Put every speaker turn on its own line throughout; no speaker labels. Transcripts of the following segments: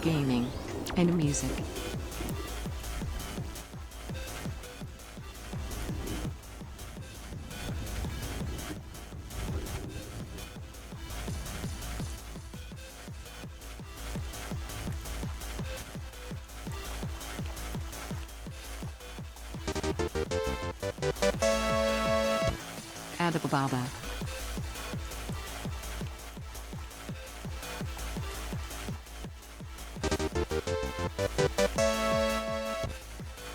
Gaming and music. Adababa.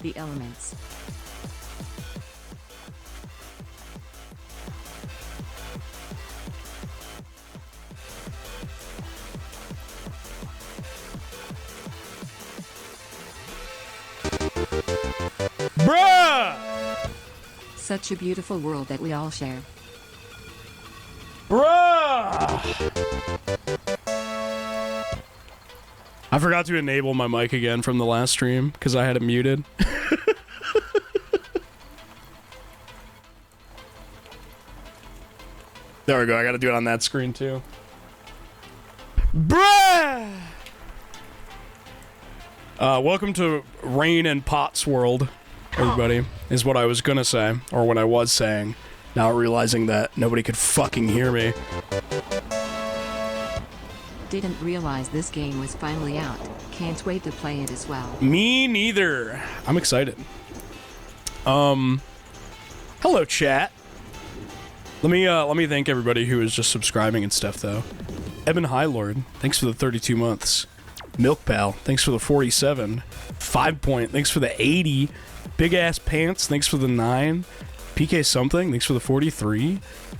The elements.
Bruh!
Such a beautiful world that we all share.
Bruh! I forgot to enable my mic again from the last stream because I had it muted. There we go. I gotta do it on that screen too. Bruh! Welcome to Rain and Pots World, everybody, is what I was gonna say, or what I was saying, now realizing that nobody could fucking hear me.
Didn't realize this game was finally out. Can't wait to play it as well.
Me neither. I'm excited. Hello, chat. Let me thank everybody who is just subscribing and stuff, though. Eben Highlord, thanks for the 32 months. Milk Pal, thanks for the 47. 5 Point, thanks for the 80. Big Ass Pants, thanks for the 9. PK Something, thanks for the 43.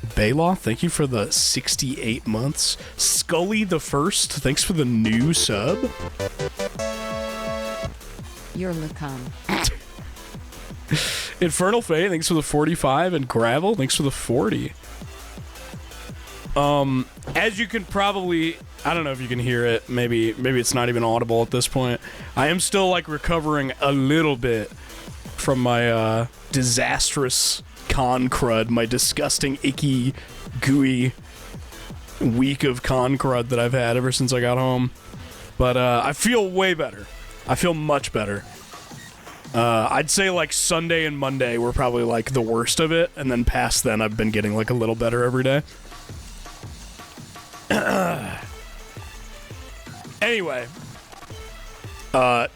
Bayloff, thank you for the 68 months. Scully the First, thanks for the new sub.
You're Lacom.
Infernal Faye, thanks for the 45. And Gravel, thanks for the 40. As you can probably, I don't know if you can hear it, maybe it's not even audible at this point. I am still like recovering a little bit from my disastrous con crud, my disgusting, icky, gooey week of con crud that I've had ever since I got home. But I feel way better. I feel much better. I'd say like Sunday and Monday were probably like the worst of it, and then past then I've been getting like a little better every day. Anyway,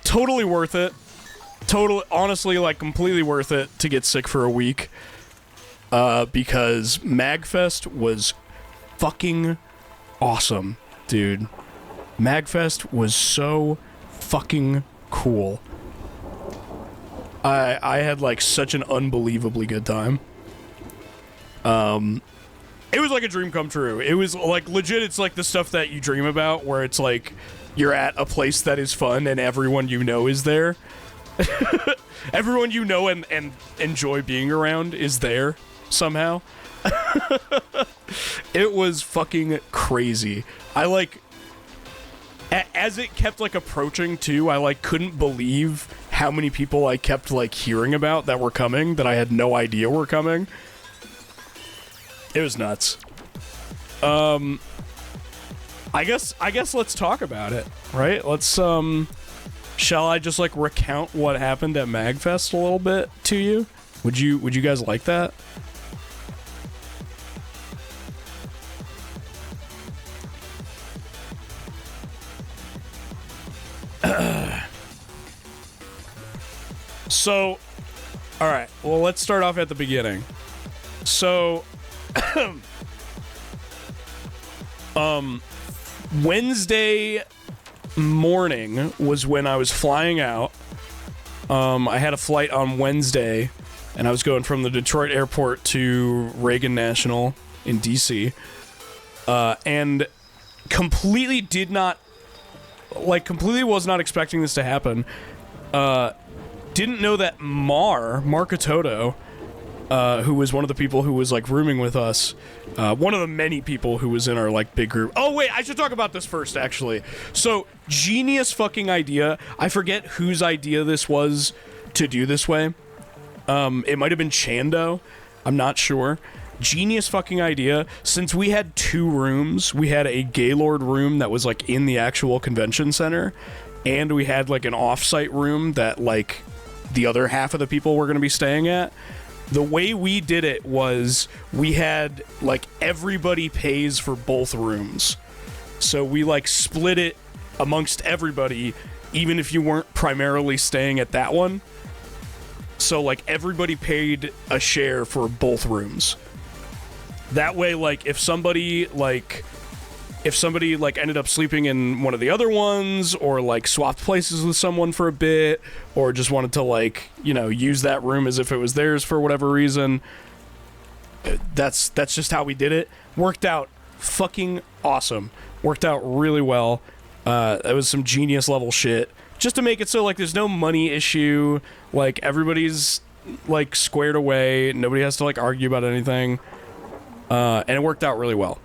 totally worth it. Honestly, like completely worth it to get sick for a week. Because MAGFest was fucking awesome, dude. MAGFest was so fucking cool. I had like such an unbelievably good time. It was like a dream come true. It was like legit, it's like the stuff that you dream about where it's like you're at a place that is fun and everyone you know is there. Everyone you know and enjoy being around is there somehow. It was fucking crazy. I like, as it kept like approaching too, I like couldn't believe how many people I kept like hearing about that were coming that I had no idea were coming. It was nuts. I guess let's talk about it, right? Let's shall I just like recount what happened at MAGFest a little bit to you? Would you guys like that? So, all right. Well, let's start off at the beginning. So, Wednesday morning was when I was flying out. I had a flight on Wednesday, and I was going from the Detroit airport to Reagan National in DC, and completely was not expecting this to happen. Didn't know that Markatoto, who was one of the people who was like rooming with us, one of the many people who was in our like big group. Oh wait, I should talk about this first actually. So genius fucking idea. I forget whose idea this was to do this way. It might have been Chando. I'm not sure. genius fucking idea. Since we had 2 rooms, we had a Gaylord room that was like in the actual convention center, and we had like an off-site room that like the other half of the people were going to be staying at. The way we did it was we had like everybody pays for both rooms. So we like split it amongst everybody, even if you weren't primarily staying at that one. So like everybody paid a share for both rooms. That way, like if somebody ended up sleeping in one of the other ones, or like swapped places with someone for a bit, or just wanted to like, you know, use that room as if it was theirs for whatever reason, that's just how we did it. Worked out fucking awesome. Worked out really well. It was some genius level shit. Just to make it so like there's no money issue, like everybody's like squared away, nobody has to like argue about anything. And it worked out really well.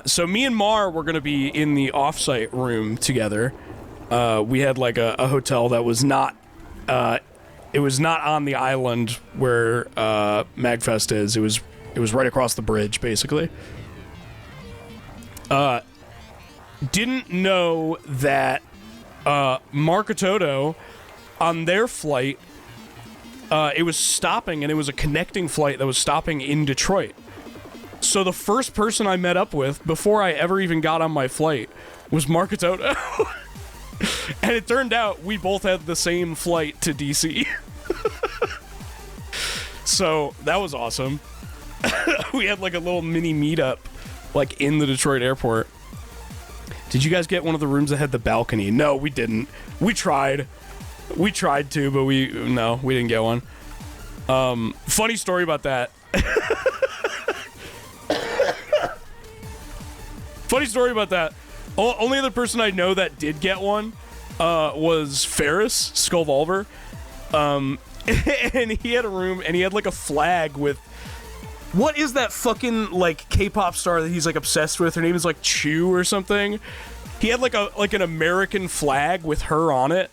So me and Mar were gonna be in the off-site room together. We had like a hotel that was not, it was not on the island where MAGFest is. It was right across the bridge, basically. Didn't know that Marketoto, on their flight, it was stopping, and it was a connecting flight that was stopping in Detroit. So the first person I met up with before I ever even got on my flight was Marketoto. And it turned out we both had the same flight to DC. So that was awesome. We had like a little mini meetup like in the Detroit airport. Did you guys get one of the rooms that had the balcony? No, we didn't. We tried. We tried to, but we didn't get one. Funny story about that. Funny story about that. Only other person I know that did get one was Ferris Skullvolver. And he had a room, and he had like a flag with, what is that fucking like K-pop star that he's like obsessed with? Her name is like Chu or something. He had like an American flag with her on it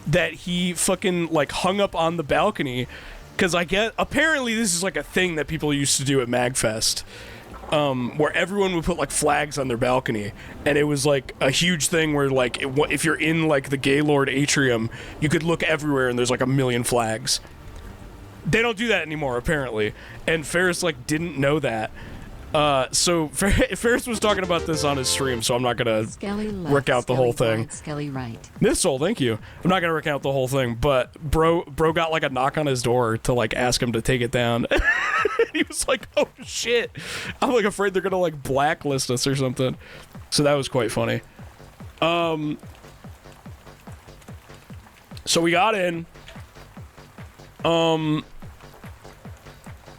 that he fucking like hung up on the balcony. Because apparently this is like a thing that people used to do at MAGFest. Where everyone would put like flags on their balcony, and it was like a huge thing where like if you're in like the Gaylord atrium, you could look everywhere and there's like a million flags. They don't do that anymore apparently, and Ferris like didn't know that. So Ferris was talking about this on his stream, so I'm not gonna recount the whole thing.
Skelly right.
Mythsol, thank you. I'm not gonna recount the whole thing, but bro got like a knock on his door to like ask him to take it down. He was like, "Oh shit, I'm like afraid they're gonna like blacklist us or something." So that was quite funny. So we got in. I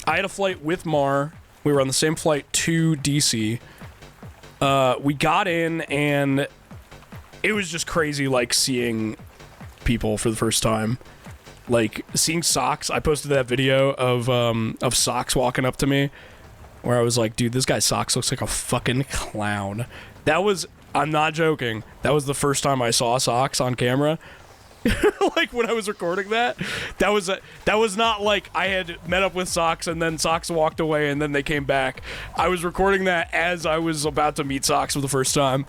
had a flight with Mar. We were on the same flight to DC. We got in, and it was just crazy, like, seeing people for the first time. Like, seeing Socks. I posted that video of Socks walking up to me, where I was like, dude, this guy Socks looks like a fucking clown. That was, I'm not joking, that was the first time I saw Socks on camera. Like when I was recording that was not like I had met up with Socks and then Socks walked away and then they came back. I was recording that as I was about to meet Socks for the first time.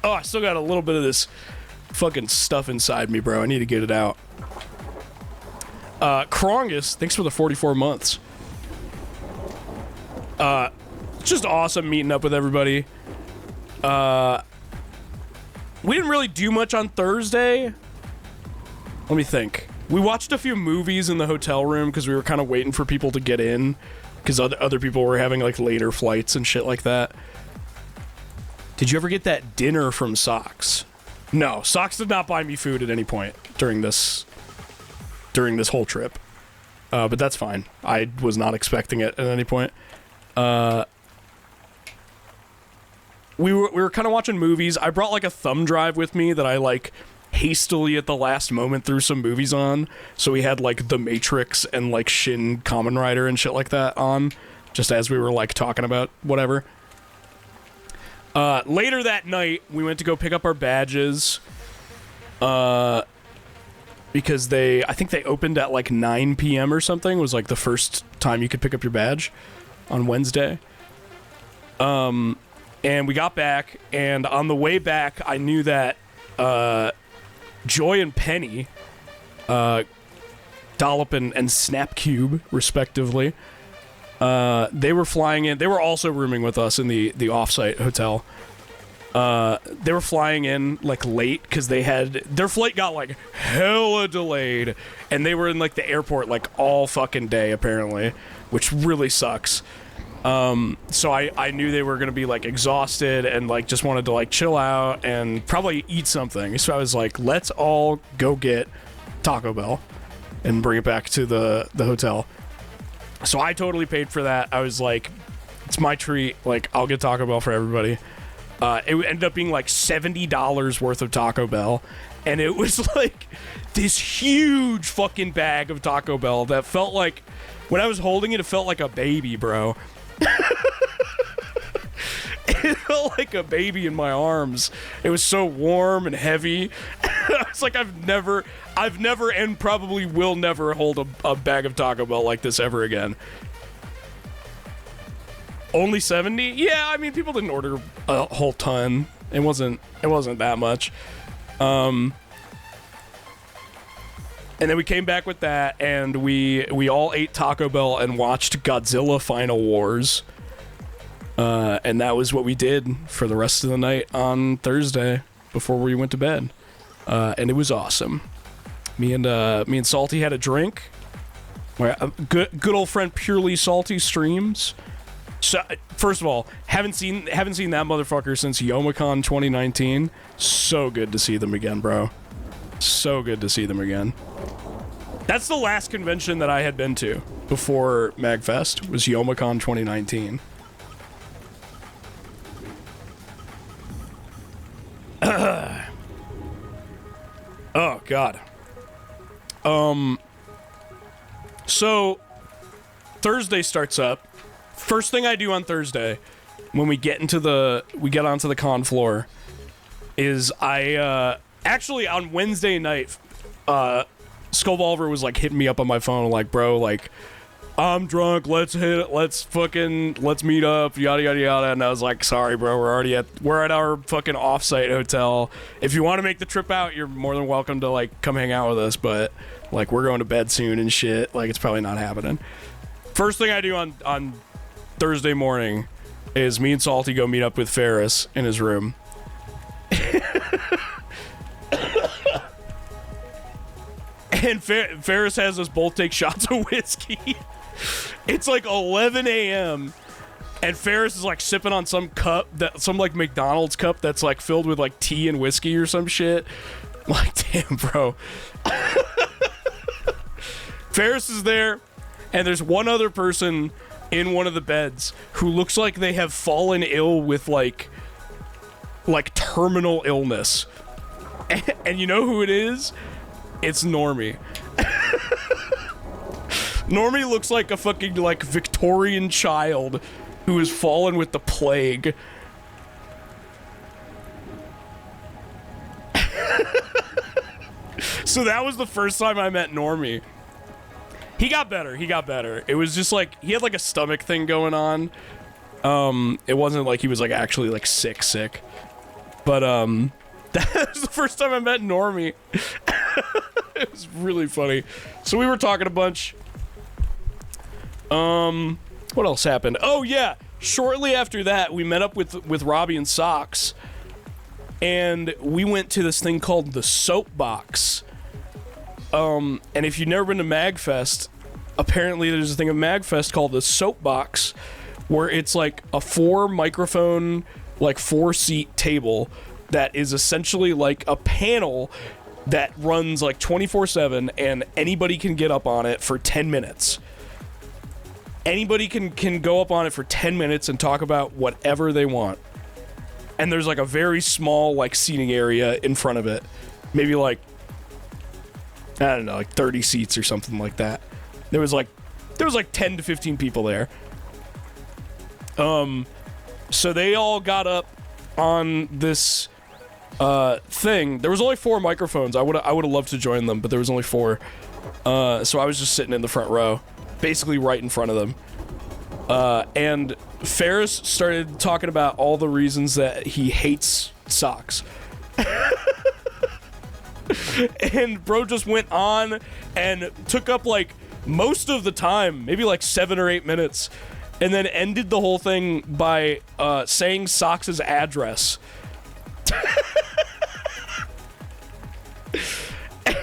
Oh, I still got a little bit of this fucking stuff inside me, bro. I need to get it out. Krongus, thanks for the 44 months. Just awesome meeting up with everybody. We didn't really do much on Thursday. Let me think. We watched a few movies in the hotel room because we were kind of waiting for people to get in because other people were having like later flights and shit like that. Did you ever get that dinner from Socks? No, Socks did not buy me food at any point during this whole trip. But that's fine. I was not expecting it at any point. We were kind of watching movies. I brought like a thumb drive with me that I like hastily at the last moment threw some movies on. So we had like The Matrix and like Shin Kamen Rider and shit like that on, just as we were like talking about whatever. Later that night, we went to go pick up our badges. Because I think they opened at like 9 p.m. or something. Was like the first time you could pick up your badge on Wednesday. And we got back, and on the way back, I knew that Joy and Penny, Dollop and Snapcube, respectively, they were flying in. They were also rooming with us in the offsite hotel. They were flying in like late because their flight got like hella delayed, and they were in like the airport like all fucking day apparently, which really sucks. So I knew they were gonna be like exhausted and like just wanted to like chill out and probably eat something. So I was like, let's all go get Taco Bell and bring it back to the hotel. So I totally paid for that. I was like, it's my treat. Like, I'll get Taco Bell for everybody. It ended up being like $70 worth of Taco Bell. And it was like this huge fucking bag of Taco Bell that felt like, when I was holding it, it felt like a baby, bro. It felt like a baby in my arms. It was so warm and heavy. It's like I've never and probably will never hold a bag of Taco Bell like this ever again. Only 70? Yeah, I mean, people didn't order a whole ton. It wasn't that much. And then we came back with that, and we all ate Taco Bell and watched Godzilla Final Wars. And that was what we did for the rest of the night on Thursday before we went to bed. And it was awesome. Me and Salty had a drink. Good old friend Purely Salty streams. So, first of all, haven't seen that motherfucker since Youmacon 2019. So good to see them again, bro. So good to see them again. That's the last convention that I had been to before MAGFest, was Youmacon 2019. Oh, God. So, Thursday starts up. First thing I do on Thursday, when we get onto the con floor, is actually on Wednesday night, Skullvolver was like hitting me up on my phone, like, bro, like, I'm drunk, let's meet up, yada yada yada. And I was like, sorry, bro, we're at our fucking offsite hotel. If you want to make the trip out, you're more than welcome to like come hang out with us, but like we're going to bed soon and shit. Like, it's probably not happening. First thing I do on Thursday morning is me and Salty go meet up with Ferris in his room. And Ferris has us both take shots of whiskey. It's like 11 a.m. and Ferris is like sipping on some cup, some like McDonald's cup that's like filled with like tea and whiskey or some shit. Like, damn, bro. Ferris is there, and there's one other person in one of the beds who looks like they have fallen ill with like terminal illness. And you know who it is? It's Normie. Normie looks like a fucking like Victorian child who has fallen with the plague. So that was the first time I met Normie. He got better. It was just like he had like a stomach thing going on. It wasn't like he was like actually like sick. But that was the first time I met Normie. It was really funny. So we were talking a bunch. What else happened? Oh yeah, shortly after that, we met up with Robbie and Socks, and we went to this thing called the Soapbox. And if you've never been to MAGFest, apparently there's a thing at MAGFest called the Soapbox, where it's like a 4-microphone, like 4-seat table that is essentially like a panel that runs like 24/7, and anybody can get up on it for 10 minutes. Anybody can go up on it for 10 minutes and talk about whatever they want. And there's like a very small like seating area in front of it. Maybe like, I don't know, like 30 seats or something like that. There was like 10 to 15 people there. So they all got up on this thing. There was only 4 microphones. I would have loved to join them, but there was only 4. So I was just sitting in the front row, basically right in front of them. And Ferris started talking about all the reasons that he hates socks. And bro just went on and took up like most of the time, maybe like 7 or 8 minutes, and then ended the whole thing by saying Socks' address.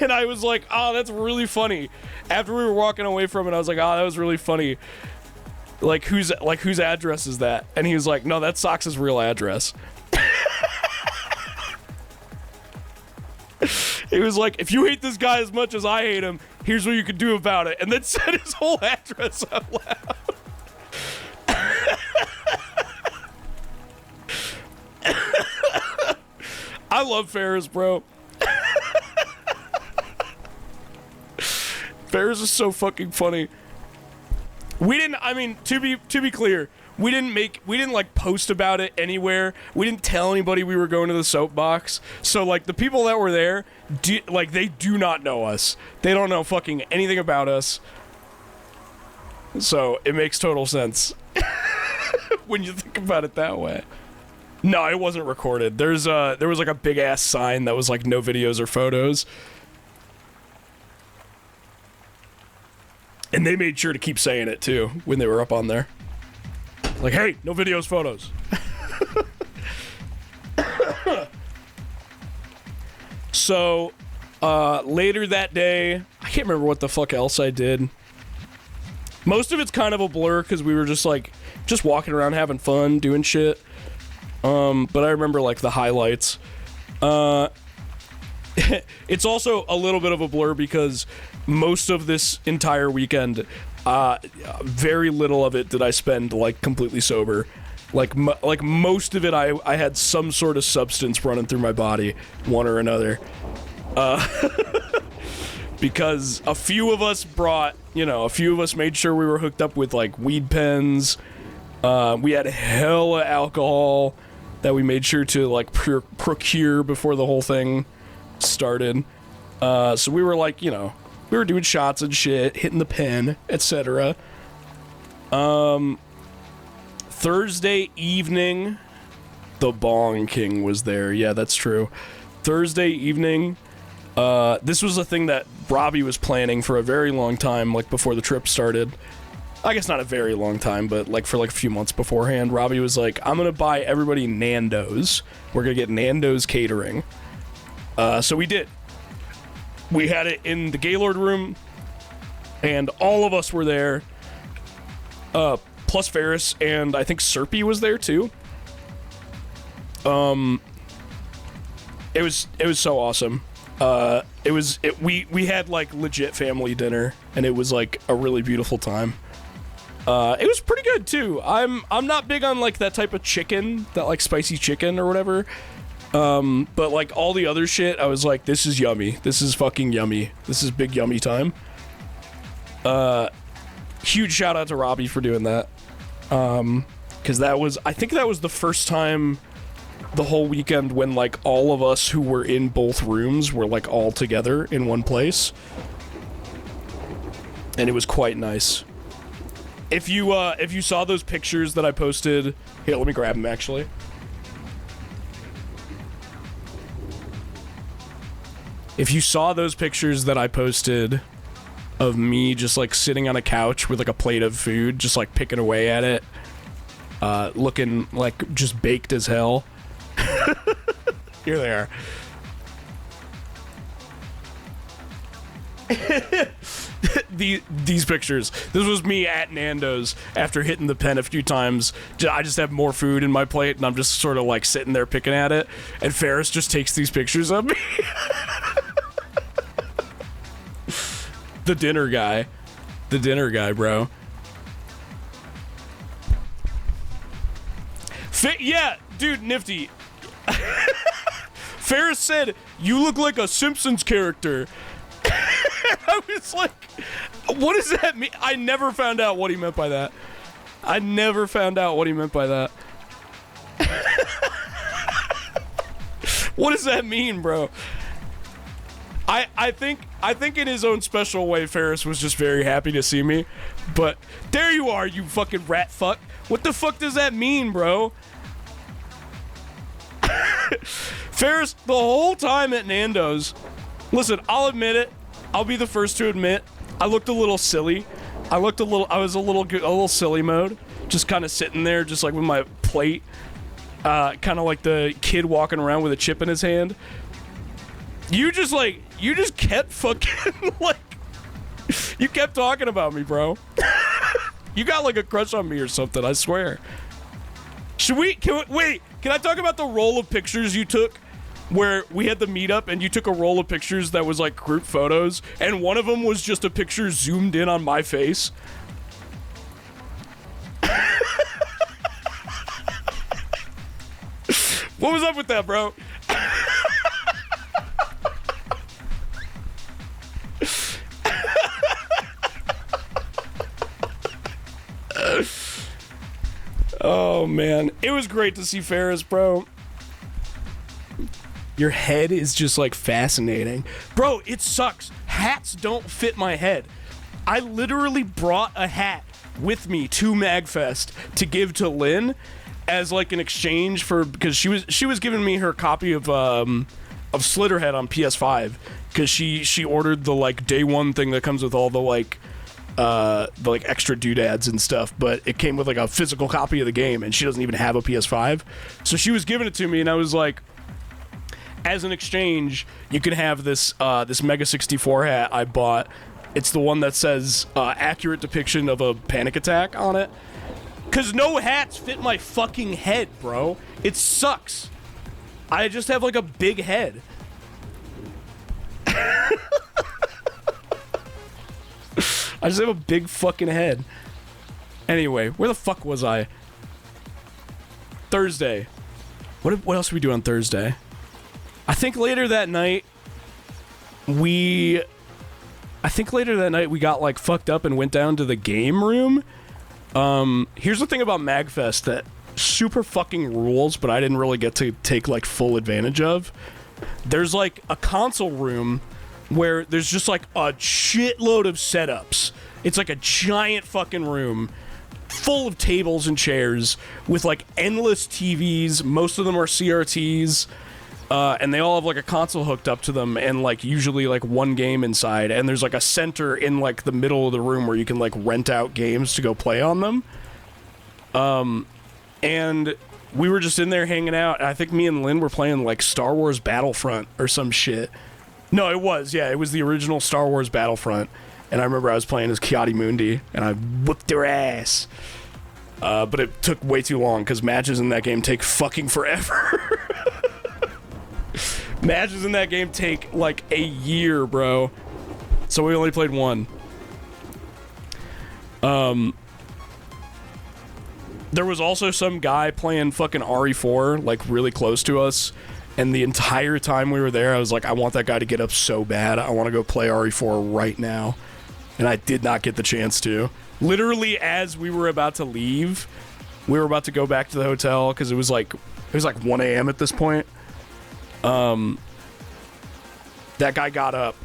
And I was like, oh, that's really funny. After we were walking away from it, I was like, oh, that was really funny. Like, whose address is that? And he was like, no, that's Socks' real address. It was like, if you hate this guy as much as I hate him, here's what you can do about it. And then said his whole address out loud. I love Ferris, bro. Ferris is so fucking funny. We didn't, I mean, to be clear, we didn't like post about it anywhere. We didn't tell anybody we were going to the soapbox. So like the people that were there, they do not know us. They don't know fucking anything about us. So it makes total sense when you think about it that way. No, it wasn't recorded. There was like a big ass sign that was like no videos or photos. And they made sure to keep saying it too when they were up on there. Like, hey, no videos, photos. So, later that day, I can't remember what the fuck else I did. Most of it's kind of a blur because we were just walking around having fun, doing shit. But I remember like the highlights. It's also a little bit of a blur because most of this entire weekend, very little of it did I spend like completely sober. Like most of it, I had some sort of substance running through my body, one or another. Because a few of us made sure we were hooked up with like weed pens. We had hella alcohol that we made sure to like procure before the whole thing started. So we were like, we were doing shots and shit, hitting the pen, etc. Thursday evening, the Bong King was there. Yeah, that's true. Thursday evening, this was a thing that Robbie was planning for a very long time, like before the trip started. I guess not a very long time, but like for like a few months beforehand. Robbie was like, I'm gonna buy everybody Nando's. We're gonna get Nando's catering. So we did. We had it in the Gaylord room, and all of us were there. Plus Ferris, and I think Serpy was there too. It was so awesome. We had like legit family dinner, and it was like a really beautiful time. It was pretty good too. I'm not big on like that type of chicken, that like spicy chicken or whatever. But like all the other shit, I was like, this is yummy. This is fucking yummy. This is big yummy time. Huge shout out to Robbie for doing that. 'Cause I think that was the first time the whole weekend when like all of us who were in both rooms were like all together in one place. And it was quite nice. If you saw those pictures that I posted, here, let me grab them actually. If you saw those pictures that I posted of me just like sitting on a couch with like a plate of food, just like picking away at it, looking like just baked as hell. Here they are. These pictures. This was me at Nando's after hitting the pen a few times. I just have more food in my plate, and I'm just sort of like sitting there picking at it. And Ferris just takes these pictures of me. The dinner guy, bro. Yeah, dude, Nifty. Ferris said, "You look like a Simpsons character." I was like, what does that mean? I never found out what he meant by that. What does that mean, bro? I think in his own special way, Ferris was just very happy to see me. But there you are, you fucking rat fuck. What the fuck does that mean, bro? Ferris, the whole time at Nando's, listen, I'll admit it. I'll be the first to admit, I looked a little silly. I was a little silly mode. Just kind of sitting there, just like with my plate. Kind of like the kid walking around with a chip in his hand. You just kept fucking, like, you kept talking about me, bro. You got, like, a crush on me or something, I swear. Wait, can I talk about the roll of pictures you took where we had the meetup and you took a roll of pictures that was, like, group photos, and one of them was just a picture zoomed in on my face? What was up with that, bro? Oh, man. It was great to see Ferris, bro. Your head is just, like, fascinating. Bro, it sucks. Hats don't fit my head. I literally brought a hat with me to MAGFest to give to Lynn as, like, an exchange for... Because she was giving me her copy of Slitterhead on PS5. Because she ordered the, like, day one thing that comes with all the, like extra doodads and stuff, but it came with like a physical copy of the game, and she doesn't even have a PS5. So she was giving it to me, and I was like, as an exchange, you can have this this Mega 64 hat I bought. It's the one that says accurate depiction of a panic attack on it. Cause no hats fit my fucking head, bro. It sucks. I just have like a big head. I just have a big fucking head. Anyway, where the fuck was I? Thursday. What else did we do on Thursday? I think later that night we got like fucked up and went down to the game room. Here's the thing about MAGFest that super fucking rules, but I didn't really get to take like full advantage of. There's like a console room where there's just like a shitload of setups. It's like a giant fucking room full of tables and chairs with like endless TVs. Most of them are CRTs. And they all have like a console hooked up to them and like usually like one game inside. And there's like a center in like the middle of the room where you can like rent out games to go play on them. And we were just in there hanging out. And I think me and Lynn were playing like Star Wars Battlefront or some shit. No, it was the original Star Wars Battlefront. And I remember I was playing as Kiadi Mundi, and I whooped their ass. But it took way too long, because matches in that game take fucking forever. Matches in that game take, like, a year, bro. So we only played one. There was also some guy playing fucking RE4, like, really close to us. And the entire time we were there, I was like, I want that guy to get up so bad. I want to go play RE4 right now. And I did not get the chance to. Literally, as we were about to leave, we were about to go back to the hotel, because it was like 1 a.m. at this point. That guy got up.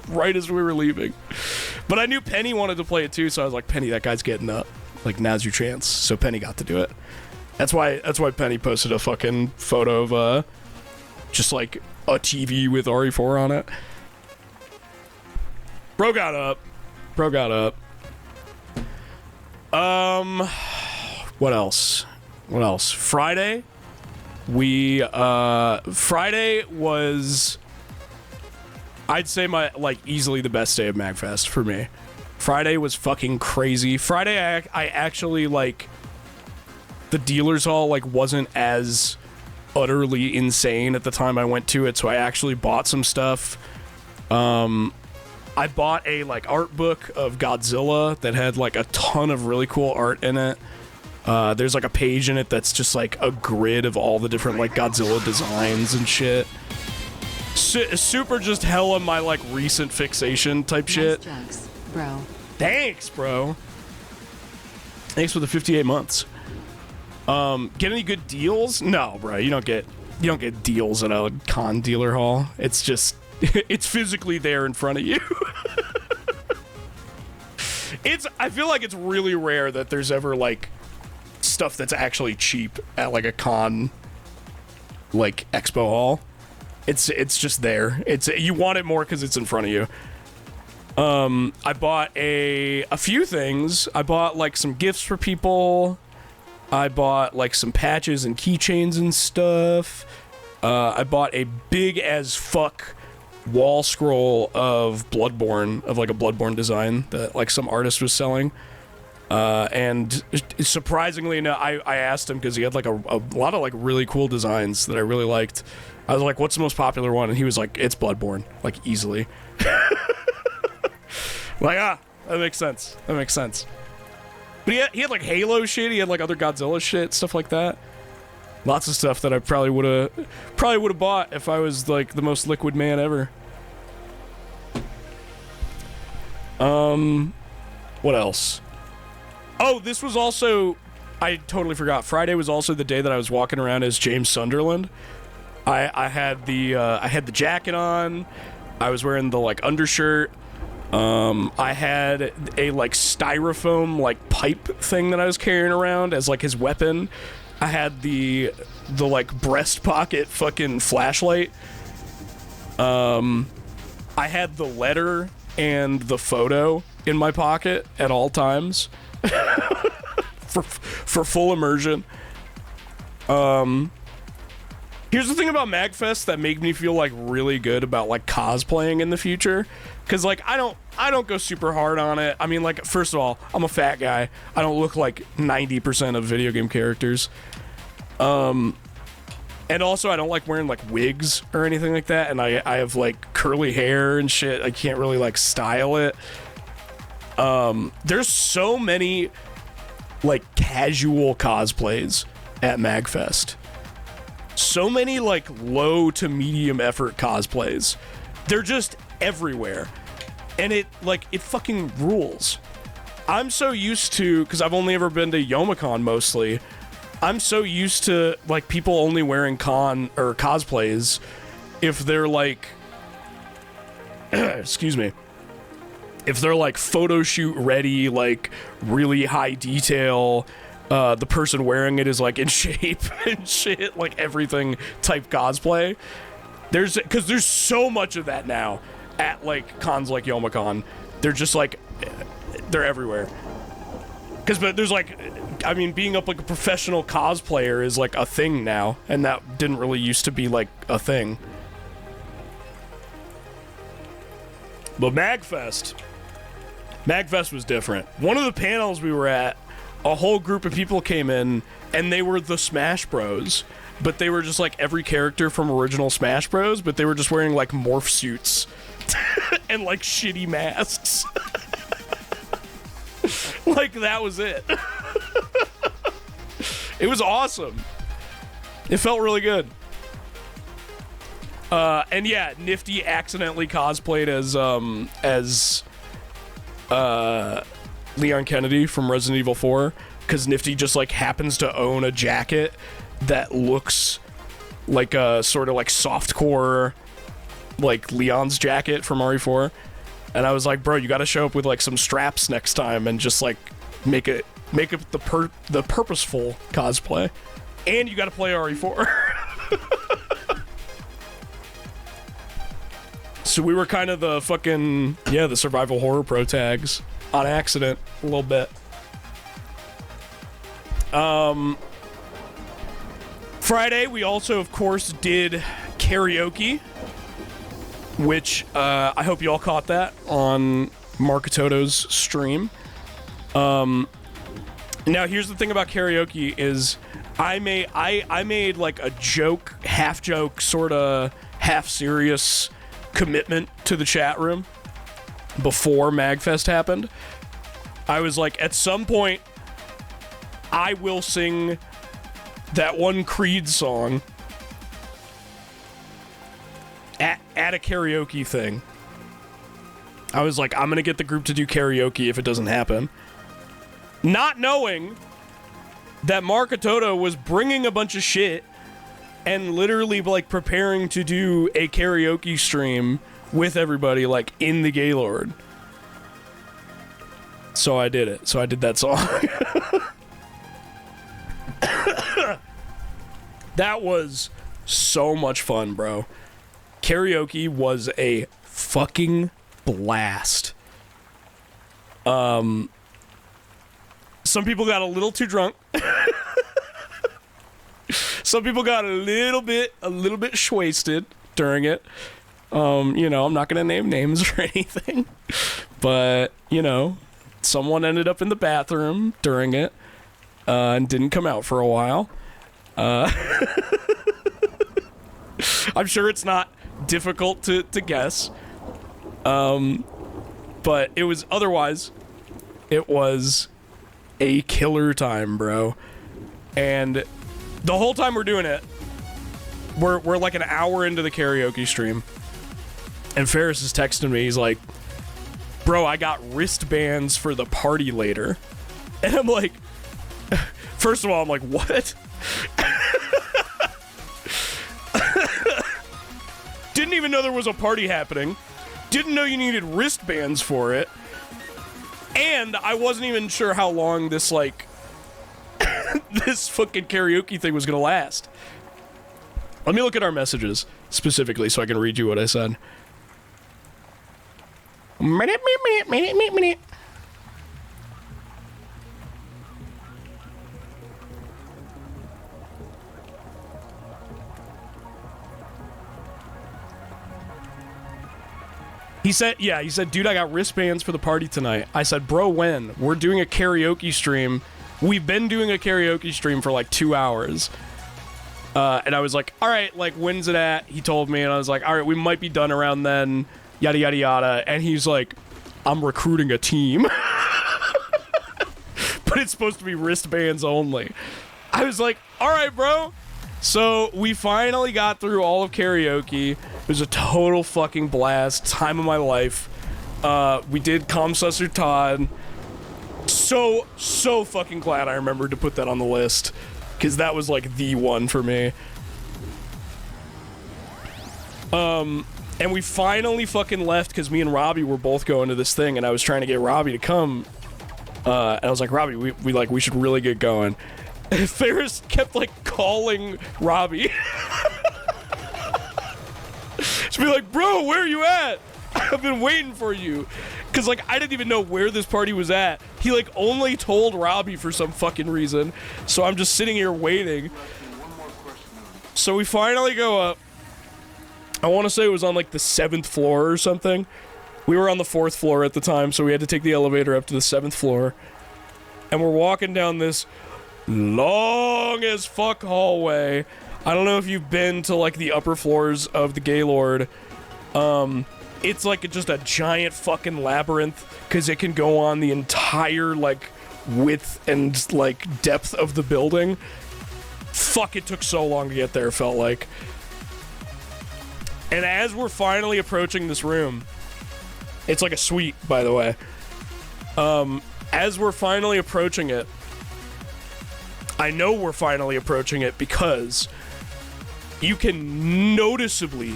Right as we were leaving. But I knew Penny wanted to play it too, so I was like, Penny, that guy's getting up. Like, now's your chance. So Penny got to do it. That's why Penny posted a fucking photo of just like a TV with RE4 on it. Bro got up. What else? Friday was, I'd say, my like easily the best day of MAGFest for me. Friday was fucking crazy. Friday I actually like, the dealer's hall like wasn't as utterly insane at the time I went to it, so I actually bought some stuff. I bought a like art book of Godzilla that had like a ton of really cool art in it. There's like a page in it that's just like a grid of all the different like Godzilla designs and shit. Super just hella my like recent fixation type shit.
Jugs, bro.
Thanks, bro. Thanks for the 58 months. Get any good deals? No, bro. You don't get deals at a con dealer hall. It's just it's physically there in front of you. I feel like it's really rare that there's ever like stuff that's actually cheap at like a con like expo hall. It's just there. You want it more because it's in front of you. I bought a few things. I bought like some gifts for people. I bought like some patches and keychains and stuff. I bought a big as fuck wall scroll of Bloodborne, of like a Bloodborne design that like some artist was selling. And surprisingly enough, I asked him because he had like a lot of like really cool designs that I really liked. I was like, what's the most popular one? And he was like, it's Bloodborne, like easily. Like, that makes sense. That makes sense. But he had like Halo shit, he had like other Godzilla shit, stuff like that. Lots of stuff that I probably would have bought if I was like the most liquid man ever. What else? Oh, this was also, I totally forgot. Friday was also the day that I was walking around as James Sunderland. I had the jacket on. I was wearing the like undershirt. I had a like styrofoam like pipe thing that I was carrying around as like his weapon. I had the like breast pocket fucking flashlight. I had the letter and the photo in my pocket at all times for full immersion. Here's the thing about MAGFest that made me feel like really good about like cosplaying in the future, because like I don't go super hard on it. I mean, like, first of all, I'm a fat guy. I don't look like 90% of video game characters. And also I don't like wearing like wigs or anything like that, and I have like curly hair and shit. I can't really like style it. There's so many like casual cosplays at MAGFest. So many like low to medium effort cosplays. They're just everywhere. And it fucking rules. I'm so used to, because I've only ever been to Youmacon mostly, I'm so used to like people only wearing con or cosplays if they're like excuse me, if they're like photo shoot ready, like really high detail, the person wearing it is like in shape and shit, like everything type cosplay. Because there's so much of that now at like cons like Youmacon. They're just like, they're everywhere. But there's like, I mean, being up like a professional cosplayer is like a thing now, and that didn't really used to be like a thing. But MAGFest was different. One of the panels we were at, a whole group of people came in, and they were the Smash Bros. But they were just like every character from original Smash Bros. But they were just wearing like morph suits and like shitty masks. Like that was it. It was awesome. It felt really good. And yeah, Nifty accidentally cosplayed as Leon Kennedy from Resident Evil 4, because Nifty just like happens to own a jacket that looks like a sort of like softcore like Leon's jacket from RE4. And I was like, bro, you gotta show up with like some straps next time and just like make it the purposeful cosplay. And you gotta play RE4. So we were kind of the fucking, the survival horror pro tags on accident a little bit. Friday, we also, of course, did karaoke, which I hope you all caught that on Marketoto's stream. Now, here's the thing about karaoke is I made like a joke, half joke, sort of half serious commitment to the chat room before MAGFest happened. I was like, at some point, I will sing that one Creed song at a karaoke thing. I was like, I'm gonna get the group to do karaoke if it doesn't happen. Not knowing that Markatoto was bringing a bunch of shit and literally like preparing to do a karaoke stream with everybody like in the Gaylord. So I did it. So I did that song. That was so much fun, bro. Karaoke was a fucking blast. Some people got a little too drunk. Some people got a little bit shwasted during it. You know, I'm not gonna name names or anything, but you know, someone ended up in the bathroom during it and didn't come out for a while. I'm sure it's not difficult to guess, but it was otherwise. It was a killer time, bro, and the whole time we're doing it, we're like an hour into the karaoke stream, and Ferris is texting me. He's like, "Bro, I got wristbands for the party later," and I'm like, first of all, I'm like, what? Didn't even know there was a party happening. Didn't know you needed wristbands for it. And I wasn't even sure how long this, like, this fucking karaoke thing was gonna last. Let me look at our messages specifically so I can read you what I said. Minute. He said, dude, I got wristbands for the party tonight. I said, bro, when? We're doing a karaoke stream. We've been doing a karaoke stream for like 2 hours. And I was like, all right, like, when's it at? He told me, and I was like, all right, we might be done around then, yada, yada, yada. And he's like, I'm recruiting a team. But it's supposed to be wristbands only. I was like, all right, bro. So we finally got through all of karaoke. It was a total fucking blast. Time of my life. We did Comsussor Todd. So fucking glad I remembered to put that on the list. Because that was like the one for me. And we finally fucking left because me and Robbie were both going to this thing. And I was trying to get Robbie to come. And I was like, Robbie, we should really get going. And Ferris kept like calling Robbie. To be like, bro, where are you at? I've been waiting for you. Because like I didn't even know where this party was at. He like only told Robbie for some fucking reason. So I'm just sitting here waiting. So we finally go up. I want to say it was on like the 7th floor or something. We were on the 4th floor at the time, so we had to take the elevator up to the 7th floor. And we're walking down this long as fuck hallway. I don't know if you've been to like the upper floors of the Gaylord. It's like just a giant fucking labyrinth because it can go on the entire like width and like depth of the building. Fuck, it took so long to get there, felt like. And as we're finally approaching this room, it's like a suite, by the way. As we're finally approaching it, I know we're finally approaching it because you can noticeably,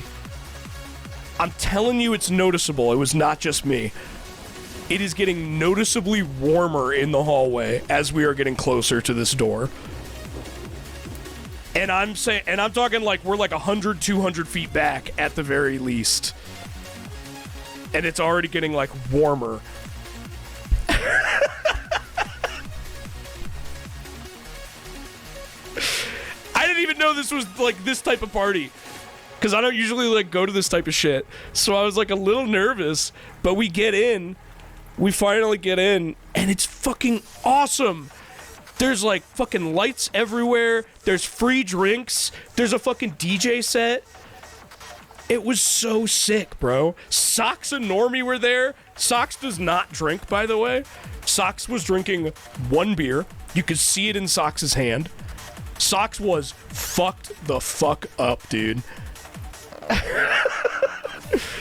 I'm telling you it's noticeable, it was not just me. It is getting noticeably warmer in the hallway as we are getting closer to this door. And I'm talking like we're like 100, 200 feet back at the very least. And it's already getting like warmer. I didn't even know this was like this type of party. Because I don't usually like go to this type of shit. So I was like a little nervous. But we get in. We finally get in. And it's fucking awesome. There's like fucking lights everywhere. There's free drinks. There's a fucking DJ set. It was so sick, bro. Socks and Normie were there. Socks does not drink, by the way. Socks was drinking 1 beer. You could see it in Socks' hand. Socks was fucked the fuck up, dude.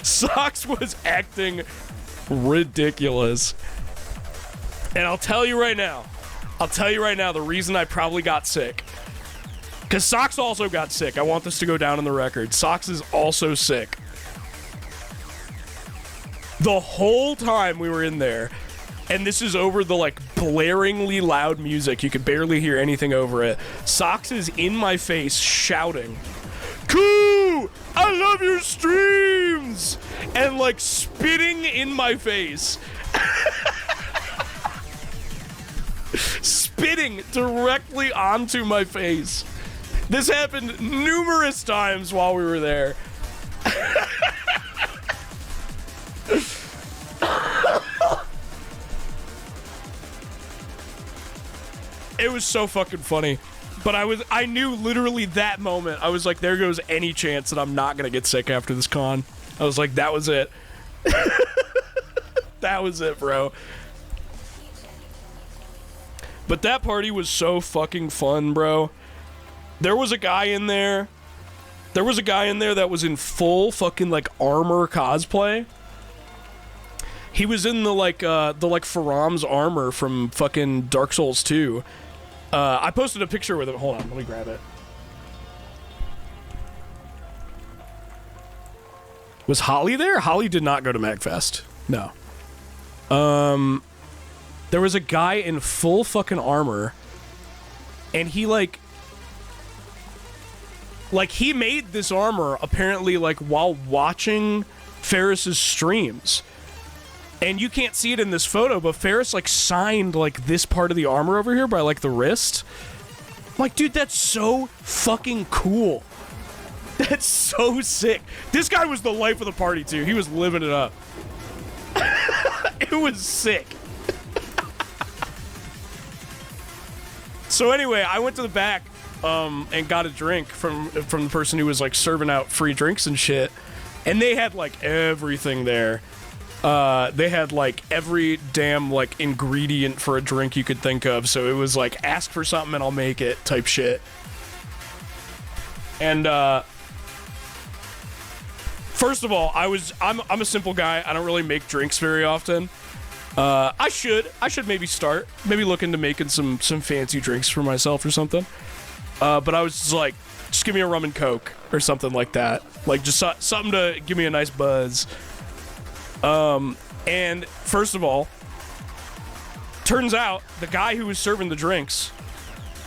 Socks was acting ridiculous. And I'll tell you right now, I'll tell you right now, the reason I probably got sick, because Socks also got sick. I want this to go down in the record. Socks is also sick. The whole time we were in there, and this is over the, like, blaringly loud music. You could barely hear anything over it. Socks is in my face shouting, "Koo! I love your streams!" And, like, spitting in my face. Spitting directly onto my face. This happened numerous times while we were there. It was so fucking funny. But I knew literally that moment. I was like, there goes any chance that I'm not gonna get sick after this con. I was like, that was it. That was it, bro. But that party was so fucking fun, bro. There was a guy in there. There was a guy in there that was in full fucking, like, armor cosplay. He was in the Faram's armor from fucking Dark Souls 2. I posted a picture with him. Hold on, let me grab it. Was Holly there? Holly did not go to MAGFest. No. There was a guy in full fucking armor, and he, like, he made this armor, apparently, like, while watching Ferris's streams. And you can't see it in this photo, but Ferris, like, signed, like, this part of the armor over here by, like, the wrist. I'm like, dude, that's so fucking cool. That's so sick. This guy was the life of the party, too. He was living it up. It was sick. So anyway, I went to the back and got a drink from the person who was, like, serving out free drinks and shit. And they had, like, everything there. They had, like, every damn, like, ingredient for a drink you could think of. So it was like, ask for something and I'll make it type shit. And first of all, I'm a simple guy. I don't really make drinks very often. I should maybe start look into making some fancy drinks for myself or something. But I was just like, just give me a rum and coke or something like that. Like, just something to give me a nice buzz. And first of all, turns out the guy who was serving the drinks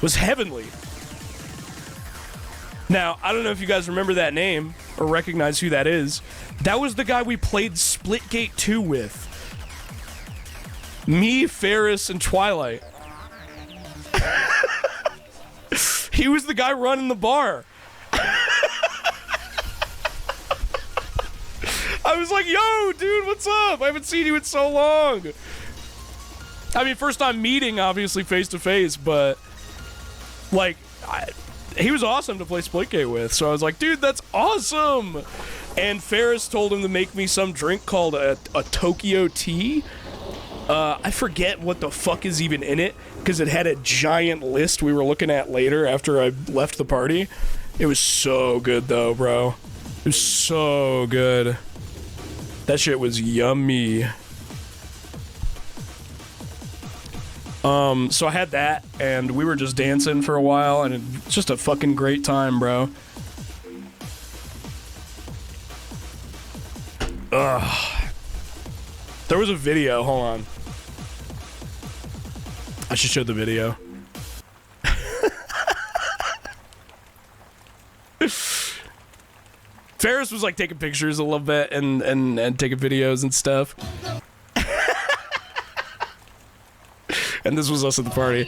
was heavenly. Now, I don't know if you guys remember that name or recognize who that is. That was the guy we played Splitgate 2 with. Me, Ferris, and Twilight. He was the guy running the bar. I was like, yo, dude, what's up? I haven't seen you in so long. I mean, first time meeting, obviously, face-to-face, but, like, he was awesome to play Splitgate with, so I was like, dude, that's awesome! And Ferris told him to make me some drink called a Tokyo tea. I forget what the fuck is even in it, because it had a giant list we were looking at later after I left the party. It was so good, though, bro. It was so good. That shit was yummy. So I had that, and we were just dancing for a while, and it's just a fucking great time, bro. Ugh. There was a video, hold on. I should show the video. Ferris was like taking pictures a little bit and taking videos and stuff. And this was us at the party.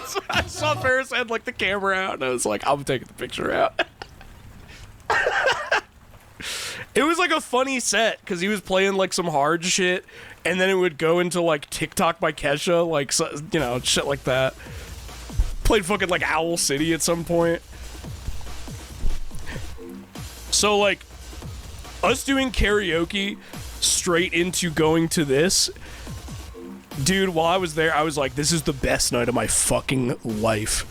So I saw Ferris had like the camera out, and I was like, I'm taking the picture out. It was like a funny set because he was playing like some hard shit, and then it would go into like TikTok by Kesha, like, you know, shit like that. Played fucking like Owl City at some point. So like us doing karaoke straight into going to this, dude, while I was there, I was like, this is the best night of my fucking life.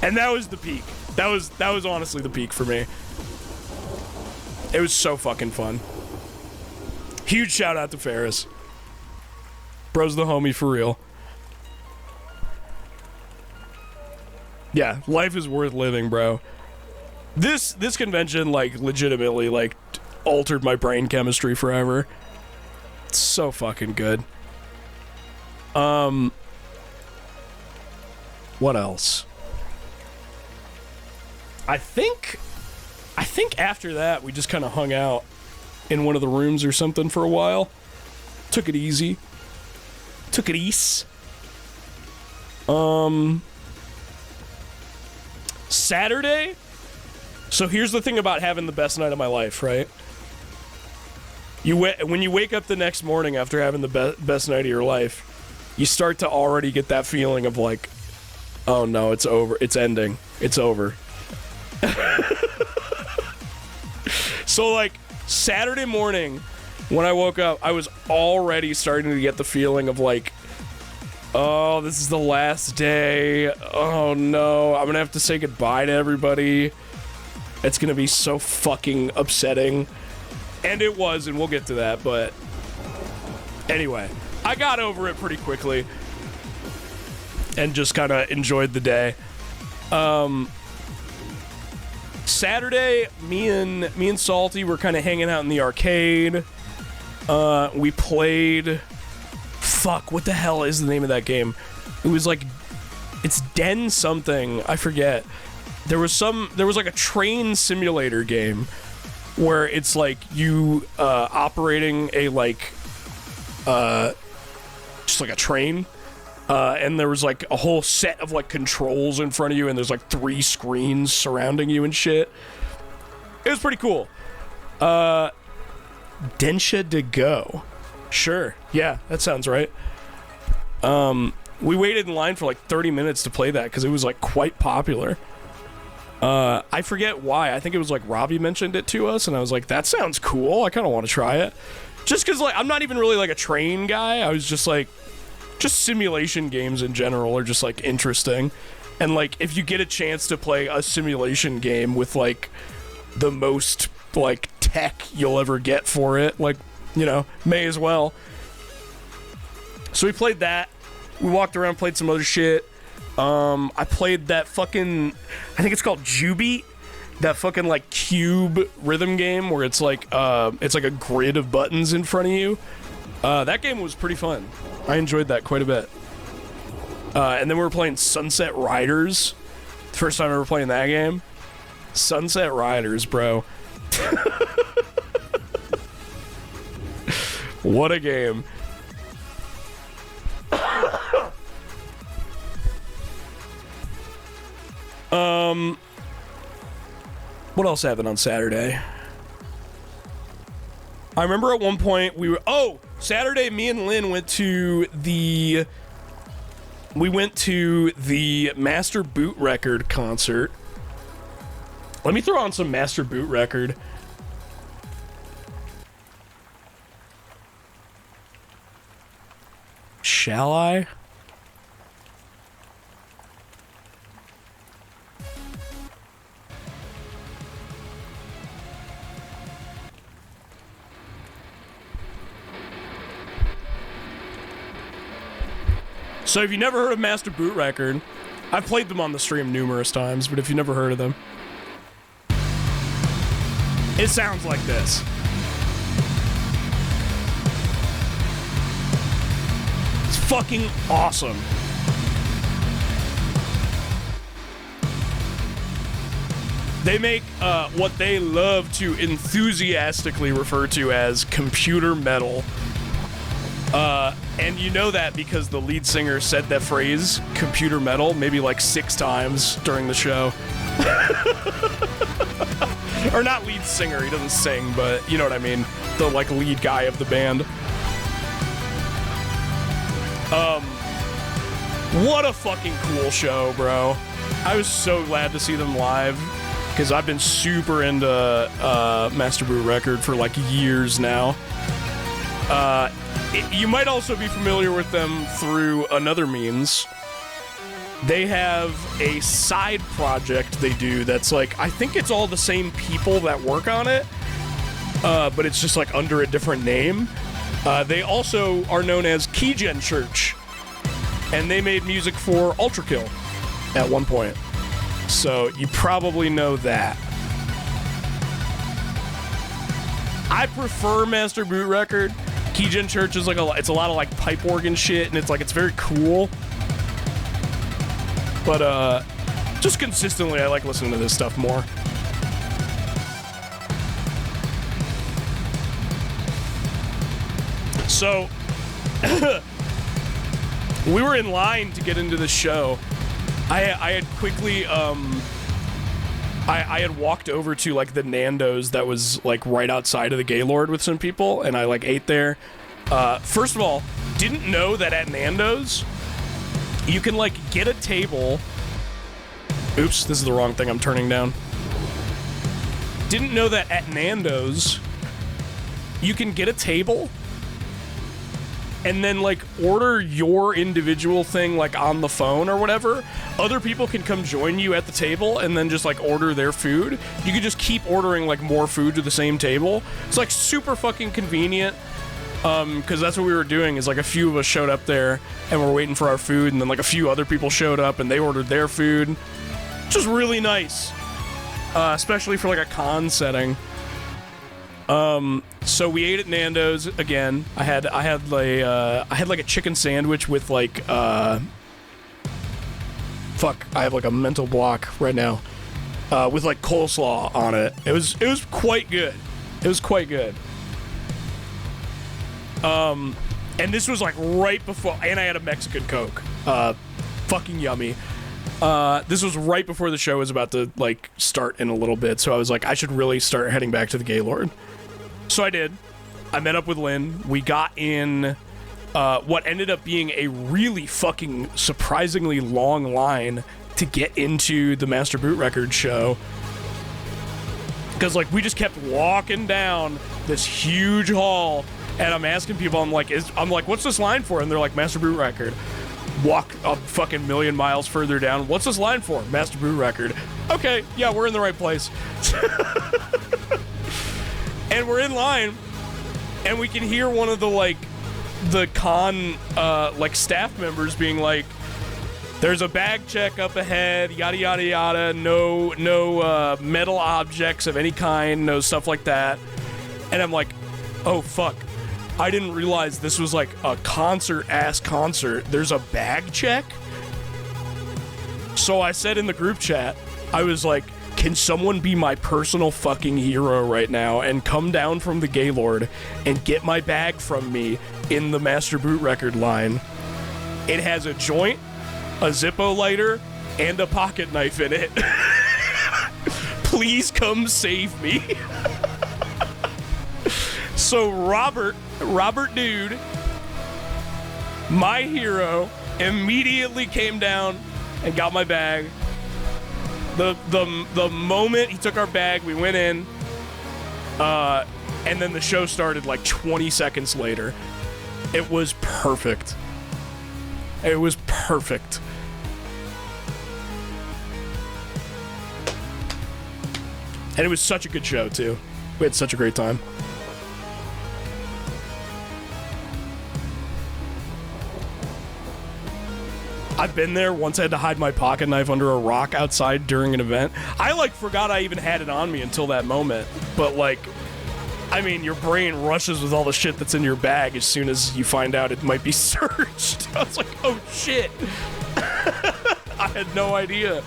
And that was the peak. That was honestly the peak for me. It was so fucking fun. Huge shout out to Ferris. Bro's the homie for real. Yeah, life is worth living, bro. This convention, like, legitimately, like, altered my brain chemistry forever. It's so fucking good. What else? I think after that we just kind of hung out in one of the rooms or something for a while. Took it easy. Took it easy. Saturday? So here's the thing about having the best night of my life, right? When you wake up the next morning after having the best night of your life, you start to already get that feeling of like, oh no, it's over. It's ending. It's over. So like Saturday morning when I woke up, I was already starting to get the feeling of like, oh, this is the last day. Oh no, I'm gonna have to say goodbye to everybody. It's gonna be so fucking upsetting. And it was, and we'll get to that, but anyway, I got over it pretty quickly and just kind of enjoyed the day. Saturday, me and Salty were kind of hanging out in the arcade. We played, fuck, what the hell is the name of that game? It was like, it's Den something, I forget. There was like a train simulator game where it's like you operating a like just like a train, and there was like a whole set of like controls in front of you, and there's like 3 screens surrounding you and shit. It was pretty cool. Densha de Go. Sure, yeah, that sounds right. We waited in line for like 30 minutes to play that because it was like quite popular. I forget why. I think it was like Robbie mentioned it to us, and I was like, that sounds cool. I kind of want to try it. Just because, like, I'm not even really like a train guy. I was just like, just simulation games in general are just like interesting. And like, if you get a chance to play a simulation game with like the most like tech you'll ever get for it, like, you know, may as well. So we played that. We walked around, played some other shit. I played that fucking, I think it's called Jubeat, that fucking like cube rhythm game where it's like a grid of buttons in front of you. That game was pretty fun. I enjoyed that quite a bit. And then we were playing Sunset Riders. First time ever playing that game. Sunset Riders, bro. What a game. What else happened on Saturday? I remember at one point Saturday me and Lynn went to the Master Boot Record concert. Let me throw on some Master Boot Record. Shall I? So if you never heard of Master Boot Record, I've played them on the stream numerous times, but if you never heard of them, it sounds like this. It's fucking awesome. They make what they love to enthusiastically refer to as computer metal. And you know that because the lead singer said that phrase, computer metal, maybe like 6 times during the show. Or not lead singer, he doesn't sing, but you know what I mean. The like lead guy of the band. What a fucking cool show, bro. I was so glad to see them live because I've been super into Master Boot Record for like years now. You might also be familiar with them through another means. They have a side project they do that's like, I think it's all the same people that work on it, but it's just like under a different name. They also are known as Keygen Church, and they made music for Ultra Kill at one point. So you probably know that. I prefer Master Boot Record. Keygen Church is like it's a lot of like pipe organ shit, and it's very cool. But just consistently, I like listening to this stuff more. So we were in line to get into the show. I had quickly I had walked over to like the Nando's that was like right outside of the Gaylord with some people, and I like ate there. First of all, didn't know that at Nando's you can like get a table. Oops, this is the wrong thing I'm turning down. Didn't know that at Nando's you can get a table and then like order your individual thing like on the phone or whatever. Other people can come join you at the table and then just like order their food. You can just keep ordering like more food to the same table. It's like super fucking convenient. Because that's what we were doing, is like a few of us showed up there and we're waiting for our food, and then like a few other people showed up and they ordered their food. Just really nice, especially for like a con setting. So we ate at Nando's again. I had like a chicken sandwich with like fuck, I have like a mental block right now. With like coleslaw on it. It was quite good. It was quite good. And this was like right before, and I had a Mexican Coke. Fucking yummy. This was right before the show was about to like start in a little bit, so I was like, I should really start heading back to the Gaylord. So I did. I met up with Lynn. We got in what ended up being a really fucking surprisingly long line to get into the Master Boot Record show. Because like we just kept walking down this huge hall, and I'm asking people, I'm like, what's this line for? And they're like, Master Boot Record. Walk a fucking million miles further down. What's this line for? Master Boot Record. Okay, yeah, we're in the right place. And we're in line, and we can hear one of the con like staff members being like, there's a bag check up ahead, yada yada yada, no metal objects of any kind, no stuff like that. And I'm like, oh fuck, I didn't realize this was like a concert. There's a bag check? So I said in the group chat, I was like, can someone be my personal fucking hero right now and come down from the Gaylord and get my bag from me in the Master Boot Record line? It has a joint, a Zippo lighter, and a pocket knife in it. Please come save me. So Robert Dude, my hero, immediately came down and got my bag. The moment he took our bag, we went in, and then the show started like 20 seconds later. It was perfect. It was perfect. And it was such a good show, too. We had such a great time. I've been there. Once I had to hide my pocket knife under a rock outside during an event. I, like, forgot I even had it on me until that moment. But, like, I mean, your brain rushes with all the shit that's in your bag as soon as you find out it might be searched. I was like, oh, shit. I had no idea.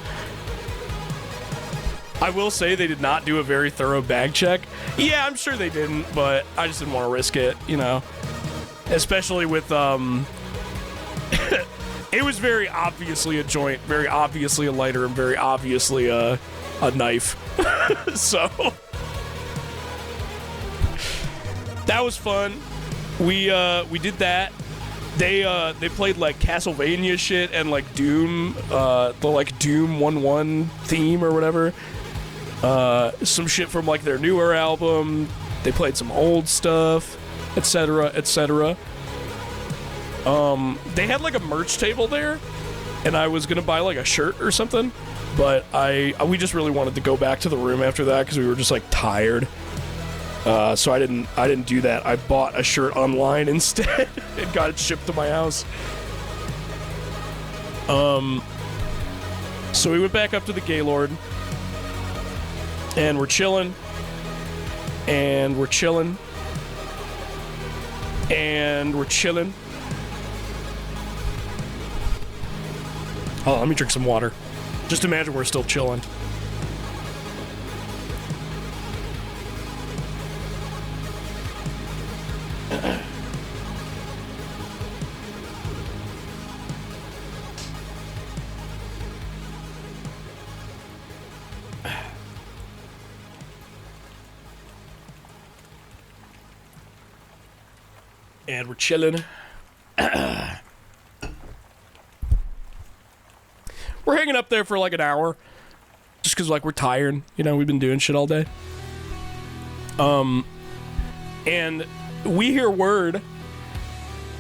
I will say they did not do a very thorough bag check. Yeah, I'm sure they didn't, but I just didn't want to risk it, you know. Especially with, it was very obviously a joint, very obviously a lighter, and very obviously a knife. So that was fun. We did that. They played like Castlevania shit and like Doom, the like Doom 1-1 theme or whatever. Some shit from like their newer album. They played some old stuff, etc., etc. They had like a merch table there, and I was gonna buy like a shirt or something, but we just really wanted to go back to the room after that because we were just like tired. So I didn't do that. I bought a shirt online instead and got it shipped to my house. So we went back up to the Gaylord, and we're chilling, and we're chilling, and we're chilling. Oh, let me drink some water. Just imagine we're still chilling. And we're chilling. We're hanging up there for like an hour. Just because, like, we're tired. You know, we've been doing shit all day. And we hear word.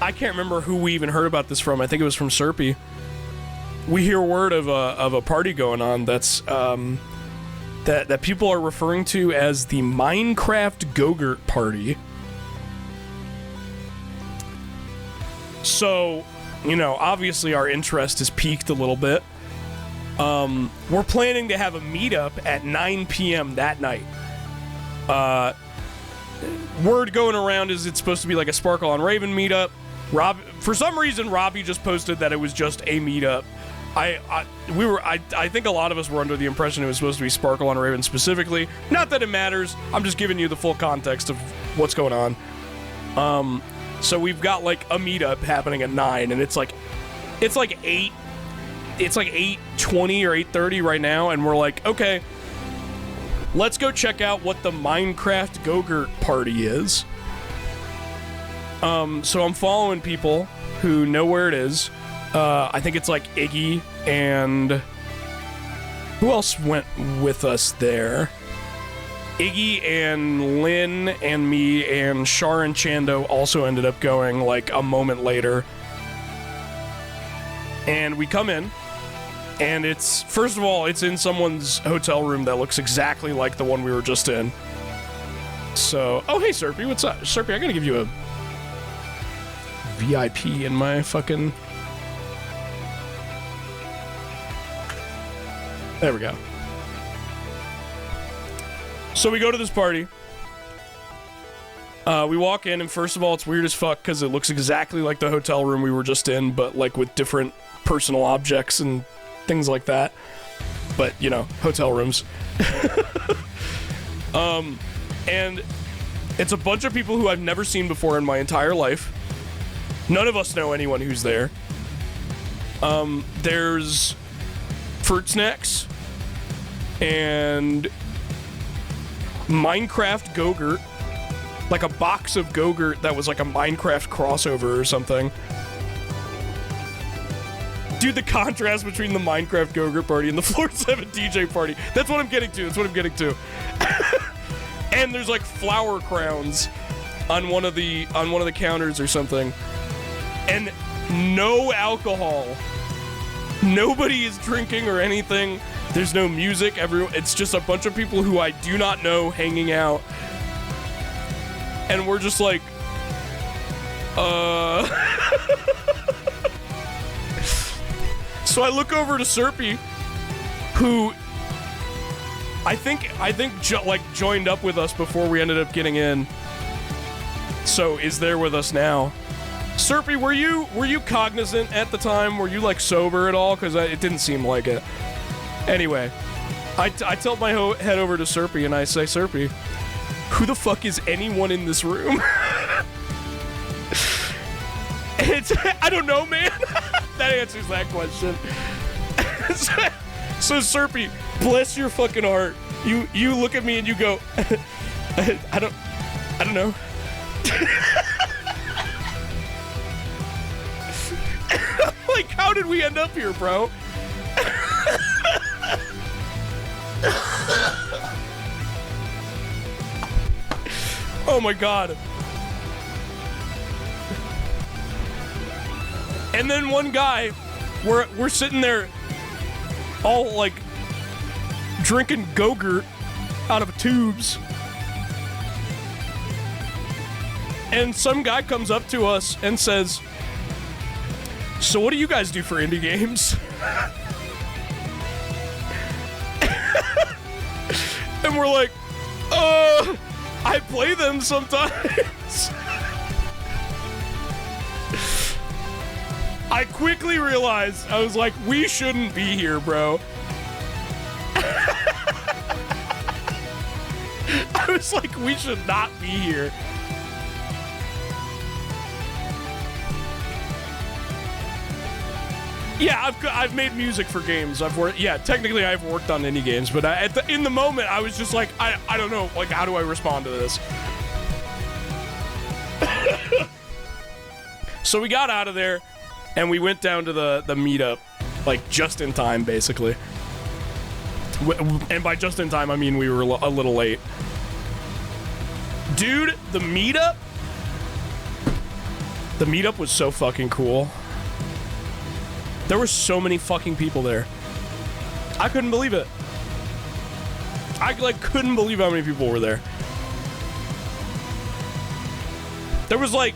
I can't remember who we even heard about this from. I think it was from Serpy. We hear word of a party going on that's that people are referring to as the Minecraft Go-Gurt Party. So, you know, obviously our interest has peaked a little bit. We're planning to have a meetup at 9 p.m. that night. Word going around is it's supposed to be like a Sparkle on Raven meetup. For some reason, Robbie just posted that it was just a meetup. I think a lot of us were under the impression it was supposed to be Sparkle on Raven specifically. Not that it matters. I'm just giving you the full context of what's going on. So we've got like a meetup happening at 9, and it's like 8. It's like 8:20 or 8:30 right now, and we're like, okay, let's go check out what the Minecraft Go-Gurt Party is. So I'm following people who know where it is. I think it's like Iggy and who else went with us there? Iggy and Lynn and me and Shar and Chando also ended up going like a moment later. And we come in, and it's, first of all, it's in someone's hotel room that looks exactly like the one we were just in. So, oh hey Serpy, what's up? Serpy, I gotta give you a VIP in my fucking... There we go. So we go to this party. We walk in, and first of all, it's weird as fuck because it looks exactly like the hotel room we were just in, but like with different personal objects and things like that. But, you know, hotel rooms. And it's a bunch of people who I've never seen before in my entire life. None of us know anyone who's there. There's fruit snacks and Minecraft Go-Gurt, like a box of Go-Gurt that was like a Minecraft crossover or something. Dude, the contrast between the Minecraft Go-Gurt party and the Floor 7 DJ party. That's what I'm getting to. And there's like flower crowns on one of the counters or something. And no alcohol. Nobody is drinking or anything. There's no music. It's just a bunch of people who I do not know hanging out. And we're just like, So I look over to Serpy, who I think joined up with us before we ended up getting in. So is there with us now. Serpy, were you cognizant at the time? Were you like sober at all? Because it didn't seem like it. Anyway, I tilt my head over to Serpy and I say, Serpy, who the fuck is anyone in this room? I don't know, man. That answers that question. So Serpy, bless your fucking heart. You look at me and you go, I don't know. Like, how did we end up here, bro? Oh my god. And then one guy, we're sitting there all like drinking Go-Gurt out of tubes. And some guy comes up to us and says, "So what do you guys do for indie games?" And we're like, I play them sometimes. I quickly realized, I was like, we shouldn't be here, bro. I was like, we should not be here. Yeah, I've made music for games. Technically I've worked on indie games, but in the moment I was just like, I don't know, like, how do I respond to this? So we got out of there and we went down to the meetup, like, just in time, basically. And by just in time, I mean we were a little late. Dude, the meetup was so fucking cool. There were so many fucking people there. I couldn't believe it. I, like, couldn't believe how many people were there. There was, like...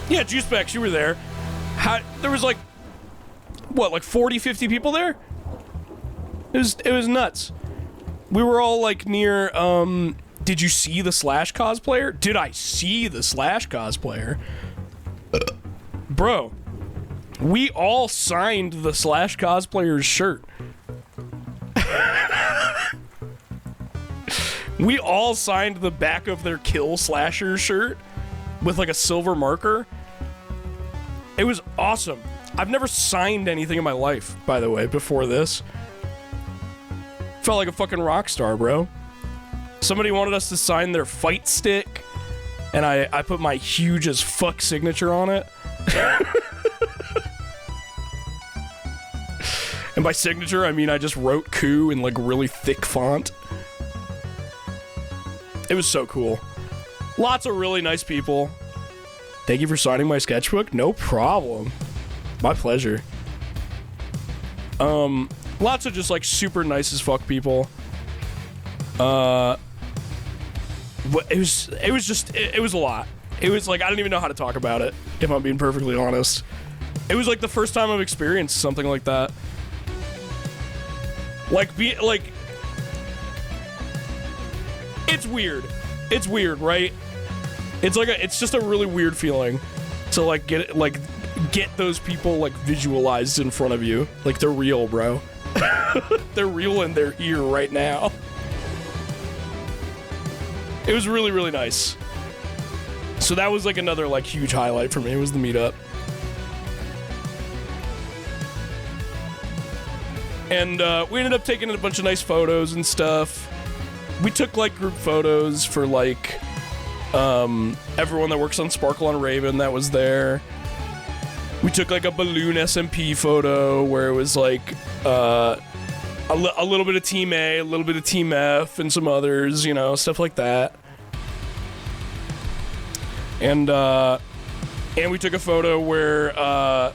Yeah, Juicebax, you were there. There was, like... What, like 40, 50 people there? It was nuts. We were all, like, near, Did you see the Slash cosplayer? Did I see the Slash cosplayer? Bro. We all signed the Slash cosplayer's shirt. We all signed the back of their Kill Slasher shirt with, like, a silver marker. It was awesome. I've never signed anything in my life, by the way, before this. Felt like a fucking rock star, bro. Somebody wanted us to sign their fight stick, and I put my huge as fuck signature on it. And by signature, I mean I just wrote "coup" in, like, really thick font. It was so cool. Lots of really nice people. Thank you for signing my sketchbook. No problem. My pleasure. Lots of just, like, super nice as fuck people. It was a lot. It was like, I don't even know how to talk about it, if I'm being perfectly honest. It was like the first time I've experienced something like that. It's weird. It's weird, right? It's just a really weird feeling to, like, get those people, like, visualized in front of you. Like, they're real, bro. They're real and they're here right now. It was really, really nice. So that was, like, another, like, huge highlight for me. It was the meetup. And we ended up taking a bunch of nice photos and stuff. We took, like, group photos for, like, everyone that works on Sparkle on Raven that was there. We took, like, a balloon SMP photo where it was, like, a little bit of Team A, a little bit of Team F, and some others, you know, stuff like that. And we took a photo where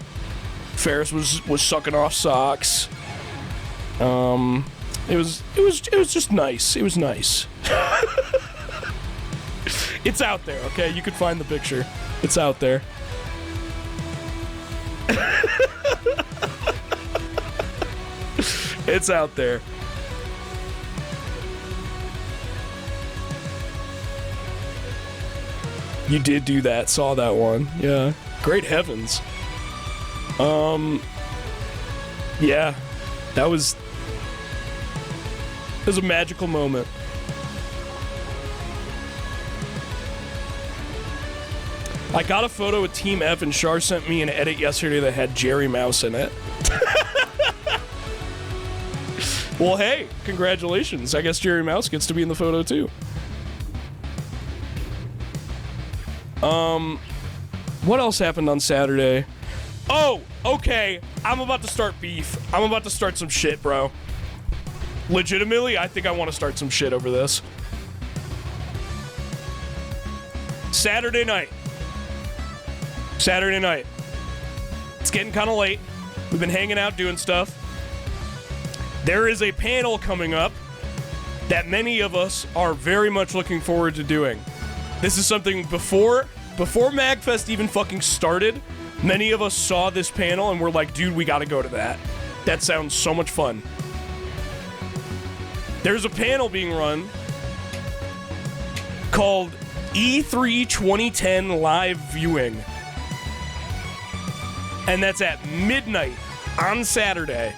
Ferris was sucking off socks. It was just nice. It was nice. It's out there, okay? You can find the picture. It's out there. It's out there. You did do that. Saw that one. Yeah. Great heavens. Yeah. It was a magical moment. I got a photo with Team F, and Char sent me an edit yesterday that had Jerry Mouse in it. Well, hey, congratulations. I guess Jerry Mouse gets to be in the photo, too. What else happened on Saturday? Oh, okay. I'm about to start beef. I'm about to start some shit, bro. Legitimately, I think I want to start some shit over this. Saturday night. It's getting kind of late. We've been hanging out doing stuff. There is a panel coming up that many of us are very much looking forward to doing. This is something before MAGFest even fucking started, many of us saw this panel and we're like, dude, we gotta go to that. That sounds so much fun. There's a panel being run called E3 2010 Live Viewing. And that's at midnight on Saturday.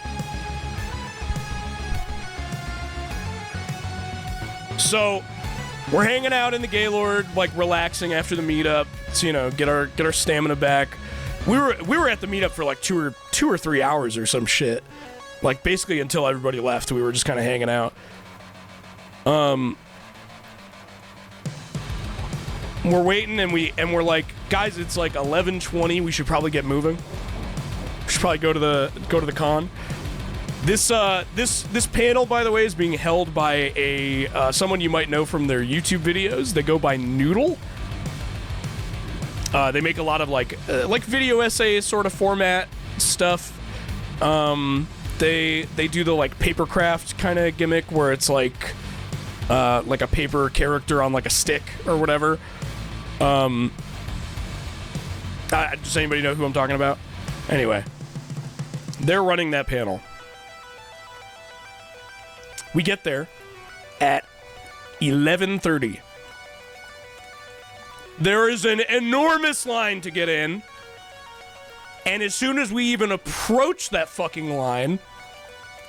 So, we're hanging out in the Gaylord, like relaxing after the meetup to, you know, get our stamina back. We were at the meetup for like two or 3 hours or some shit. Like basically until everybody left, we were just kind of hanging out. We're waiting and we're like, guys, it's like 11:20. We should probably get moving. We should probably go to the con. This panel, by the way, is being held by a someone you might know from their YouTube videos. They go by Noodle. They make a lot of like video essay sort of format stuff. They do the like papercraft kind of gimmick where it's like a paper character on like a stick or whatever. Does anybody know who I'm talking about? Anyway, they're running that panel. We get there at 11:30. There is an enormous line to get in, and as soon as we even approach that fucking line,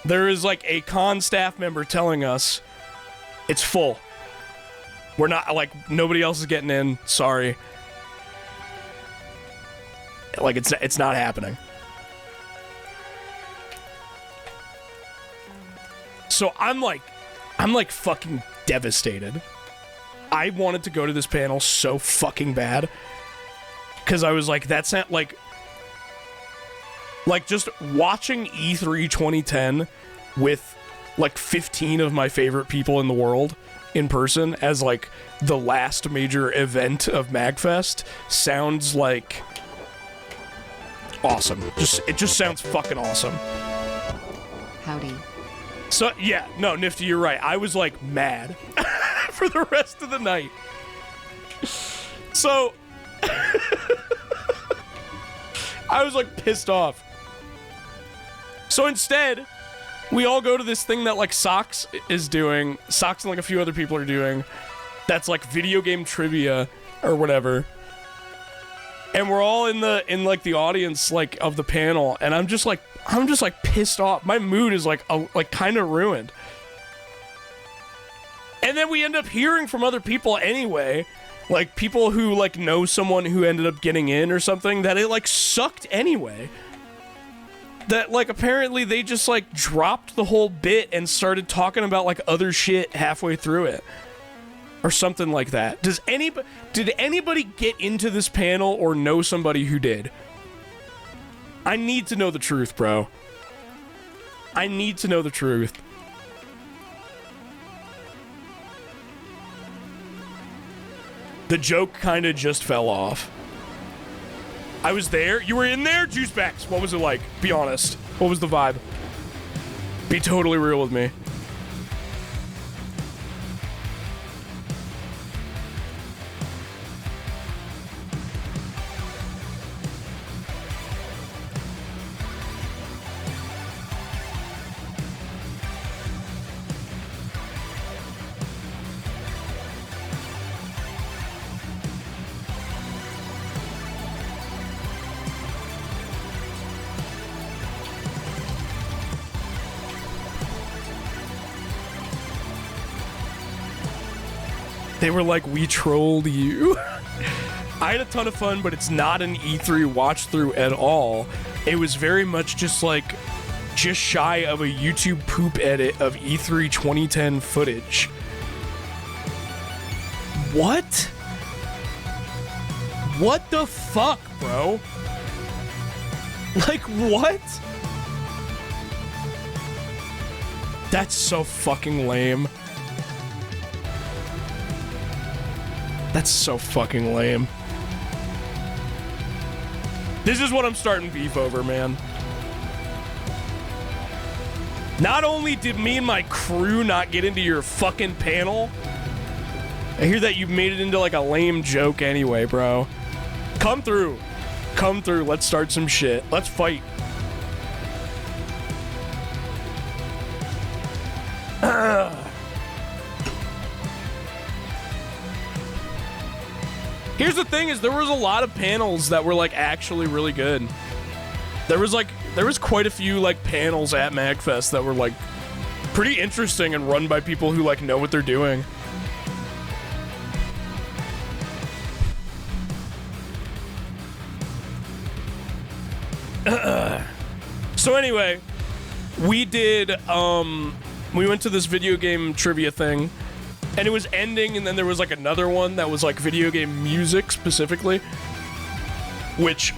there is like a con staff member telling us it's full. We're not, like, nobody else is getting in. Sorry. Like, it's not happening. So I'm like fucking devastated. I wanted to go to this panel so fucking bad. Because I was like, that's not, like just watching E3 2010 with, like, 15 of my favorite people in the world in person as like the last major event of MAGFest sounds like awesome. It just sounds fucking awesome.
Howdy.
So yeah, no, Nifty, you're right. I was like mad for the rest of the night. So I was like pissed off. So instead, we all go to this thing that like Socks is doing. Socks and like a few other people are doing. That's like video game trivia or whatever. And we're all in the audience like of the panel, and I'm just like pissed off. My mood is like kind of ruined. And then we end up hearing from other people anyway, like people who like know someone who ended up getting in or something, that it like sucked anyway. That, like, apparently they just, like, dropped the whole bit and started talking about, like, other shit halfway through it. Or something like that. Did anybody get into this panel or know somebody who did? I need to know the truth, bro. I need to know the truth. The joke kind of just fell off. I was there. You were in there? Juicebacks. What was it like? Be honest. What was the vibe? Be totally real with me. They were like, we trolled you. I had a ton of fun, but it's not an E3 watch through at all. It was very much just like, just shy of a YouTube poop edit of E3 2010 footage. What? What the fuck, bro? Like, what? That's so fucking lame. That's so fucking lame. This is what I'm starting beef over, man. Not only did me and my crew not get into your fucking panel, I hear that you made it into like a lame joke anyway, bro. Come through. Come through. Let's start some shit. Let's fight. Here's the thing is there was a lot of panels that were like actually really good. There was quite a few like panels at MAGFest that were like pretty interesting and run by people who like know what they're doing. So anyway, we went to this video game trivia thing, and it was ending, and then there was like another one that was like video game music specifically, which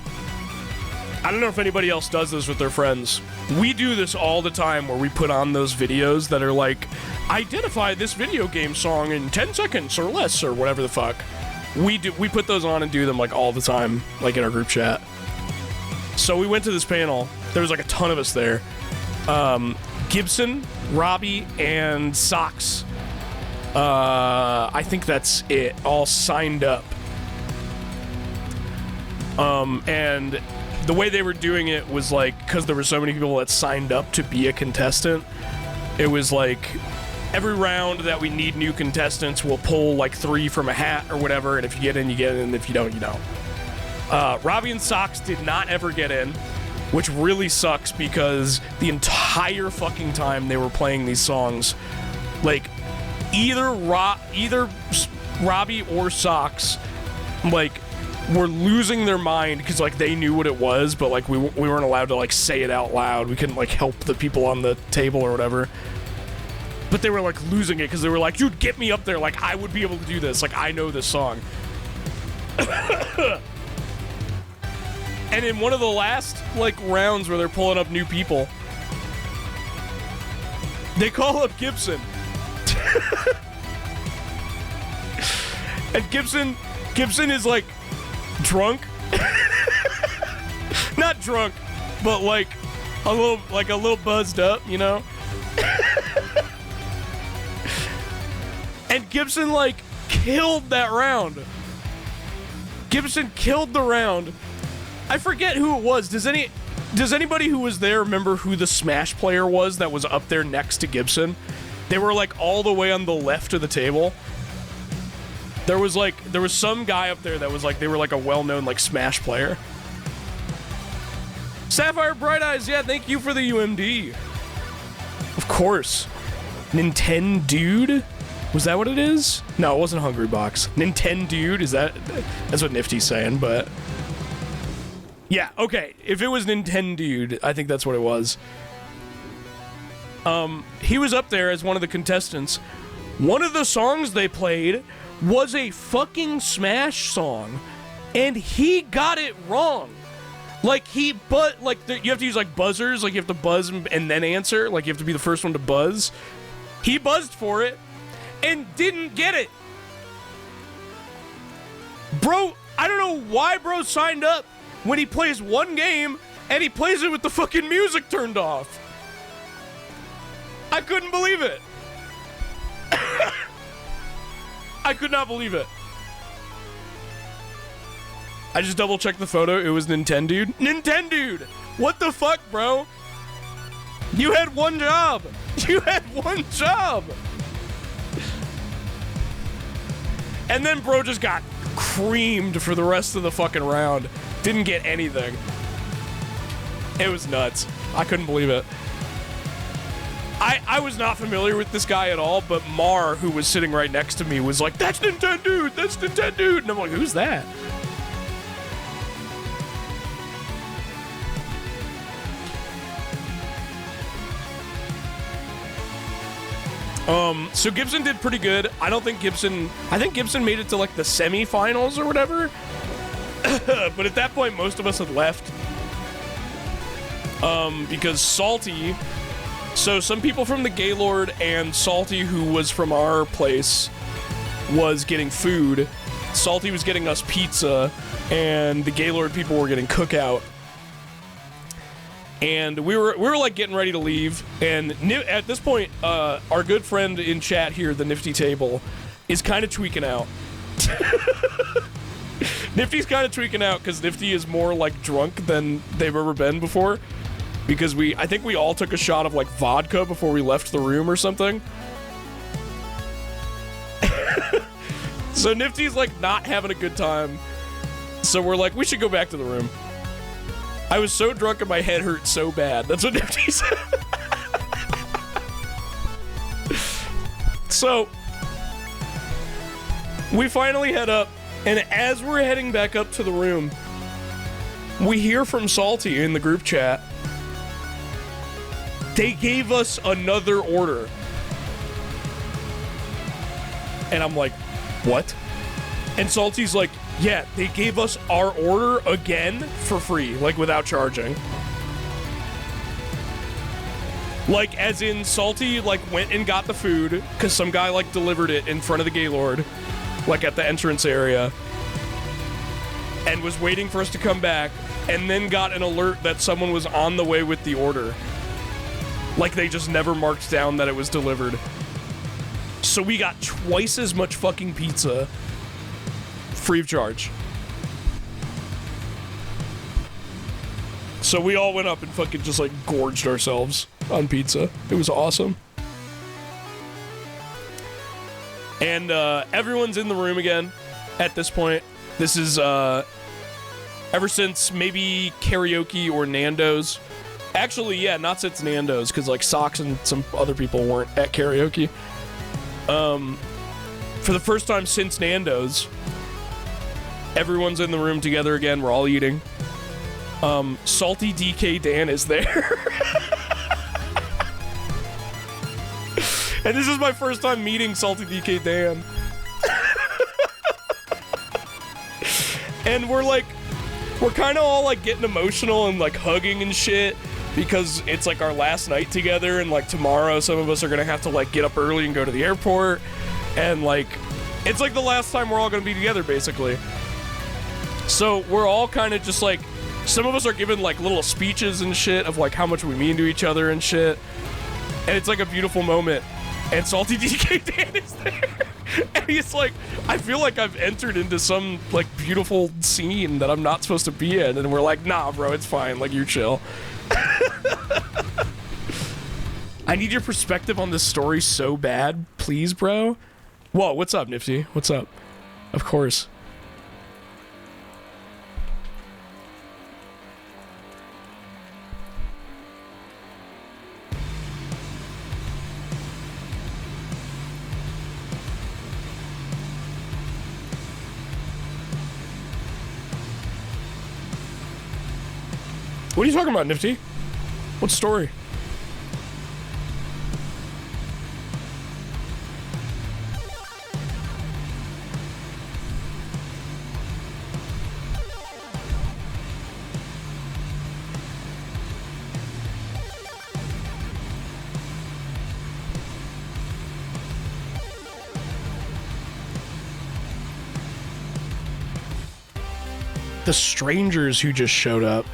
I don't know if anybody else does this with their friends. We do this all the time where we put on those videos that are like, identify this video game song in 10 seconds or less or whatever the fuck. We put those on and do them like all the time, like in our group chat. So we went to this panel. There was like a ton of us there. Gibson, Robbie, and Socks. I think that's it. All signed up. And the way they were doing it was like, because there were so many people that signed up to be a contestant, it was like, every round that we need new contestants, we'll pull like 3 from a hat or whatever, and if you get in, you get in, and if you don't, you don't. Robbie and Socks did not ever get in, which really sucks because the entire fucking time they were playing these songs, like, either Robbie or Socks, like, were losing their mind because, like, they knew what it was, but, like, we weren't allowed to, like, say it out loud. We couldn't, like, help the people on the table or whatever. But they were, like, losing it because they were like, dude, get me up there. Like, I would be able to do this. Like, I know this song. And in one of the last, like, rounds where they're pulling up new people, they call up Gibson. And Gibson is, like, drunk. Not drunk, but, like, a little buzzed up, you know? And Gibson, like, killed that round. Gibson killed the round. I forget who it was. Does anybody who was there remember who the Smash player was that was up there next to Gibson? They were like all the way on the left of the table. There was some guy up there that was like, they were like a well-known like Smash player. Sapphire Bright Eyes, yeah, thank you for the UMD. Of course. Nintendo Dude? Was that what it is? No, it wasn't Hungry Box. Nintendo Dude, that's what Nifty's saying, but yeah, okay. If it was Nintendo Dude, I think that's what it was. He was up there as one of the contestants. One of the songs they played was a fucking Smash song, and he got it wrong. Like, you have to use, like, buzzers. Like, you have to buzz and then answer. Like, you have to be the first one to buzz. He buzzed for it and didn't get it. Bro, I don't know why bro signed up when he plays one game and he plays it with the fucking music turned off. I couldn't believe it. I could not believe it. I just double checked the photo. It was Nintendo Dude. Nintendo Dude! What the fuck, bro? You had one job. You had one job. And then bro just got creamed for the rest of the fucking round. Didn't get anything. It was nuts. I couldn't believe it. I was not familiar with this guy at all, but Mar, who was sitting right next to me, was like, that's Nintendo Dude! That's Nintendo Dude! And I'm like, who's that? So Gibson did pretty good. I think Gibson made it to like the semifinals or whatever. But at that point, most of us had left. Because Salty, so some people from the Gaylord and Salty, who was from our place, was getting food. Salty was getting us pizza, and the Gaylord people were getting cookout. And we were like getting ready to leave, and at this point, our good friend in chat here, the Nifty Table, is kind of tweaking out. Nifty's kind of tweaking out because Nifty is more like drunk than they've ever been before. Because I think we all took a shot of like vodka before we left the room or something. So Nifty's like not having a good time. So we're like, we should go back to the room. I was so drunk and my head hurt so bad. That's what Nifty said. So we finally head up, and as we're heading back up to the room, we hear from Salty in the group chat. They gave us another order. And I'm like, what? And Salty's like, yeah, they gave us our order again for free, like without charging. Like, as in, Salty, like, went and got the food, because some guy, like, delivered it in front of the Gaylord, like, at the entrance area, and was waiting for us to come back, and then got an alert that someone was on the way with the order. Like, they just never marked down that it was delivered. So we got twice as much fucking pizza, free of charge. So we all went up and fucking just, like, gorged ourselves on pizza. It was awesome. And everyone's in the room again at this point. This is ever since maybe karaoke or Nando's. Actually, yeah, not since Nando's, because like Socks and some other people weren't at karaoke. For the first time since Nando's, everyone's in the room together again. We're all eating. Salty DK Dan is there. And this is my first time meeting Salty DK Dan. And we're kind of all like getting emotional and like hugging and shit because it's like our last night together, and like tomorrow some of us are gonna have to like get up early and go to the airport, and like it's like the last time we're all gonna be together basically. So we're all kind of just like, some of us are giving like little speeches and shit of like how much we mean to each other and shit, and it's like a beautiful moment. And Salty DK Dan is there. And he's like, I feel like I've entered into some, like, beautiful scene that I'm not supposed to be in. And we're like, nah, bro, it's fine. Like, you're chill. I need your perspective on this story so bad. Please, bro. Whoa, what's up, Nifty? What's up? Of course. What are you talking about, Nifty? What story? The strangers who just showed up.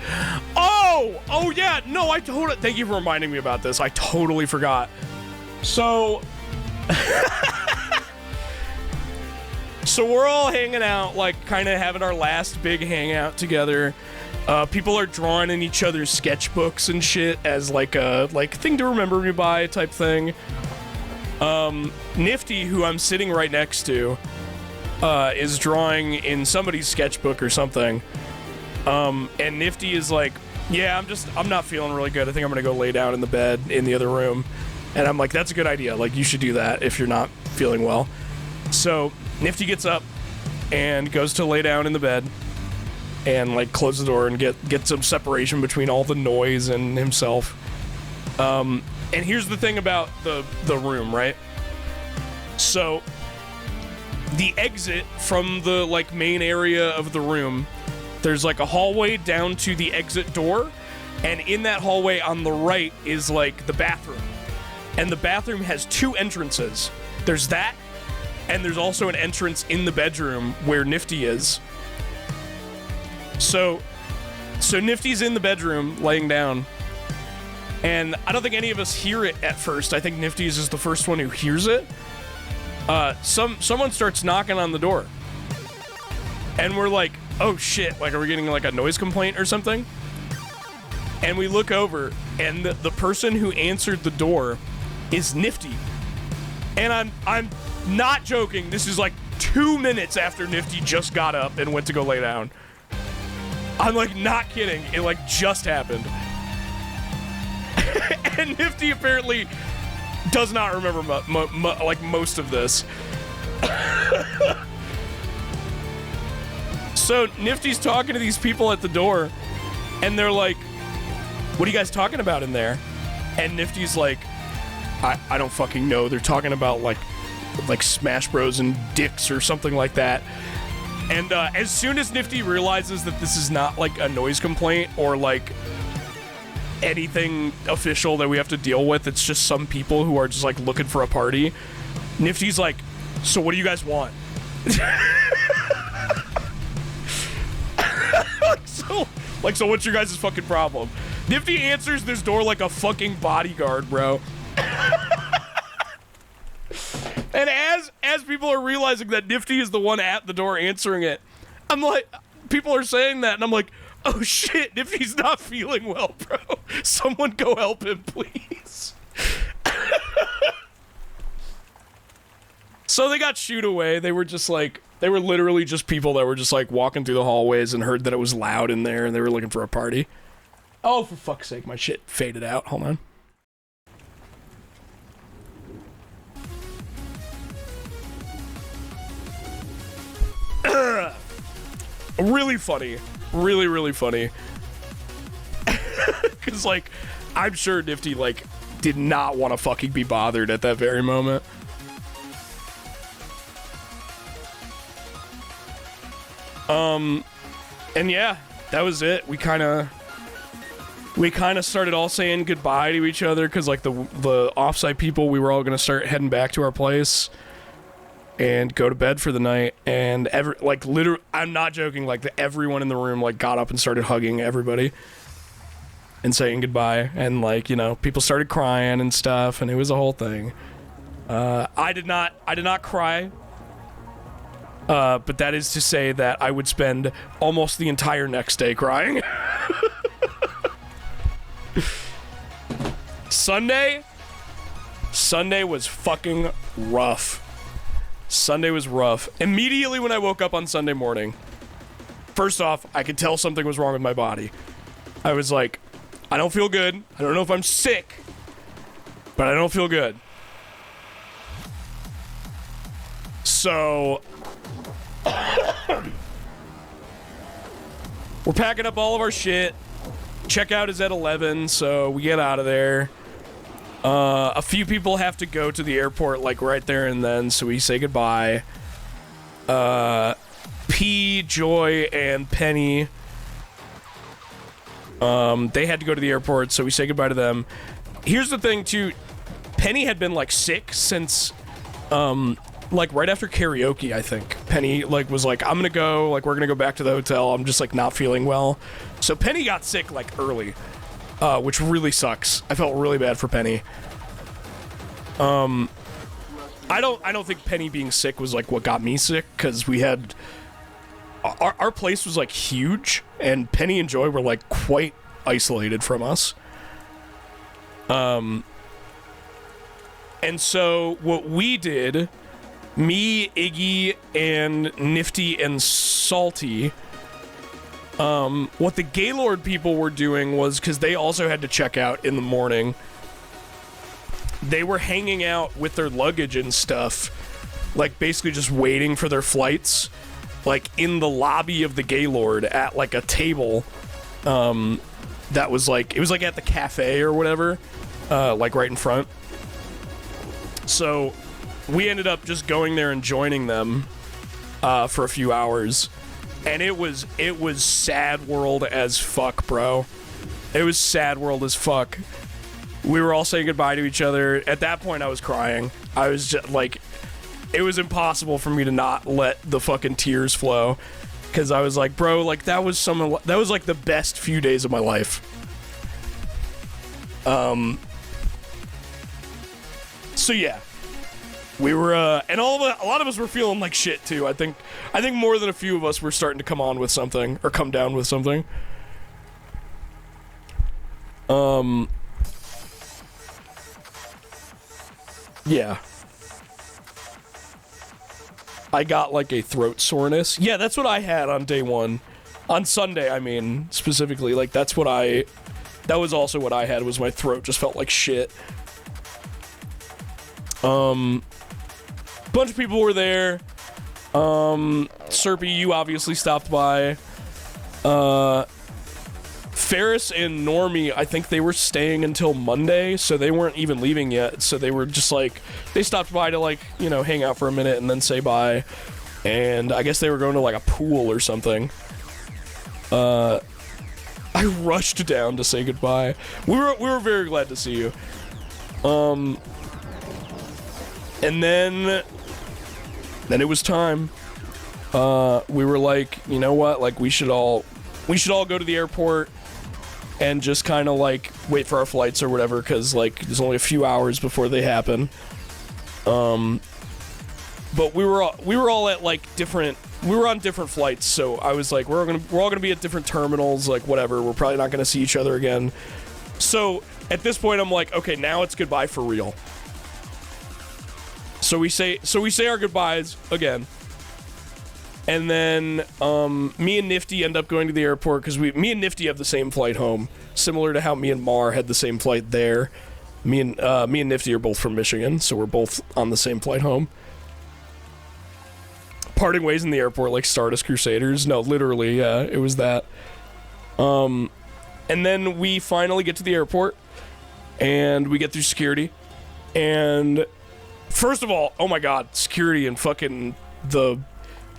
Oh yeah, no, I totally, thank you for reminding me about this. I totally forgot. So, so we're all hanging out, like kind of having our last big hangout together. People are drawing in each other's sketchbooks and shit as like a thing to remember me by type thing. Nifty, who I'm sitting right next to, is drawing in somebody's sketchbook or something. And Nifty is like, yeah, I'm not feeling really good. I think I'm gonna go lay down in the bed in the other room. And I'm like, that's a good idea. Like, you should do that if you're not feeling well. So Nifty gets up and goes to lay down in the bed and like close the door and get some separation between all the noise and himself. And here's the thing about the room, right? So the exit from the like main area of the room, there's like a hallway down to the exit door, and in that hallway on the right is like the bathroom. And the bathroom has two entrances. There's that, and there's also an entrance in the bedroom where Nifty is. So Nifty's in the bedroom laying down, and I don't think any of us hear it at first. I think Nifty's is the first one who hears it. someone starts knocking on the door. And we're like, oh shit, like, are we getting like a noise complaint or something? And we look over, and the person who answered the door is Nifty. And I'm not joking, this is like 2 minutes after Nifty just got up and went to go lay down. I'm like not kidding, it like just happened. And Nifty apparently does not remember like most of this. So Nifty's talking to these people at the door, and they're like, what are you guys talking about in there? And Nifty's like, I don't fucking know. They're talking about like Smash Bros and dicks or something like that. And as soon as Nifty realizes that this is not like a noise complaint or like anything official that we have to deal with, it's just some people who are just like looking for a party, Nifty's like, so what do you guys want? So what's your guys' fucking problem? Nifty answers this door like a fucking bodyguard, bro. And as people are realizing that Nifty is the one at the door answering it, I'm like, people are saying that, and I'm like, oh shit, Nifty's not feeling well, bro. Someone go help him, please. So they got shooed away. They were literally just people that were just like walking through the hallways and heard that it was loud in there, and they were looking for a party. Oh, for fuck's sake, my shit faded out. Hold on. Really funny. Really, really funny. Because, like, I'm sure Nifty, like, did not want to fucking be bothered at that very moment. And yeah, that was it. We kind of started all saying goodbye to each other, because, like, the offsite people, we were all going to start heading back to our place and go to bed for the night. And literally, I'm not joking, like, everyone in the room, like, got up and started hugging everybody and saying goodbye. And, like, you know, people started crying and stuff, and it was a whole thing. I did not cry. But that is to say that I would spend almost the entire next day crying. Sunday was fucking rough. Sunday was rough. Immediately when I woke up on Sunday morning, first off, I could tell something was wrong with my body. I was like, I don't feel good. I don't know if I'm sick, but I don't feel good. So we're packing up all of our shit. Checkout is at 11, so we get out of there. A few people have to go to the airport, like, right there and then, so we say goodbye. P, Joy, and Penny, they had to go to the airport, so we say goodbye to them. Here's the thing, too. Penny had been, like, sick since, like, right after karaoke, I think. Penny, like, was like, I'm gonna go, like, we're gonna go back to the hotel. I'm just, like, not feeling well. So Penny got sick, like, early, which really sucks. I felt really bad for Penny. I don't think Penny being sick was, like, what got me sick, because we had... Our place was, like, huge, and Penny and Joy were, like, quite isolated from us. And so what we did... Me, Iggy, and Nifty, and Salty, what the Gaylord people were doing was, because they also had to check out in the morning, they were hanging out with their luggage and stuff, like, basically just waiting for their flights, like, in the lobby of the Gaylord at, like, a table, that was, like, it was, like, at the cafe or whatever, like, right in front. So... we ended up just going there and joining them for a few hours, and it was sad world as fuck, bro. It was sad world as fuck. We were all saying goodbye to each other. At that point, I was crying. I was just like, it was impossible for me to not let the fucking tears flow, because I was like, bro, like, that was like the best few days of my life. So yeah. we were, and a lot of us were feeling like shit too. I think more than a few of us were starting to come on with something, or come down with something. Yeah. I got like a throat soreness. Yeah, that's what I had on day one. On Sunday, I mean, specifically. Like, that was also what I had, was my throat just felt like shit. Bunch of people were there. Serpy, you obviously stopped by. Ferris and Normie, I think they were staying until Monday, so they weren't even leaving yet. So they were just like, they stopped by to, like, you know, hang out for a minute and then say bye. And I guess they were going to like a pool or something. I rushed down to say goodbye. We were very glad to see you. And then it was time. We were like, you know what? Like, we should all go to the airport and just kind of like wait for our flights or whatever, because like there's only a few hours before they happen. But we were all at like we were on different flights, so I was like, we're all gonna be at different terminals, like whatever. We're probably not gonna see each other again. So at this point, I'm like, okay, now it's goodbye for real. So we say our goodbyes again. And then me and Nifty end up going to the airport, because me and Nifty have the same flight home, similar to how me and Mar had the same flight there. Me and Nifty are both from Michigan, so we're both on the same flight home. Parting ways in the airport like Stardust Crusaders. No, literally, yeah, it was that. And then we finally get to the airport, and we get through security. And first of all, oh my god, security and fucking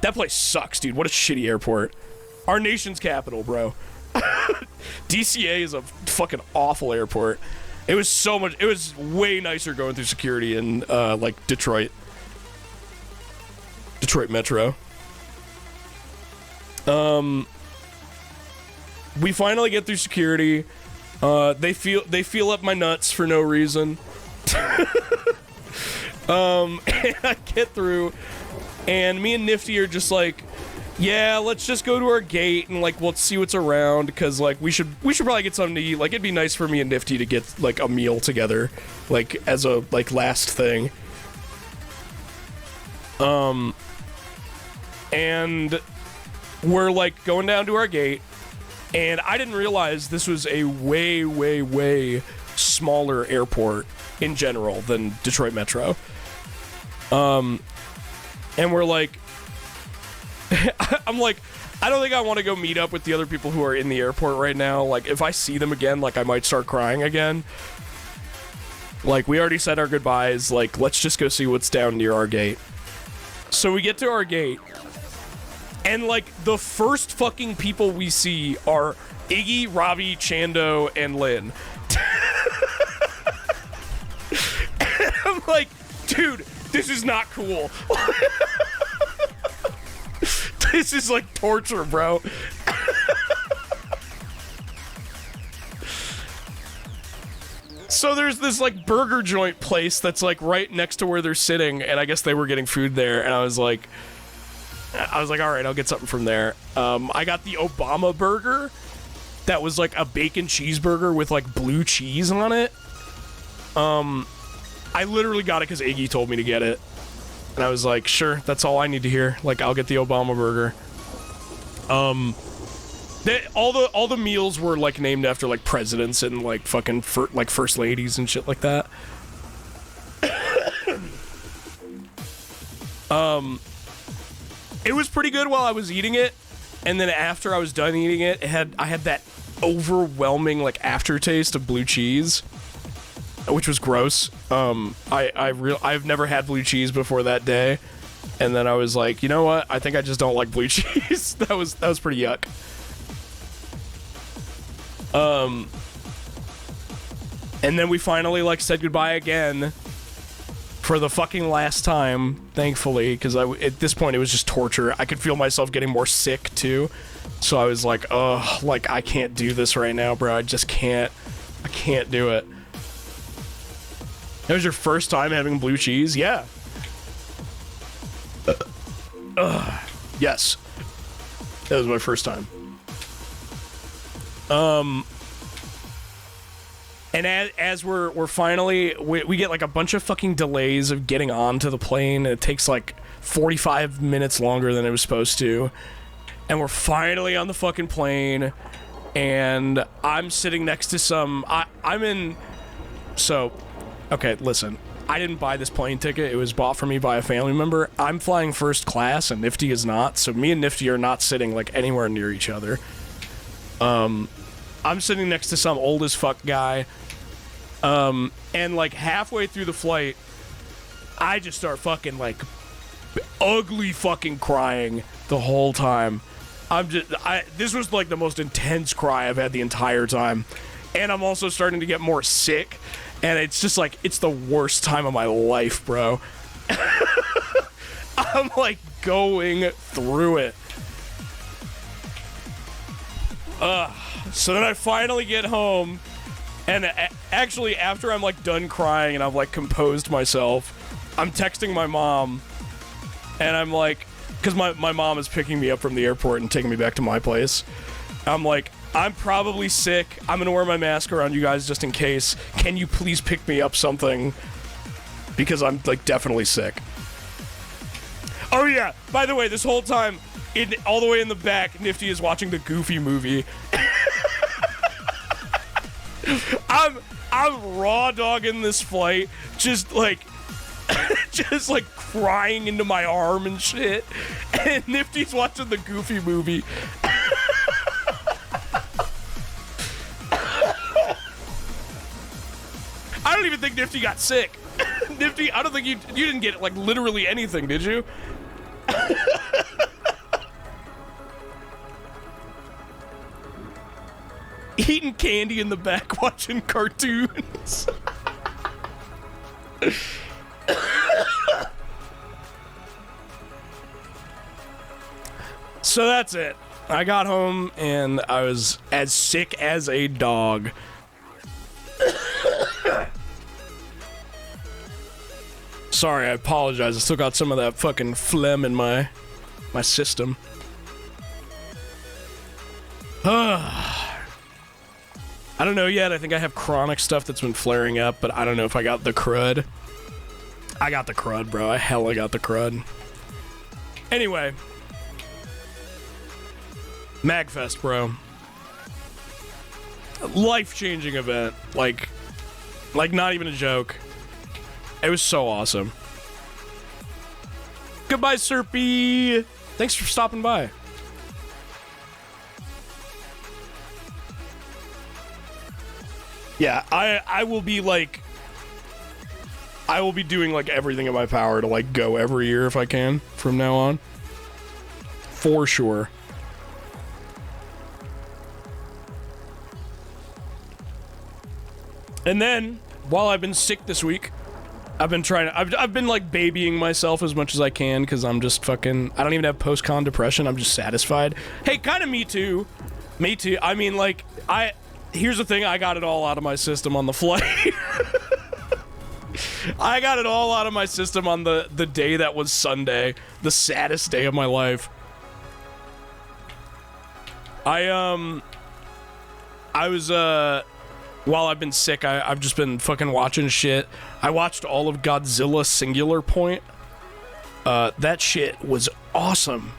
that place sucks, dude. What a shitty airport. Our nation's capital, bro. DCA is a fucking awful airport. It was way nicer going through security in, like, Detroit Metro. We finally get through security. They feel up my nuts for no reason. And I get through, and me and Nifty are just like, yeah, let's just go to our gate and like we'll see what's around, because like we should probably get something to eat. Like, it'd be nice for me and Nifty to get like a meal together, like as a like last thing. And we're like going down to our gate, and I didn't realize this was a way, way, way smaller airport in general than Detroit Metro. And we're like, I'm like, I don't think I want to go meet up with the other people who are in the airport right now. Like, if I see them again, like, I might start crying again. Like, we already said our goodbyes. Like, let's just go see what's down near our gate. So we get to our gate, and, like, the first fucking people we see are Iggy, Robbie, Chando, and Lynn. And I'm like, dude, this is not cool. This is like torture, bro. So there's this like burger joint place that's like right next to where they're sitting, and I guess they were getting food there, and I was like, all right, I'll get something from there. I got the Obama burger that was like a bacon cheeseburger with like blue cheese on it. I literally got it because Iggy told me to get it. And I was like, sure, that's all I need to hear. Like, I'll get the Obama burger. All the meals were like named after like presidents and like fucking like first ladies and shit like that. It was pretty good while I was eating it, and then after I was done eating it, I had that overwhelming like aftertaste of blue cheese, which was gross. I've never had blue cheese before that day, and then I was like, you know what? I think I just don't like blue cheese. that was pretty yuck. And then we finally like said goodbye again for the fucking last time, thankfully, because at this point it was just torture. I could feel myself getting more sick too, so I was like, ugh, like I can't do this right now, bro. I just can't. I can't do it. That was your first time having blue cheese? Yeah. Yes. That was my first time. And as we're finally, we get like a bunch of fucking delays of getting onto the plane. It takes like 45 minutes longer than it was supposed to. And we're finally on the fucking plane. And I'm sitting next to some, okay, listen. I didn't buy this plane ticket. It was bought for me by a family member. I'm flying first class and Nifty is not. So me and Nifty are not sitting like anywhere near each other. I'm sitting next to some old as fuck guy. And like halfway through the flight, I just start fucking like ugly fucking crying the whole time. This was like the most intense cry I've had the entire time. And I'm also starting to get more sick. And it's just like, it's the worst time of my life, bro. I'm like going through it. So then I finally get home. And actually, after I'm like done crying and I've like composed myself, I'm texting my mom. And I'm like, because my mom is picking me up from the airport and taking me back to my place. I'm like, I'm probably sick. I'm gonna wear my mask around you guys just in case. Can you please pick me up something? Because I'm like definitely sick. Oh yeah, by the way, this whole time, all the way in the back, Nifty is watching the Goofy movie. I'm raw dogging this flight, just like crying into my arm and shit. And Nifty's watching the Goofy movie. I don't even think Nifty got sick. Nifty, I don't think you didn't get like literally anything, did you? Eating candy in the back, watching cartoons. So that's it. I got home and I was as sick as a dog. Sorry, I apologize. I still got some of that fucking phlegm in my system. I don't know yet. I think I have chronic stuff that's been flaring up, but I don't know if I got the crud. I got the crud, bro. I hella got the crud. Anyway. MAGFest, bro. Life-changing event. Like not even a joke. It was so awesome. Goodbye, Serpy. Thanks for stopping by. Yeah, I will be like, I will be doing like everything in my power to like go every year if I can from now on. For sure. And then, while I've been sick this week, I've been like babying myself as much as I can because I'm just fucking, I don't even have post-con depression. I'm just satisfied. Hey, kind of me too. Me too. I mean, like, here's the thing. I got it all out of my system on the flight. I got it all out of my system on the day that was Sunday. The saddest day of my life. I was, while I've been sick, I've just been fucking watching shit. I watched all of Godzilla Singular Point. That shit was awesome.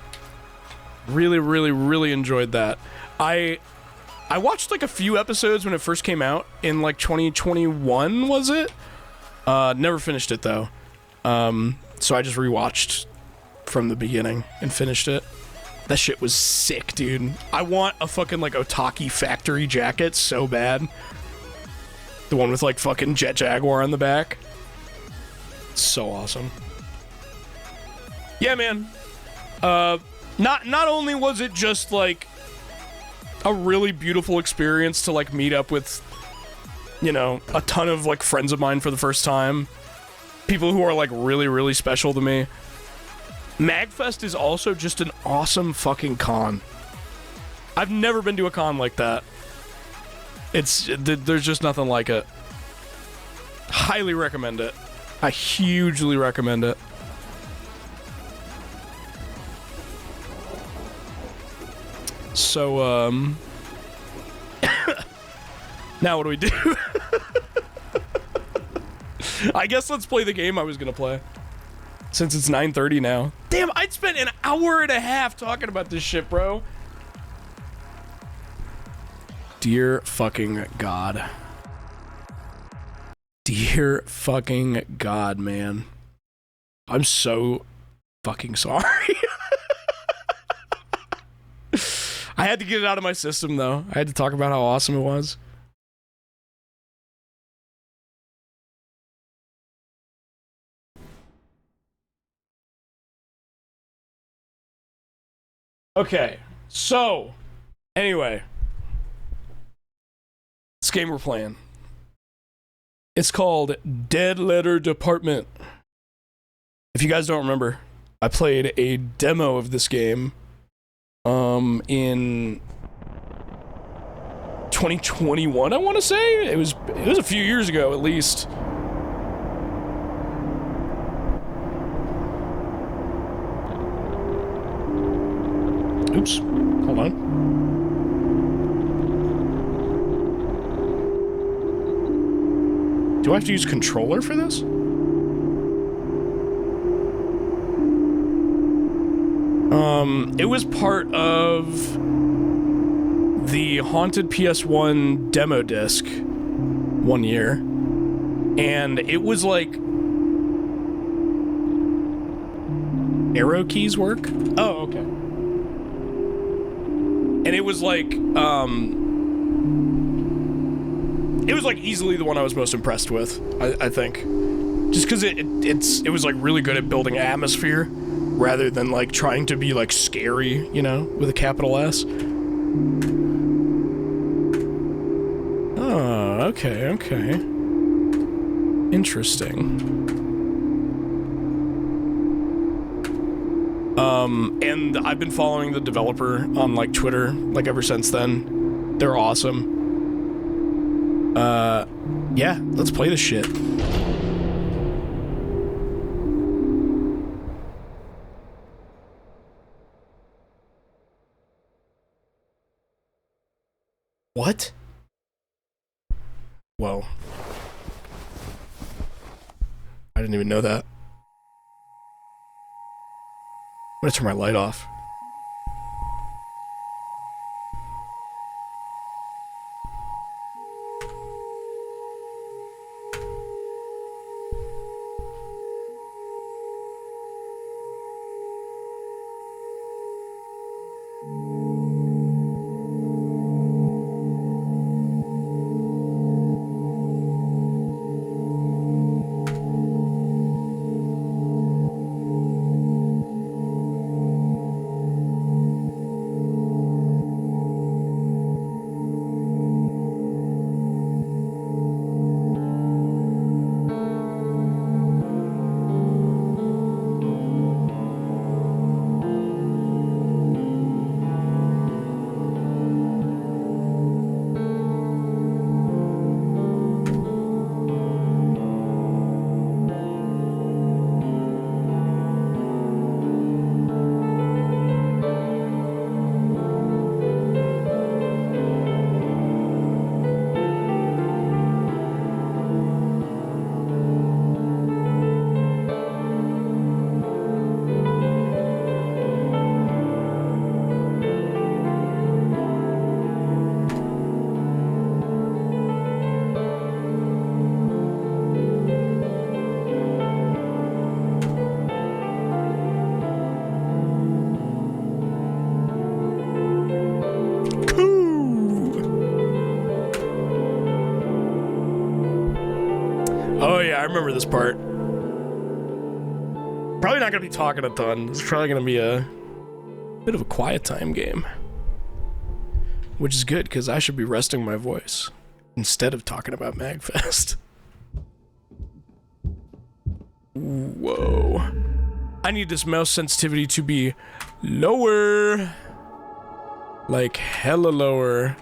Really, really, really enjoyed that. I watched like a few episodes when it first came out in like 2021, was it? Never finished it though. So I just rewatched from the beginning and finished it. That shit was sick, dude. I want a fucking like Otaki factory jacket so bad. The one with like fucking Jet Jaguar on the back. So awesome. Yeah, man. Not only was it just like a really beautiful experience to like meet up with, you know, a ton of like friends of mine for the first time. People who are like really, really special to me. MAGFest is also just an awesome fucking con. I've never been to a con like that. There's just nothing like it. Highly recommend it. I hugely recommend it. So, now what do we do? I guess let's play the game I was gonna play. Since it's 9:30 now. Damn, I'd spent an hour and a half talking about this shit, bro. Dear fucking God. Dear fucking God, man. I'm so fucking sorry. I had to get it out of my system, though. I had to talk about how awesome it was. Okay, so, anyway. This game we're playing. It's called Dead Letter Department. If you guys don't remember, I played a demo of this game in 2021, I want to say. It was a few years ago, at least. Oops. Hold on. Do I have to use controller for this? It was part of the Haunted PS1 demo disc one year. And it was like... arrow keys work? Oh, okay. And it was like, it was like easily the one I was most impressed with, I think. Just because it was like really good at building atmosphere rather than like trying to be like scary, you know, with a capital S. Oh, okay, okay. Interesting. And I've been following the developer on like Twitter like ever since then. They're awesome. Yeah, let's play this shit. What? Whoa. I didn't even know that. I'm gonna turn my light off. Oh yeah, I remember this part. Probably not gonna be talking a ton. It's probably gonna be a bit of a quiet time game. Which is good, because I should be resting my voice instead of talking about MAGFest. Whoa. I need this mouse sensitivity to be lower. Like hella lower.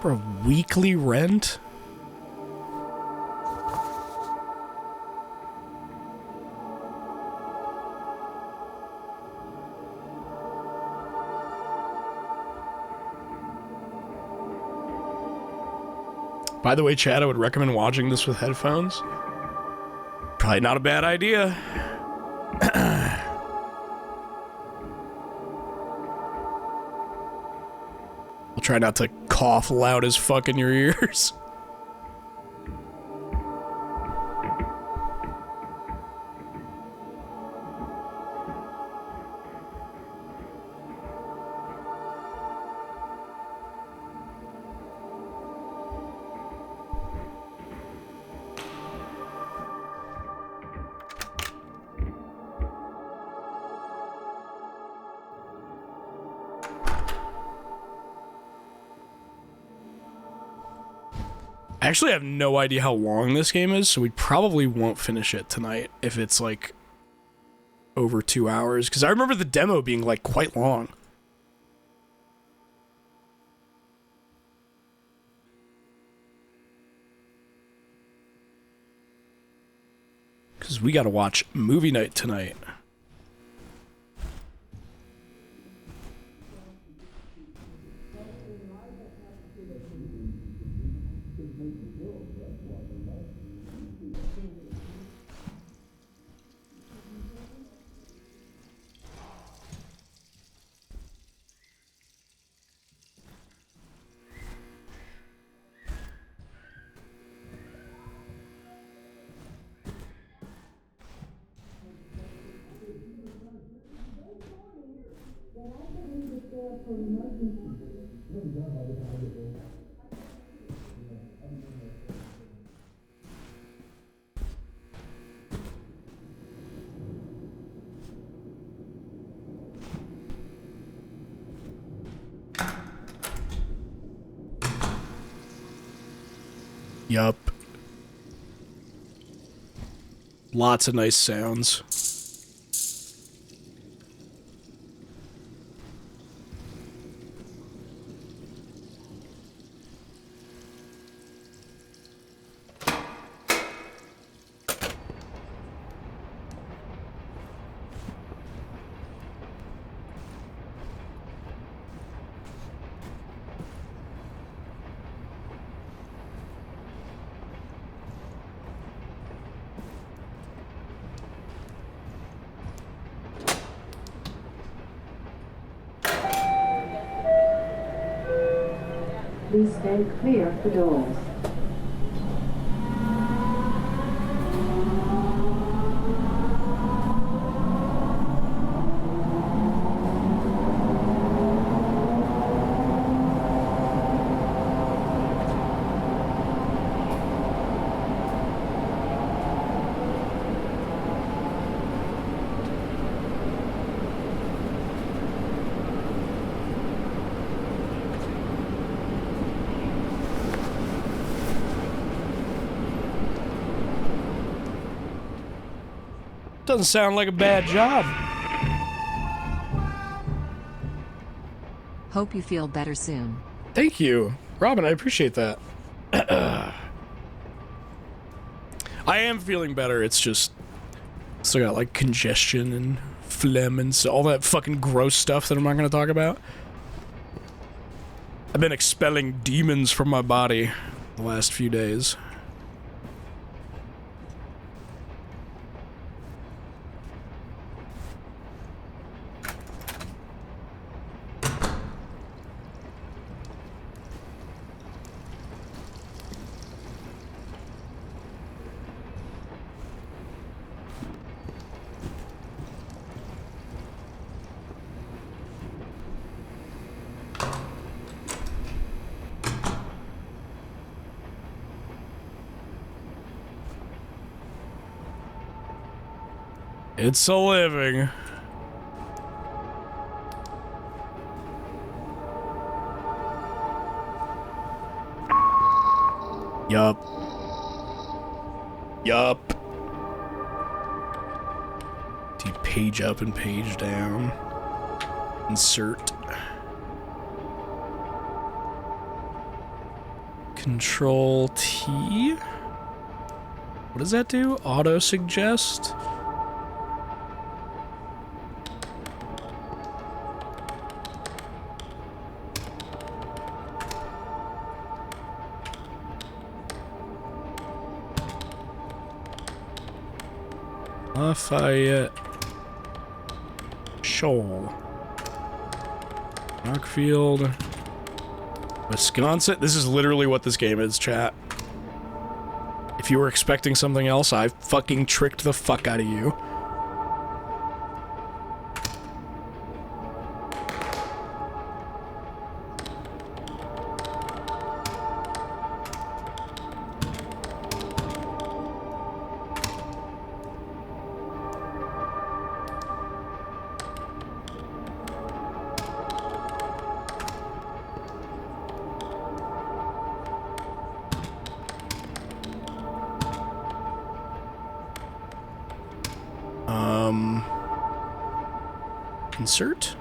For a weekly rent? By the way, Chad, I would recommend watching this with headphones. Probably not a bad idea. I'll try not to cough loud as fuck in your ears. I actually have no idea how long this game is, so we probably won't finish it tonight if it's like over 2 hours, because I remember the demo being like quite long. Because we gotta watch movie night tonight. Yup. Lots of nice sounds.
Please stand clear of the doors.
Doesn't sound like a bad job.
Hope you feel better soon.
Thank you, Robin. I appreciate that. I am feeling better. It's just still got like congestion and phlegm and all that fucking gross stuff that I'm not going to talk about. I've been expelling demons from my body the last few days. It's a living. Yup. Yup. Do page up and page down. Insert. Control T. What does that do? Auto suggest? Lafayette. Shoal. Rockfield. Wisconsin. This is literally what this game is, chat. If you were expecting something else, I fucking tricked the fuck out of you. Insert.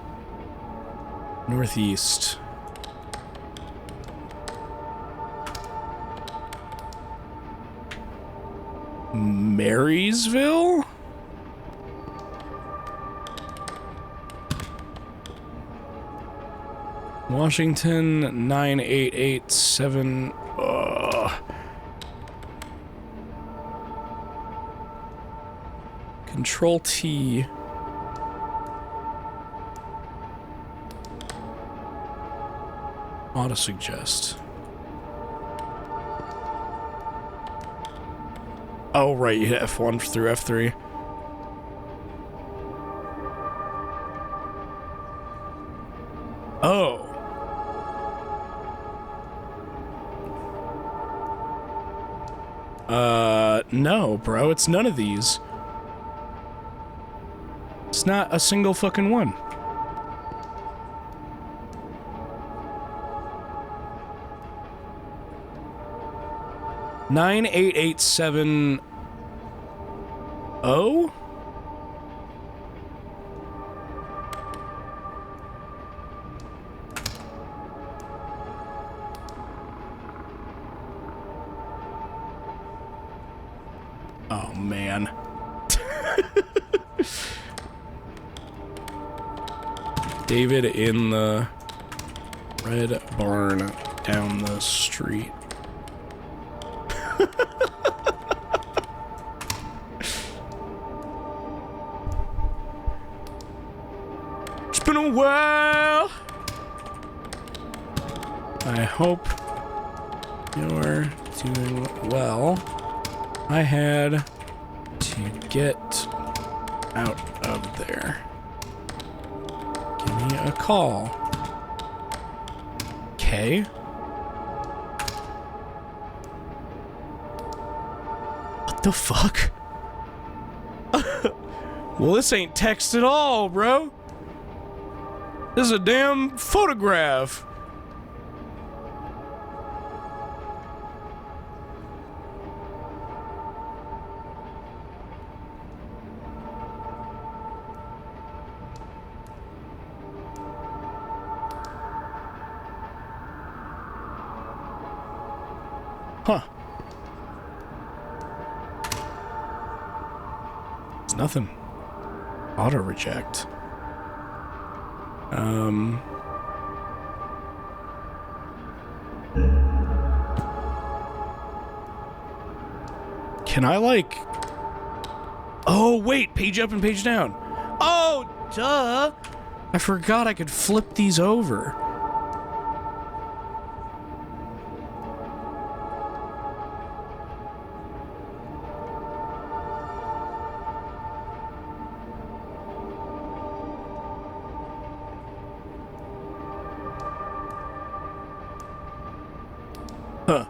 Northeast. Marysville? Washington 9887. Control T. Auto suggest. Oh, right, you hit F1 through F3. Oh. No, bro, it's none of these. It's not a single fucking one. Nine 8870. Oh man. David in the red barn down the street. It's been a while. I hope you're doing well. I had to get out of there. Give me a call. Okay. What the fuck? Well, this ain't text at all, bro. This is a damn photograph. Huh. It's nothing. Auto reject. Can I like... Oh, wait, page up and page down. Oh, duh. I forgot I could flip these over. Huh.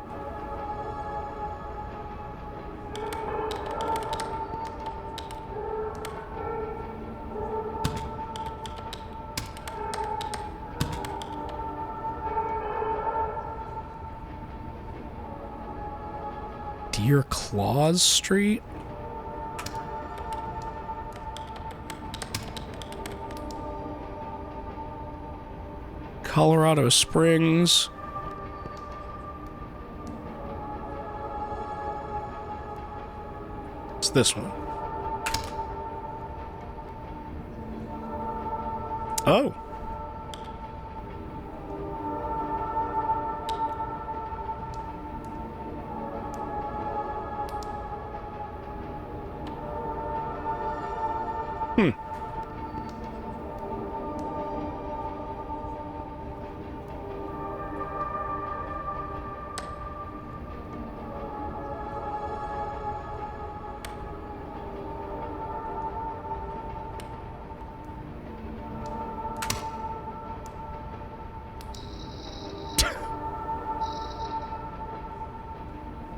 Deer Claws Street? Colorado Springs. It's this one. Oh. Hmm.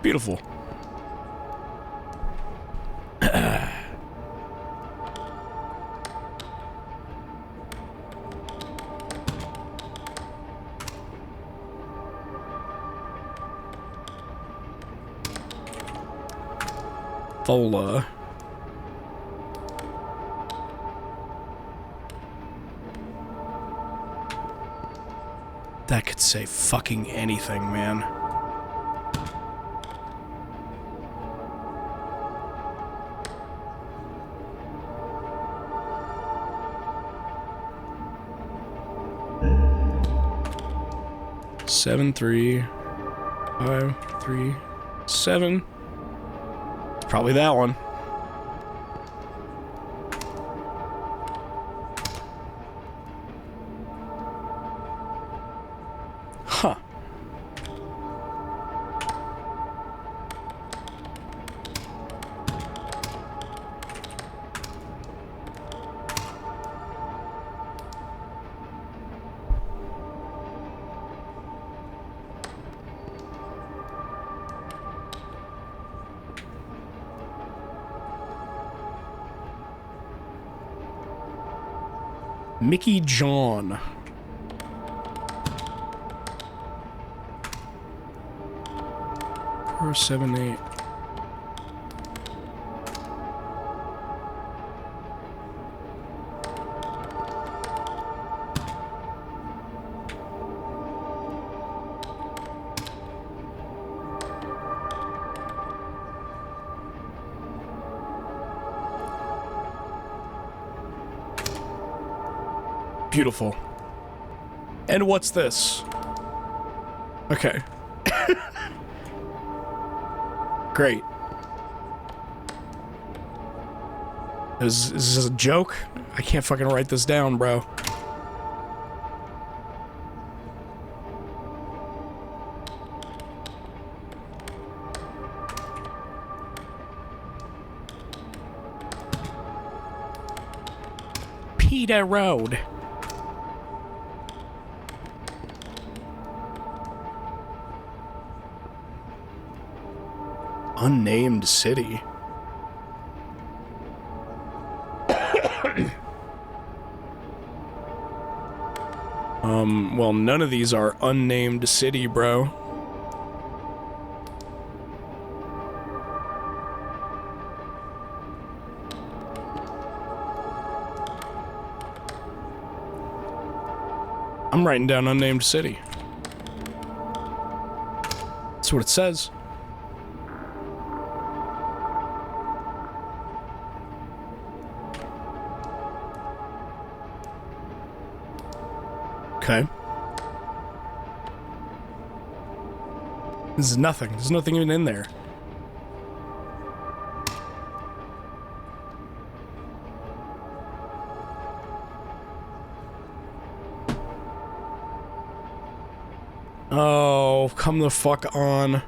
Beautiful. Fola. That could say fucking anything, man. Seven, 3, 5, 3, 7. It's probably that one. Huh. Mickey John. Or 7, 8. Beautiful. And what's this? Okay. Great. Is this a joke? I can't fucking write this down, bro. Peter Road. Unnamed city. Well, none of these are unnamed city, bro. I'm writing down unnamed city. That's what it says. Okay. This is nothing. There's nothing even in there. Oh, come the fuck on.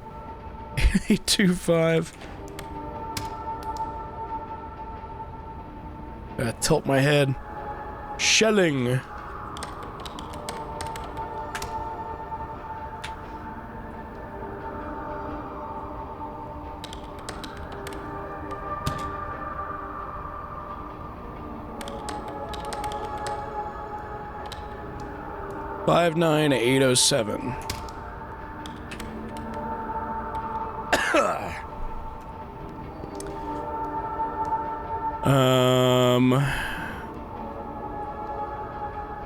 825. Gotta tilt my head. Shelling. Five 9-807.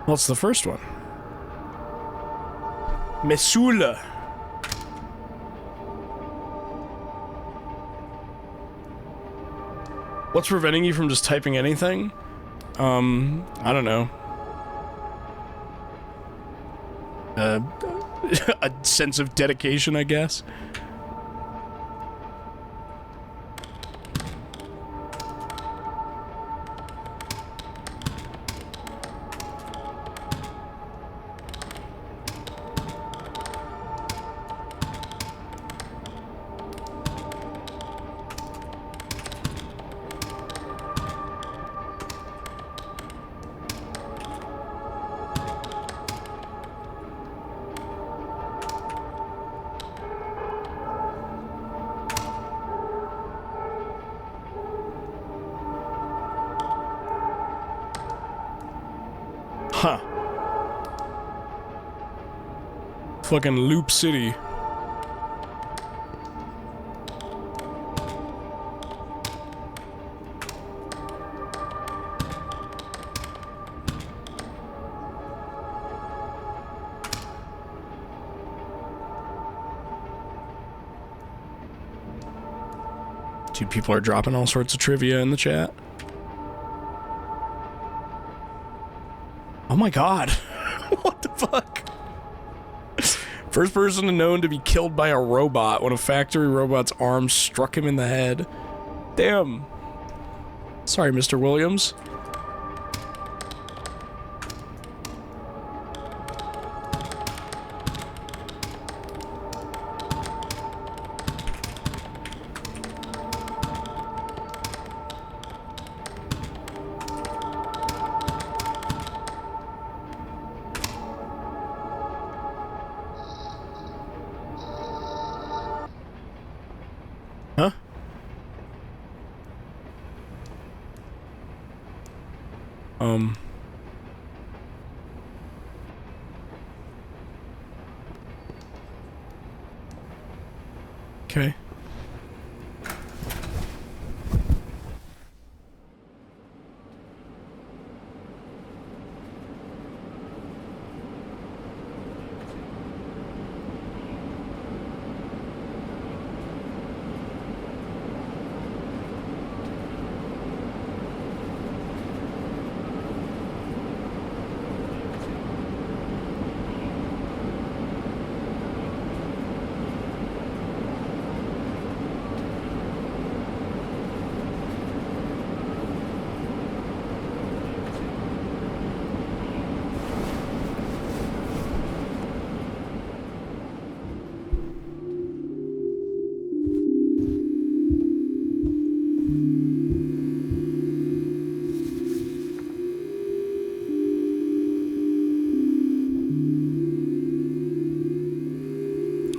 What's the first one? Mesula. What's preventing you from just typing anything? I don't know. A sense of dedication, I guess. Huh. Fucking Loop City. Dude, people are dropping all sorts of trivia in the chat. Oh my god. What the fuck? First person known to be killed by a robot when a factory robot's arm struck him in the head. Damn. Sorry, Mr. Williams. Huh? Okay.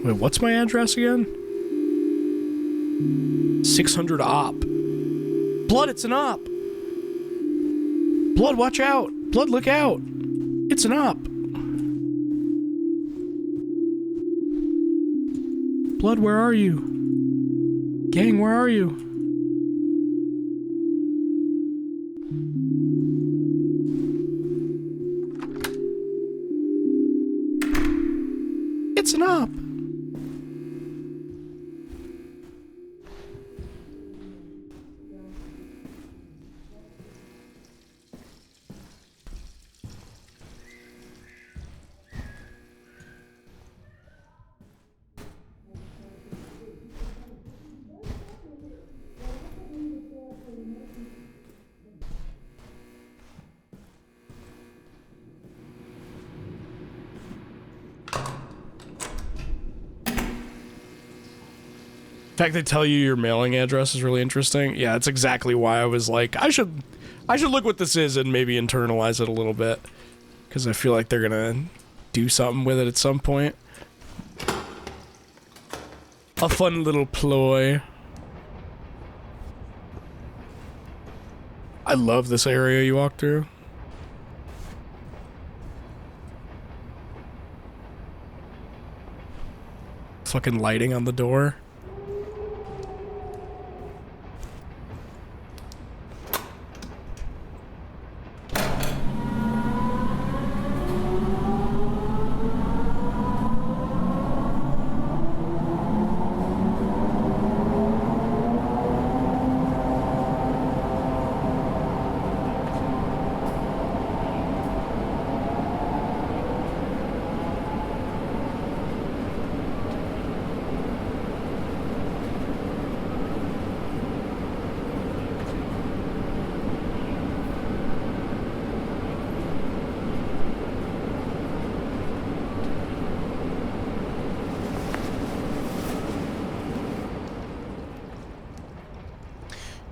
Wait, what's my address again? 600 op. Blood, it's an op. Blood, watch out. Blood, look out. It's an op. Blood, where are you? Gang, where are you? It's an op. The fact they tell you your mailing address is really interesting. Yeah, that's exactly why I was like, I should look what this is and maybe internalize it a little bit. Because I feel like they're gonna do something with it at some point. A fun little ploy. I love this area you walk through. Fucking lighting on the door.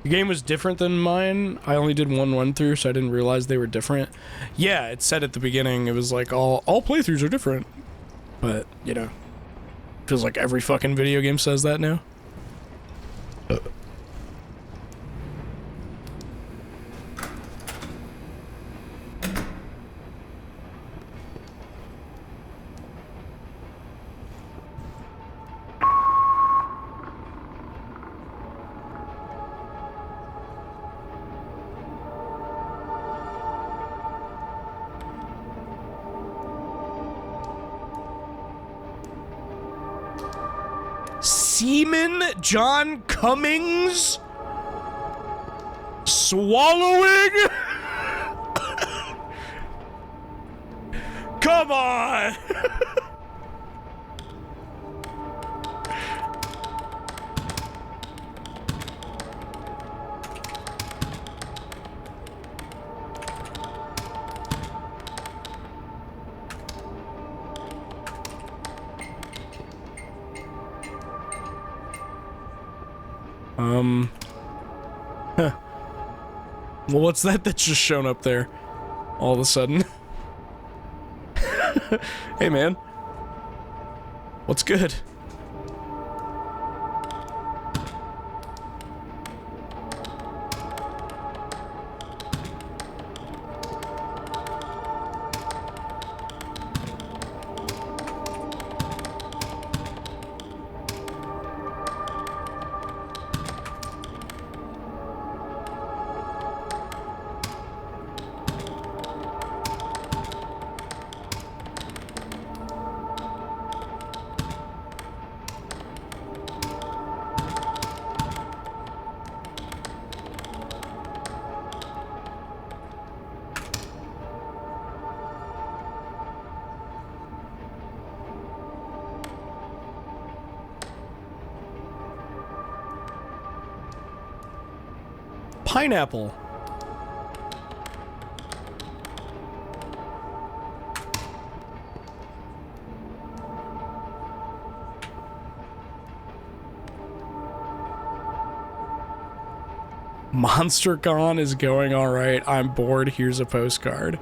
The game was different than mine. I only did one run through, so I didn't realize they were different. Yeah, it said at the beginning, it was like, all playthroughs are different. But, you know, feels like every fucking video game says that now. Seaman John Cummings swallowing. Come on. Well, what's that that's just shown up there all of a sudden? Hey, man. What's good? Pineapple. MonsterCon is going all right. I'm bored. Here's a postcard.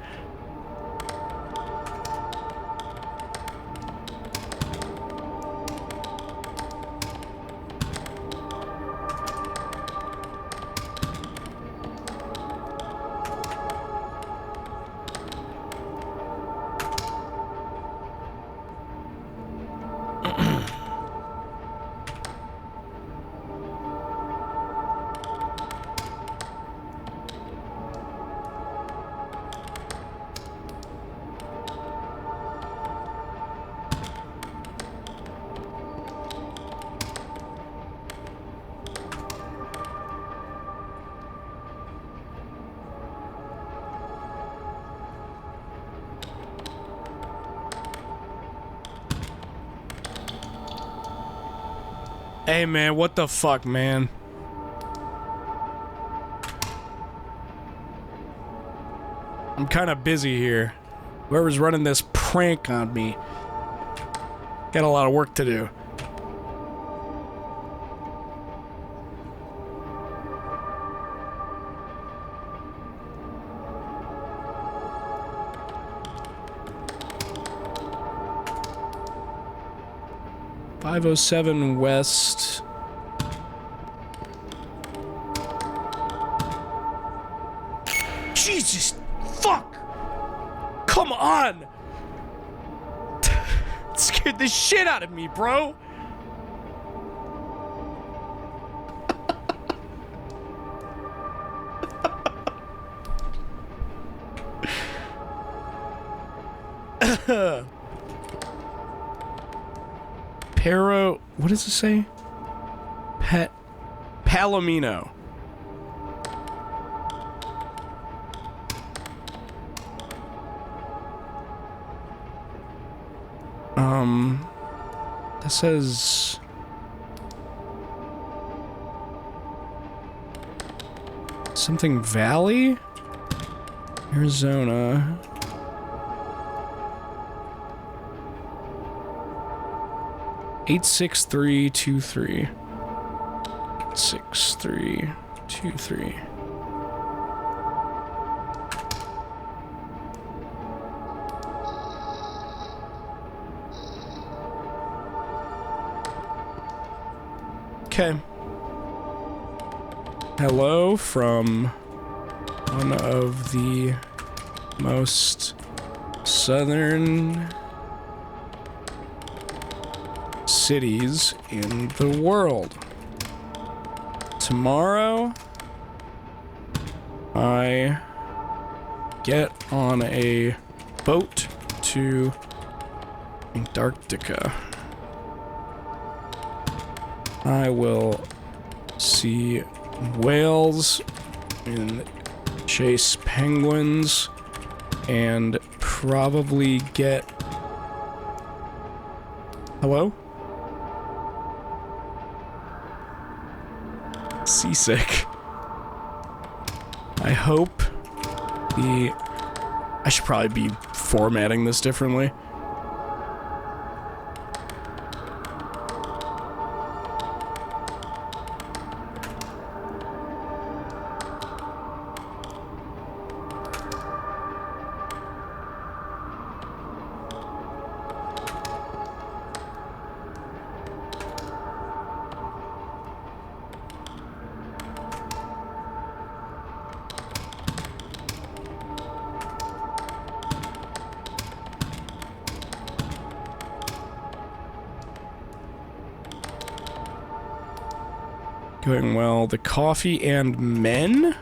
Hey, man, what the fuck, man? I'm kind of busy here. Whoever's running this prank on me got a lot of work to do. .507 West. Jesus, fuck! Come on! It scared the shit out of me, bro. What does it say? Palomino. That says something Valley, Arizona. $86323. 6323. 2, 3. Okay. Hello from one of the most southern cities in the world. Tomorrow, I get on a boat to Antarctica. I will see whales and chase penguins and probably get... Hello? Seasick. I hope the... I should probably be formatting this differently. Going well. The coffee and men?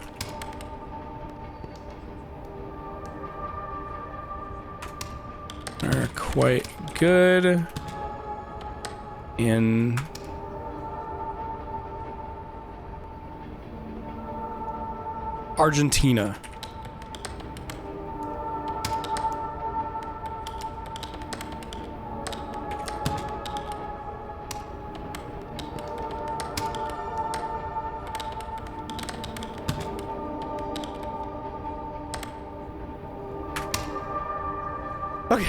Are quite good. In... Argentina. Okay.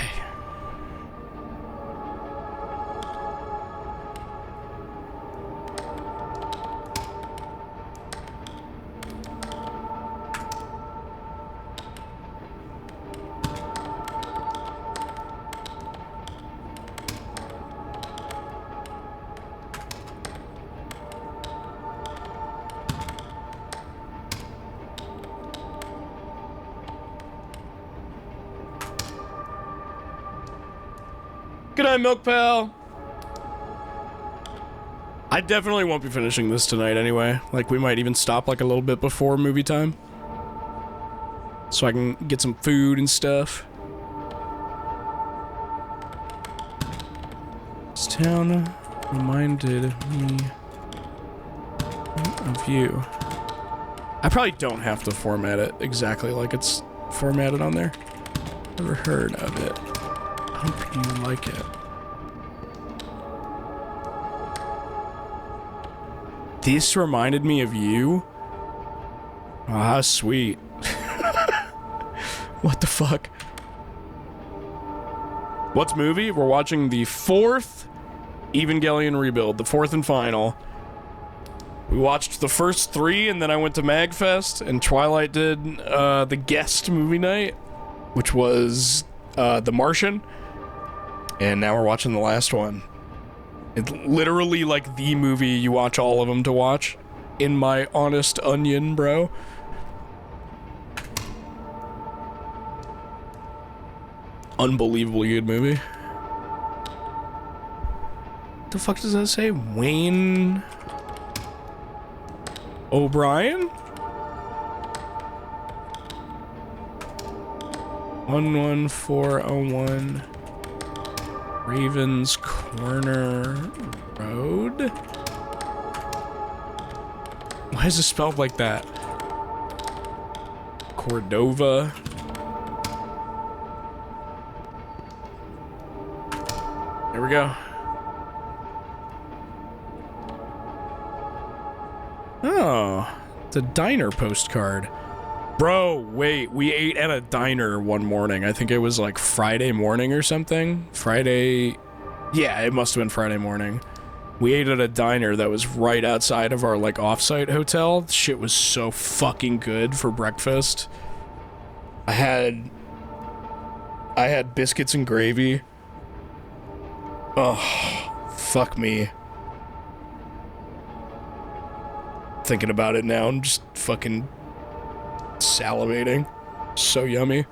Good night, Milk Pal. I definitely won't be finishing this tonight anyway. Like, we might even stop like a little bit before movie time, so I can get some food and stuff. This town reminded me of you. I probably don't have to format it exactly like it's formatted on there. Never heard of it. Hope you like it. This reminded me of you? Ah, sweet. What the fuck? What's movie? We're watching the 4th Evangelion Rebuild, the 4th and final. We watched the first 3, and then I went to MAGFest, and Twilight did the guest movie night, which was The Martian. And now we're watching the last one. It's literally like the movie you watch all of them to watch. In my honest onion, bro. Unbelievably good movie. What the fuck does that say? Wayne O'Brien? 11401 Ravens Corner Road? Why is it spelled like that? Cordova. There we go. Oh, it's a diner postcard. Bro, wait, we ate at a diner one morning. I think it was like Friday morning or something. Friday... Yeah, it must have been Friday morning. We ate at a diner that was right outside of our, like, off-site hotel. Shit was so fucking good for breakfast. I had biscuits and gravy. Oh, fuck me. Thinking about it now, I'm just fucking salivating. So yummy.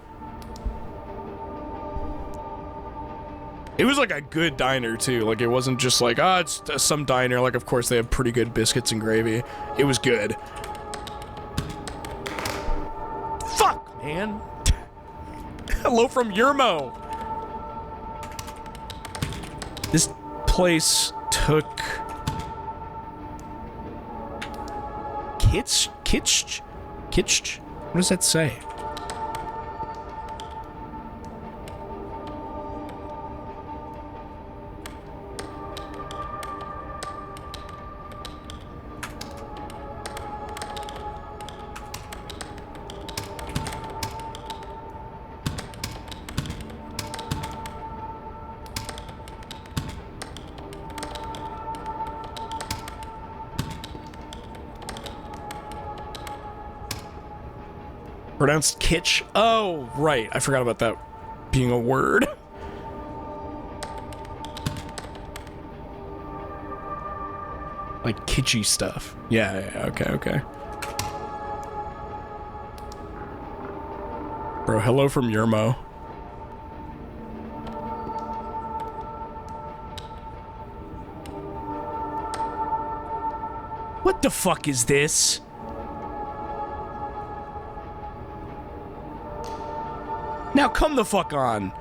It was like a good diner too. Like it wasn't just like, ah, it's some diner. Like of course they have pretty good biscuits and gravy. It was good. Fuck, man. Hello from Yermo. This place took Kitsch? What does that say? Pronounced kitsch? Oh, right. I forgot about that being a word. Like kitschy stuff. Yeah, okay. Bro, hello from Yermo. What the fuck is this? Now come the fuck on.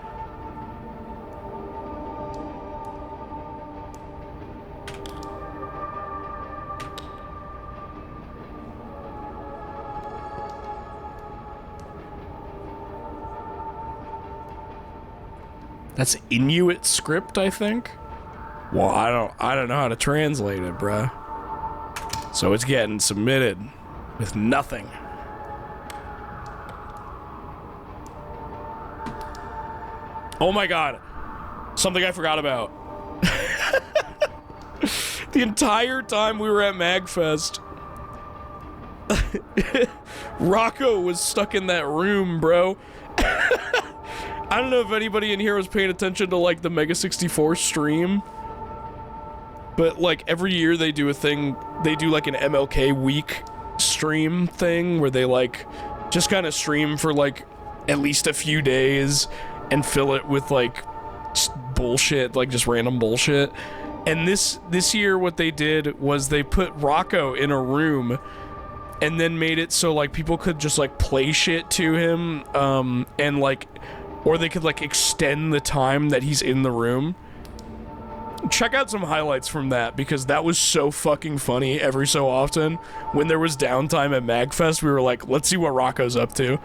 That's Inuit script, I think. Well, I don't know how to translate it, bruh. So it's getting submitted with nothing. Oh my god. Something I forgot about. The entire time we were at MAGFest, Rocco was stuck in that room, bro. I don't know if anybody in here was paying attention to, like, the Mega 64 stream. But, like, every year they do a thing, they do, like, an MLK week stream thing where they, like, just kind of stream for, like, at least a few days and fill it with, like, just bullshit, like, just random bullshit. And this year what they did was they put Rocco in a room and then made it so, like, people could just, like, play shit to him, and, like, or they could, like, extend the time that he's in the room. Check out some highlights from that, because that was so fucking funny every so often. When there was downtime at MAGFest, we were like, let's see what Rocco's up to.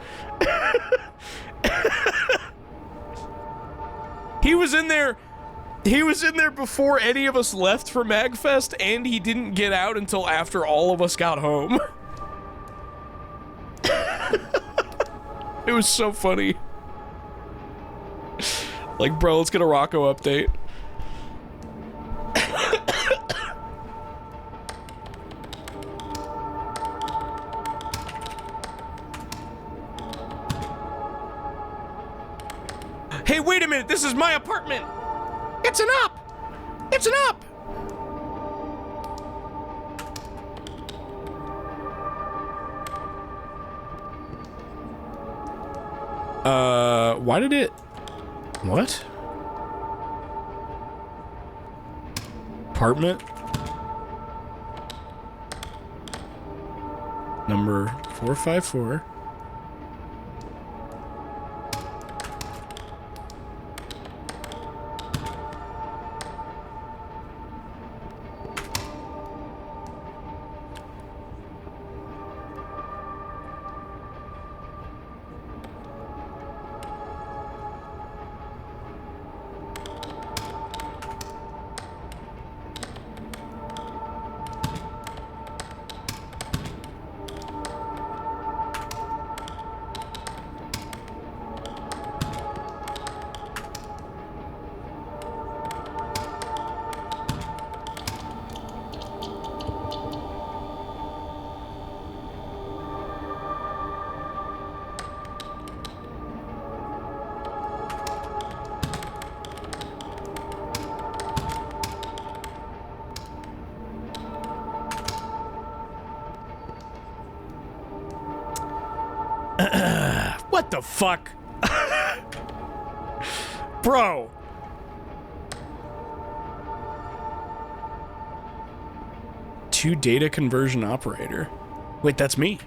He was in there before any of us left for MAGFest, and he didn't get out until after all of us got home. It was so funny. Like, bro, let's get a Rocco update. Hey, wait a minute, this is my apartment! It's an up! It's an up! Why did it... What? Apartment? Number 454. What the fuck? Bro. To data conversion operator. Wait, that's me.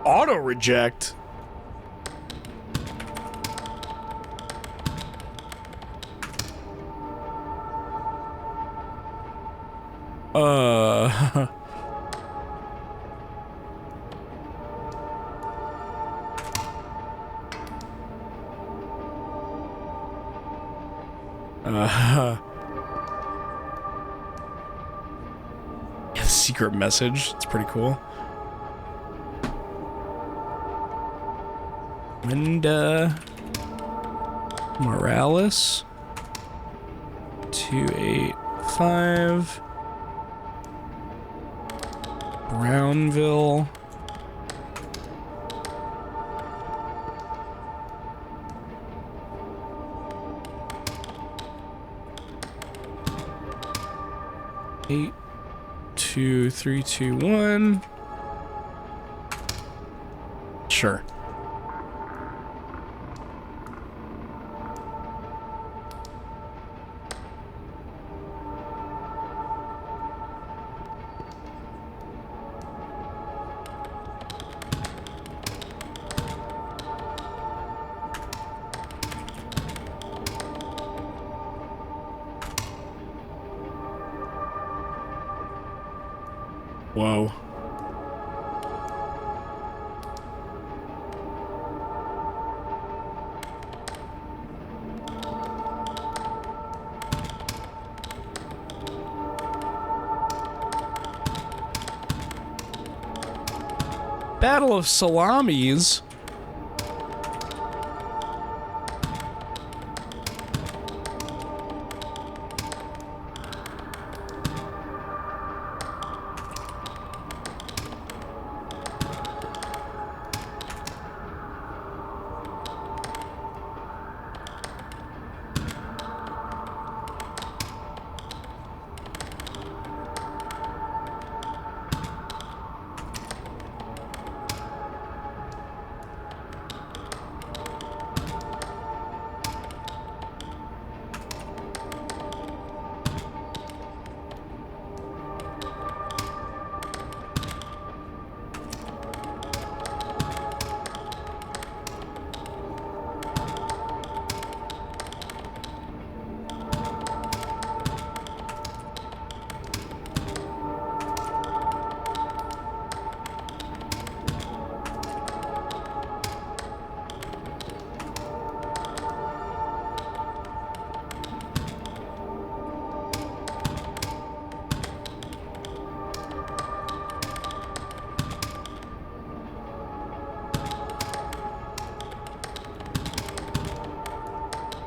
Auto reject. Yeah, secret message. It's pretty cool. Linda Morales 285 Brownville. Eight, 2, 3, 2, 1. Sure. Whoa. Battle of Salamis.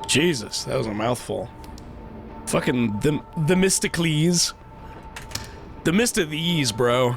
Jesus, that was a mouthful. Fucking the Mysticles. The mist of these, bro.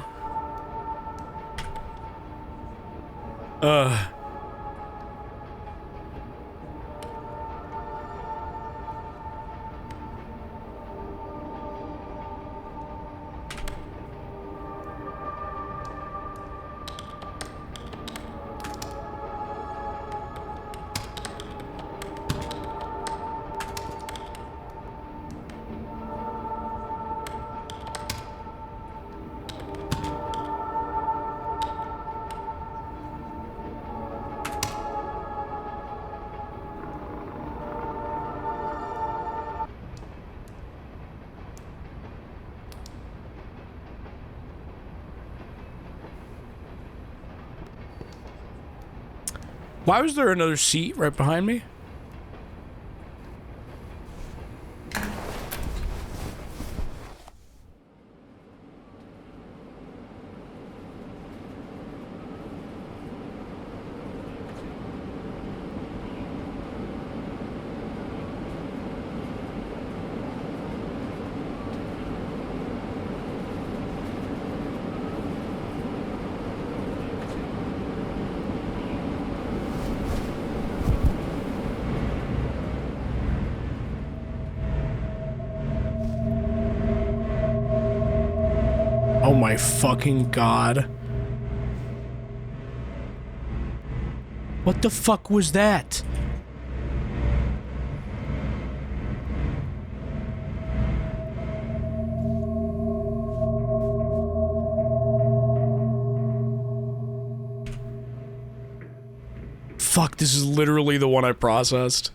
Why was there another seat right behind me? my fucking god. What the fuck was that? Fuck, this is literally the one I processed.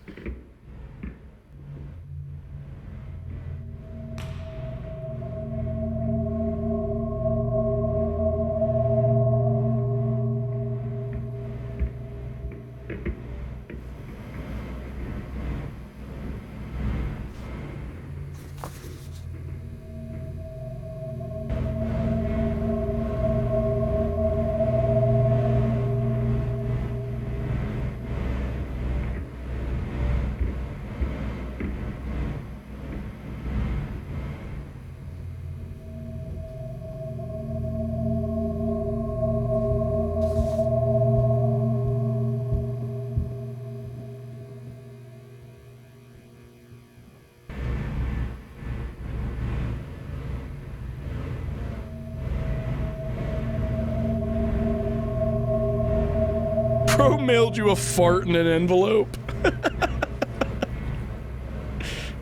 Bro mailed you a fart in an envelope.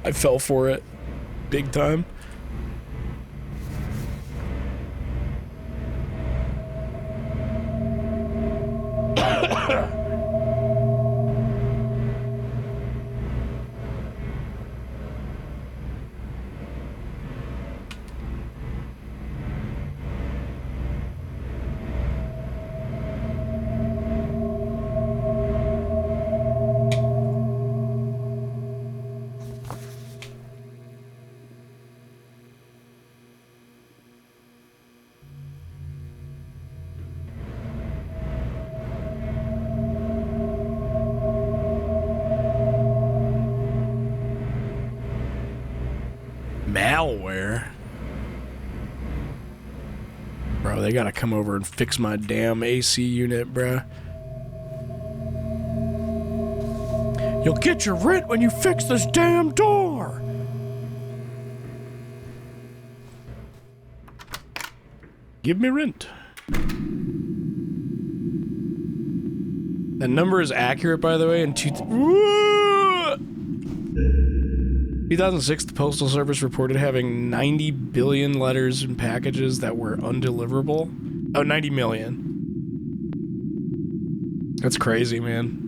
I fell for it. Big time. Malware? Bro, they gotta come over and fix my damn AC unit, bruh. You'll get your rent when you fix this damn door! Give me rent. That number is accurate, by the way, in 2006, the Postal Service reported having 90 billion letters and packages that were undeliverable. Oh, 90 million. That's crazy, man.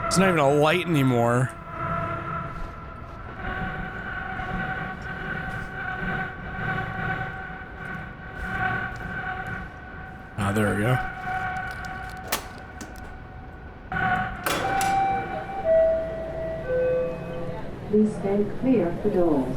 It's not even a light anymore. Ah, there we go.
Please stay clear of the doors.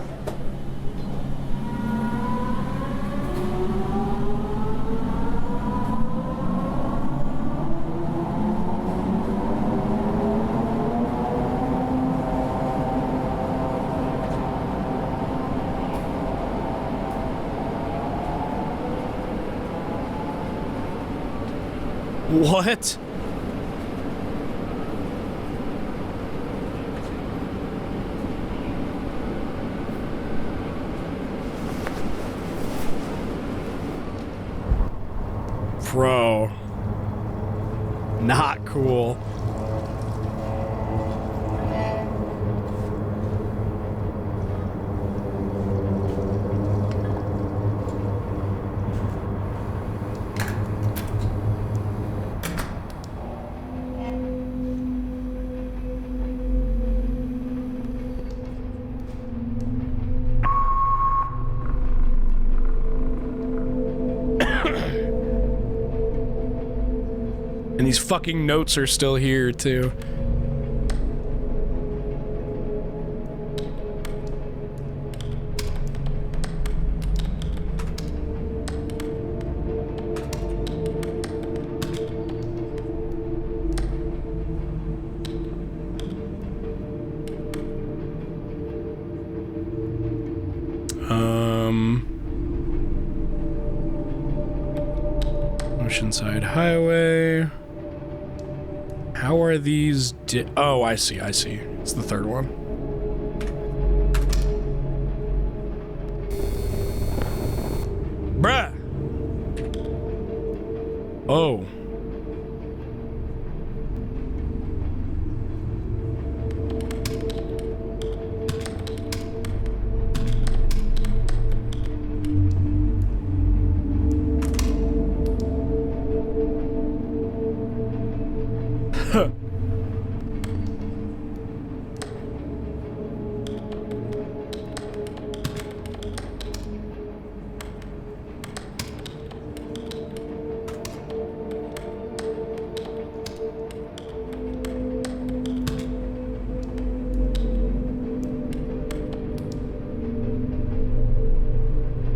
What? Bro. Not cool. And these fucking notes are still here, too. Oceanside Highway. How are these oh, I see, I see. It's the third one. Bruh! Oh.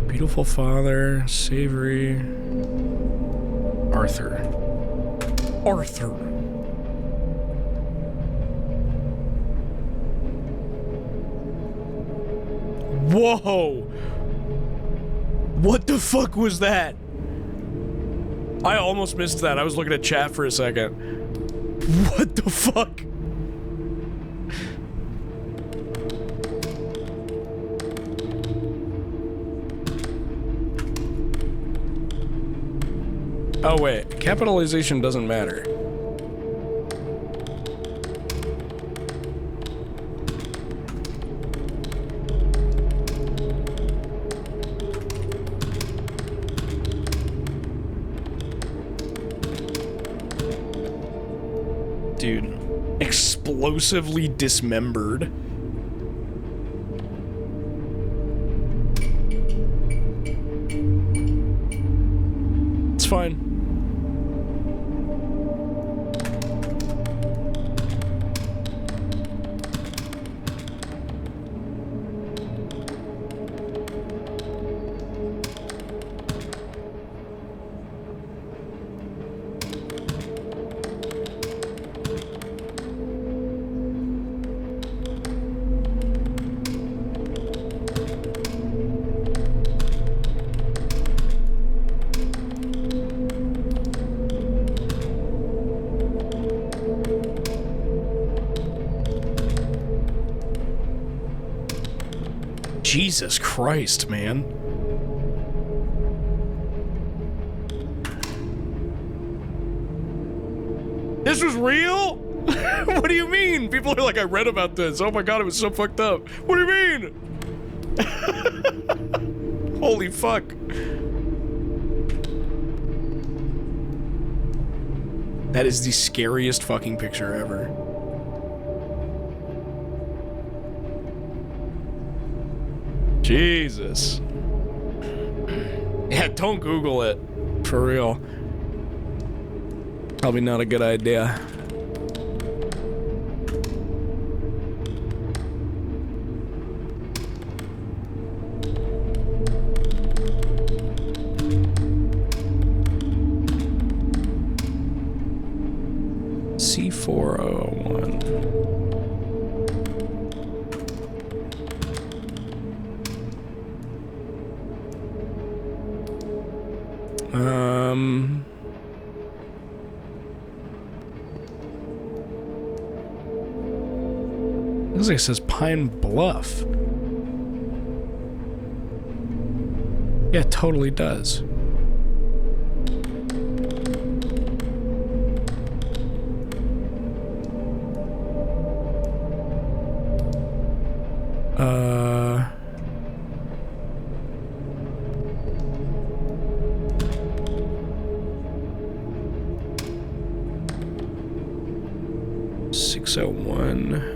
Beautiful father, savory. Arthur. Arthur. Whoa! What the fuck was that? I almost missed that. I was looking at chat for a second. What the fuck? Oh wait, capitalization doesn't matter. Dude, explosively dismembered. It's fine. Jesus Christ, man. This was real? What do you mean? People are like, I read about this. Oh my god, it was so fucked up. What do you mean? Holy fuck. That is the scariest fucking picture ever. Jesus. Yeah, don't Google it. For real. Probably not a good idea. C401. Looks like it says Pine Bluff. Yeah, it totally does. .601.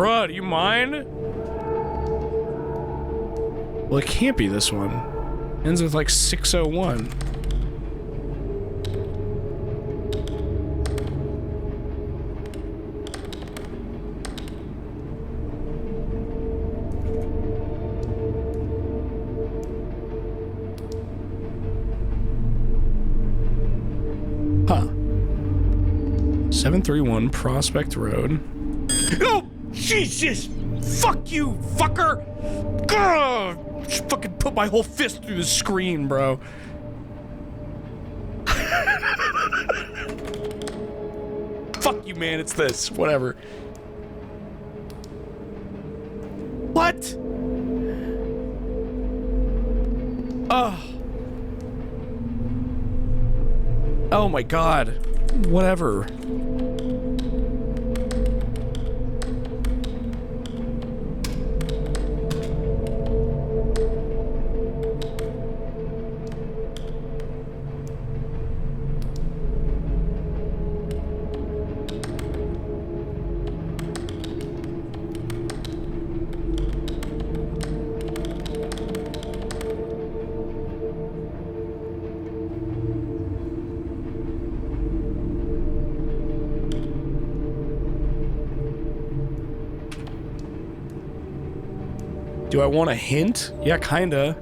Bruh, do you mind? Well, it can't be this one. Ends with like 601. Huh. 731 Prospect Road. Oh, Jesus! Fuck you, fucker! Grr! Just fucking put my whole fist through the screen, bro. Fuck you, man, it's this. Whatever. What? Oh. Oh my god. Whatever. Do I want a hint? Yeah, kinda.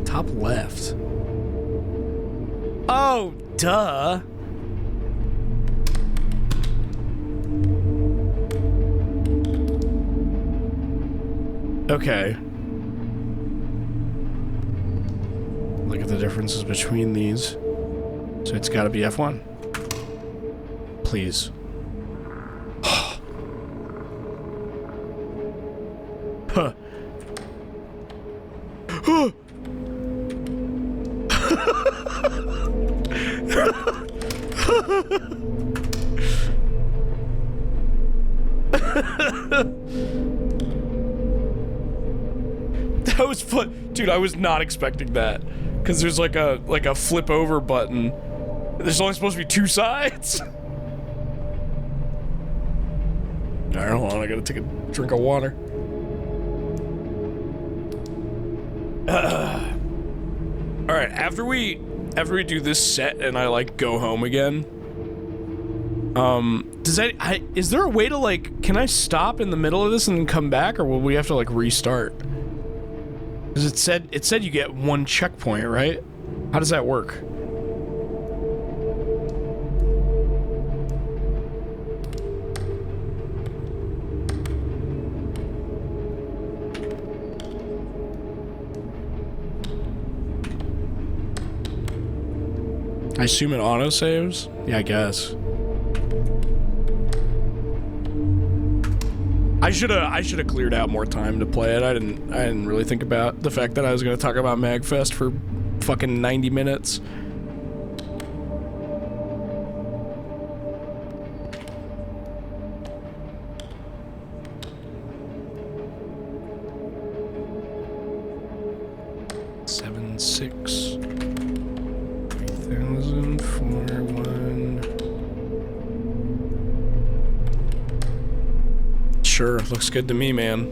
Top left. Oh, duh. Okay. Look at the differences between these. So it's gotta be F1. Please. Huh. That was fun. Dude, I was not expecting that. Cause there's like a flip over button. There's only supposed to be two sides. Alright, hold on, I gotta take a drink of water. Alright, after we do this set and I like go home again, is there a way to like, can I stop in the middle of this and then come back, or will we have to like restart? Because it said you get one checkpoint, right? How does that work? I assume it auto-saves? Yeah, I guess. I should have cleared out more time to play it. I didn't really think about the fact that I was going to talk about MAGFest for fucking 90 minutes. Seven, 6, 3000, 4, 1. Sure, looks good to me, man.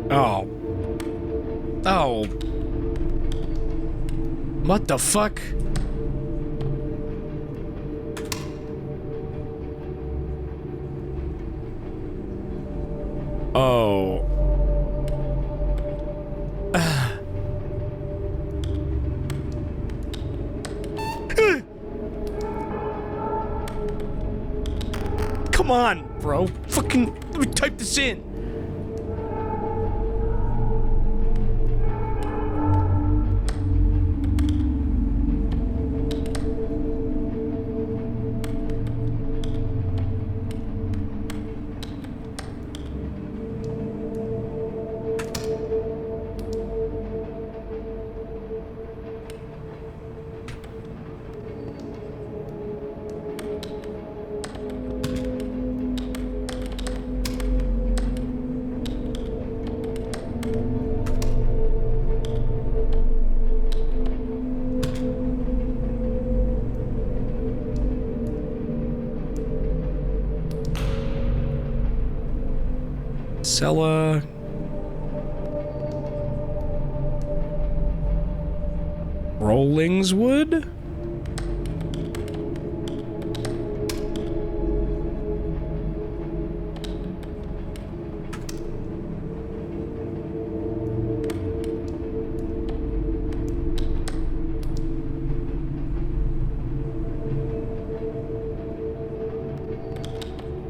Oh. Oh. What the fuck? Oh. Come on, bro. Fucking let me type this in. Sella. Rollingswood?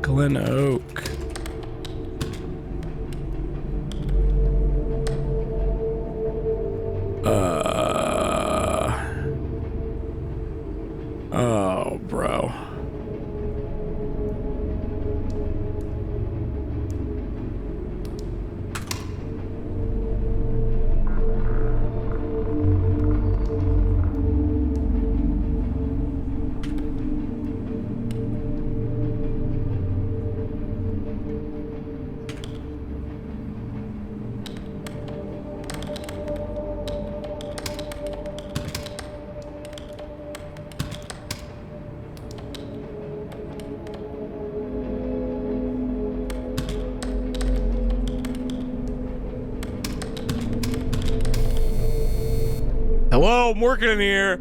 Glen Oak. Oh, bro. Hello, I'm working in here.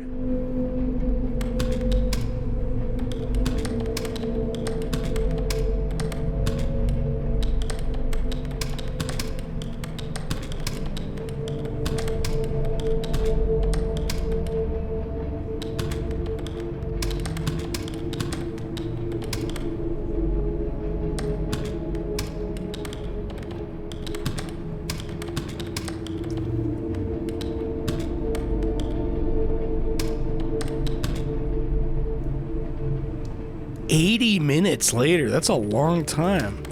Minutes later, that's a long time.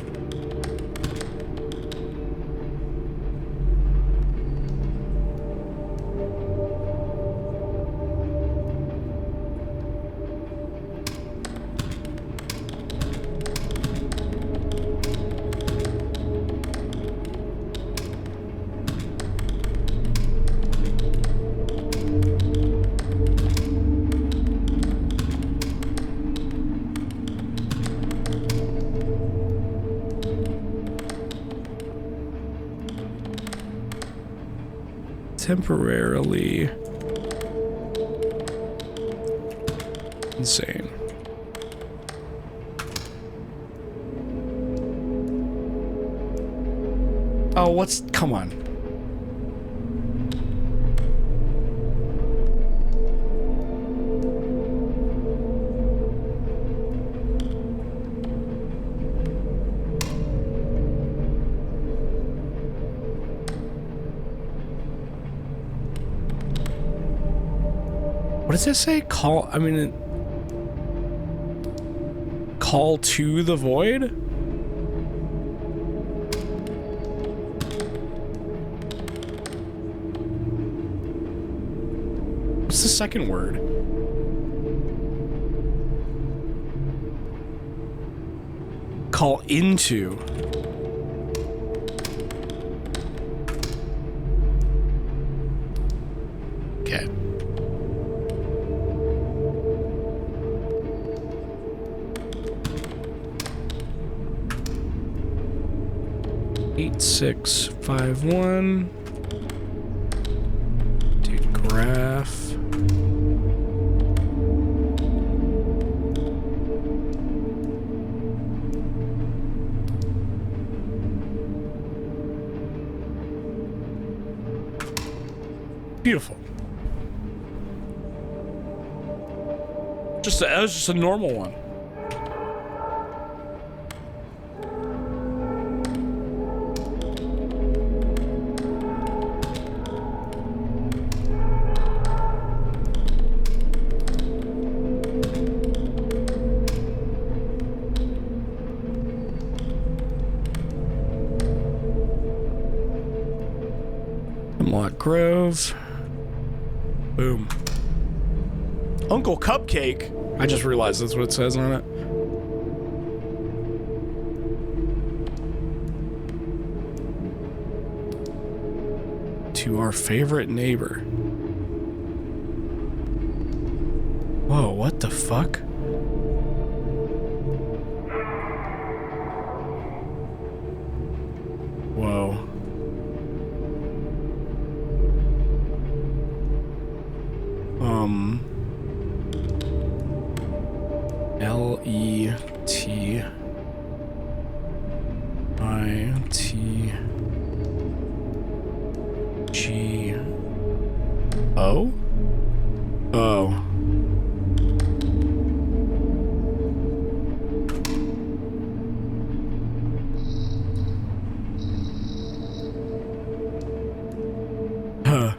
Temporarily insane. Oh, what's... Come on. What does it say? Call... I mean... Call to the void? What's the second word? Call into. Okay. Eight, 6, 5, 1. Dude, graph. Beautiful. That was just a normal one. Hemlock Grove. Boom. Uncle Cupcake. I just realized that's what it says on it. To our favorite neighbor. Whoa, what the fuck? Oh? Oh. Huh.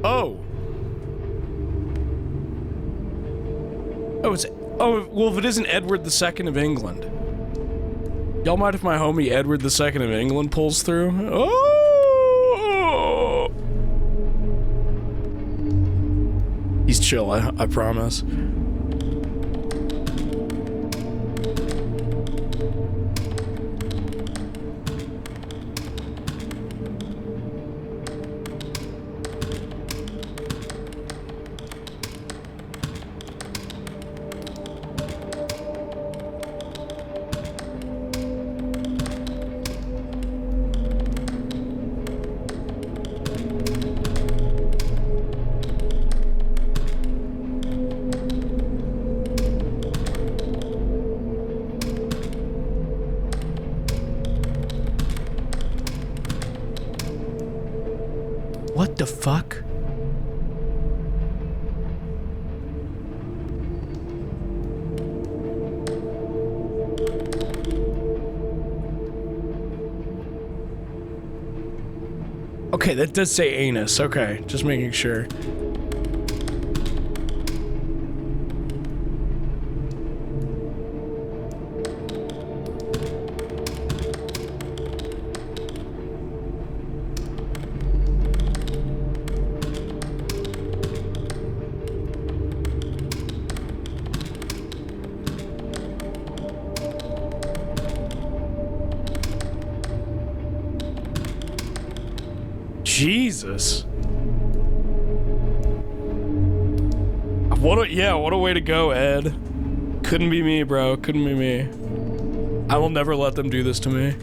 Oh. Oh, it's... Oh, well, if it isn't Edward II of England. Y'all mind if my homie Edward II of England pulls through? Oh! He's chill, I promise. What the fuck? Okay, that does say anus. Okay, just making sure. Jesus. What a way to go, Ed. Couldn't be me, bro. Couldn't be me. I will never let them do this to me.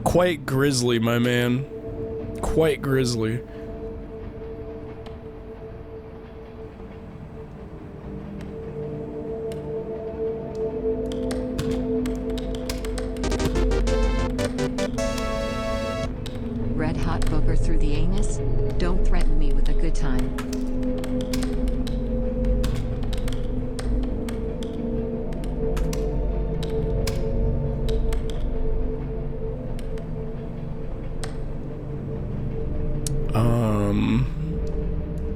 Quite grisly, my man. Quite grisly.
Red hot booger through the anus? Don't threaten me with a good time.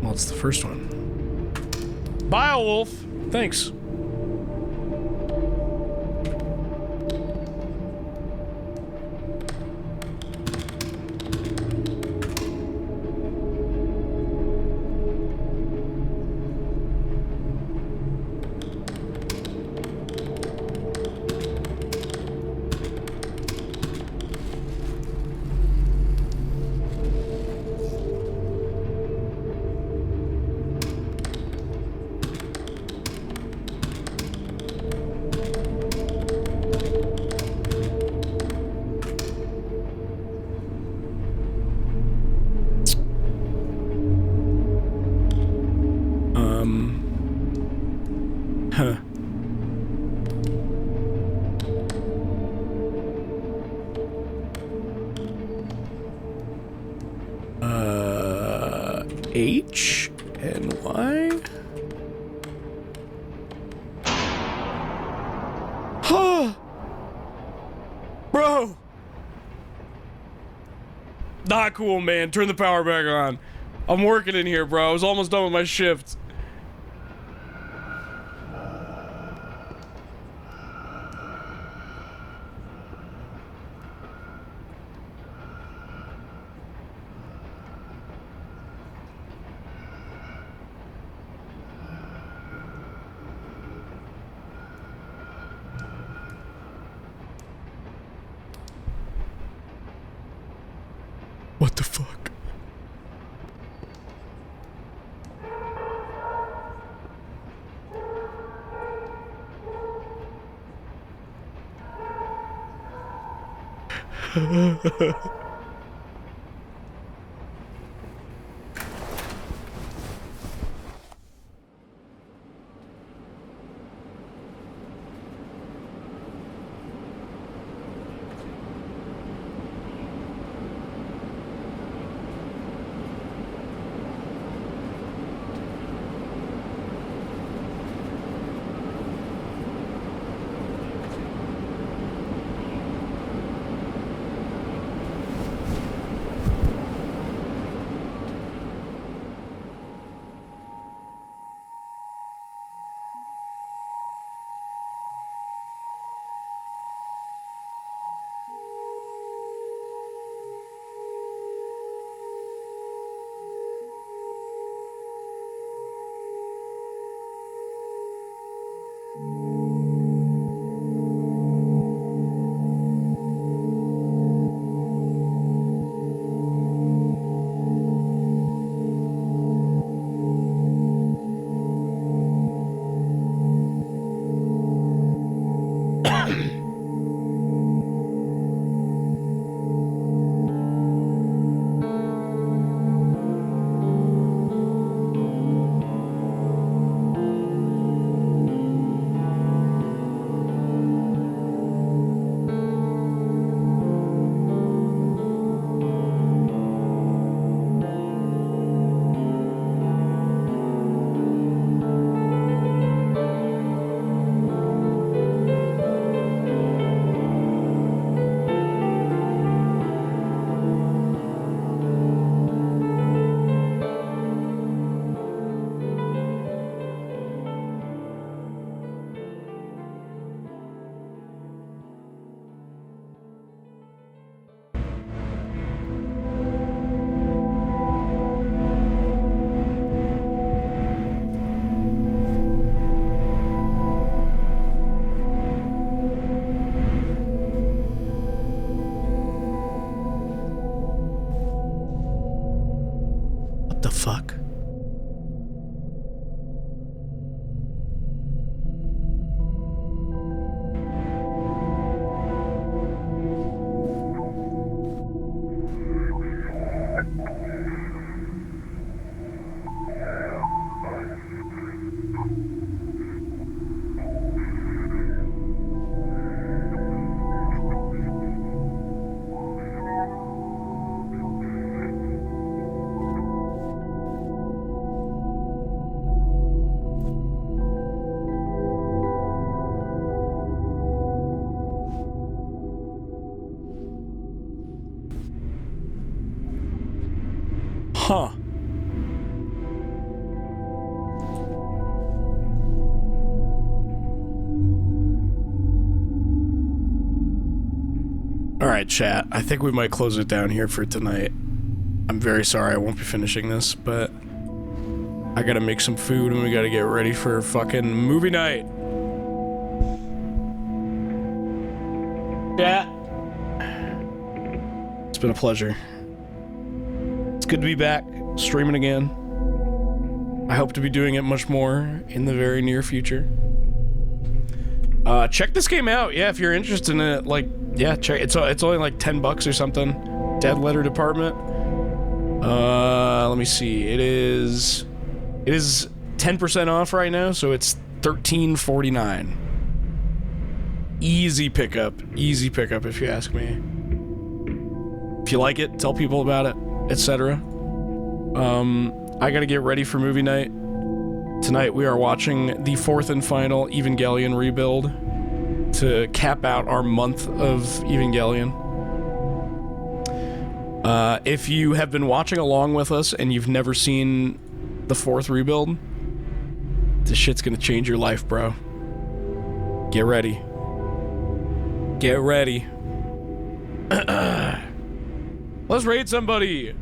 What's the first one? Beowulf! Thanks. Huh. H and Y? Huh. Bro. Not cool, man. Turn the power back on. I'm working in here, bro. I was almost done with my shift. What the fuck? What the fuck? Huh. Alright, chat. I think we might close it down here for tonight. I'm very sorry I won't be finishing this, but I gotta make some food and we gotta get ready for fucking movie night. Chat. It's been a pleasure. It's good to be back, streaming again. I hope to be doing it much more in the very near future. Check this game out, yeah, if you're interested in it, like, yeah, check, it's only like $10 or something. Dead Letter Department. Let me see, it is 10% off right now, so it's $13.49. Easy pickup if you ask me. If you like it, tell people about it, etc. I gotta get ready for movie night. Tonight we are watching the fourth and final Evangelion rebuild to cap out our month of Evangelion. If you have been watching along with us and you've never seen the 4th rebuild, this shit's gonna change your life, bro. Get ready. Get ready. Let's raid somebody.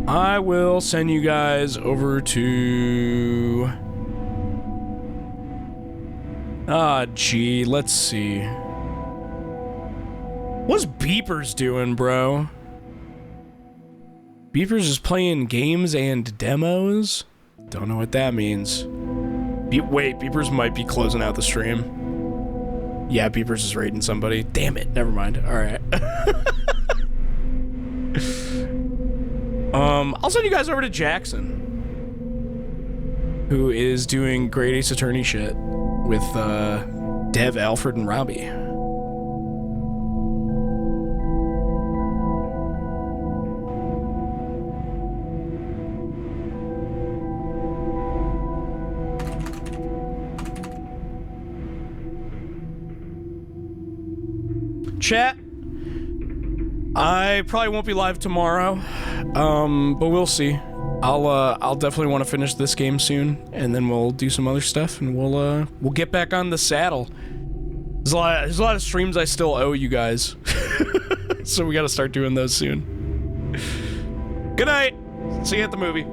I will send you guys over to... gee, let's see. What's Beepers doing, bro? Beepers is playing games and demos? Don't know what that means. Wait, Beepers might be closing out the stream. Yeah, Beepers is raiding somebody. Damn it, never mind. Alright. I'll send you guys over to Jackson, who is doing great Ace Attorney shit with, Dev, Alfred, and Robbie. Chat, I probably won't be live tomorrow, but we'll see. I'll definitely want to finish this game soon, and then we'll do some other stuff, and we'll get back on the saddle. There's a lot of streams I still owe you guys, so we got to start doing those soon. Good night. See you at the movie.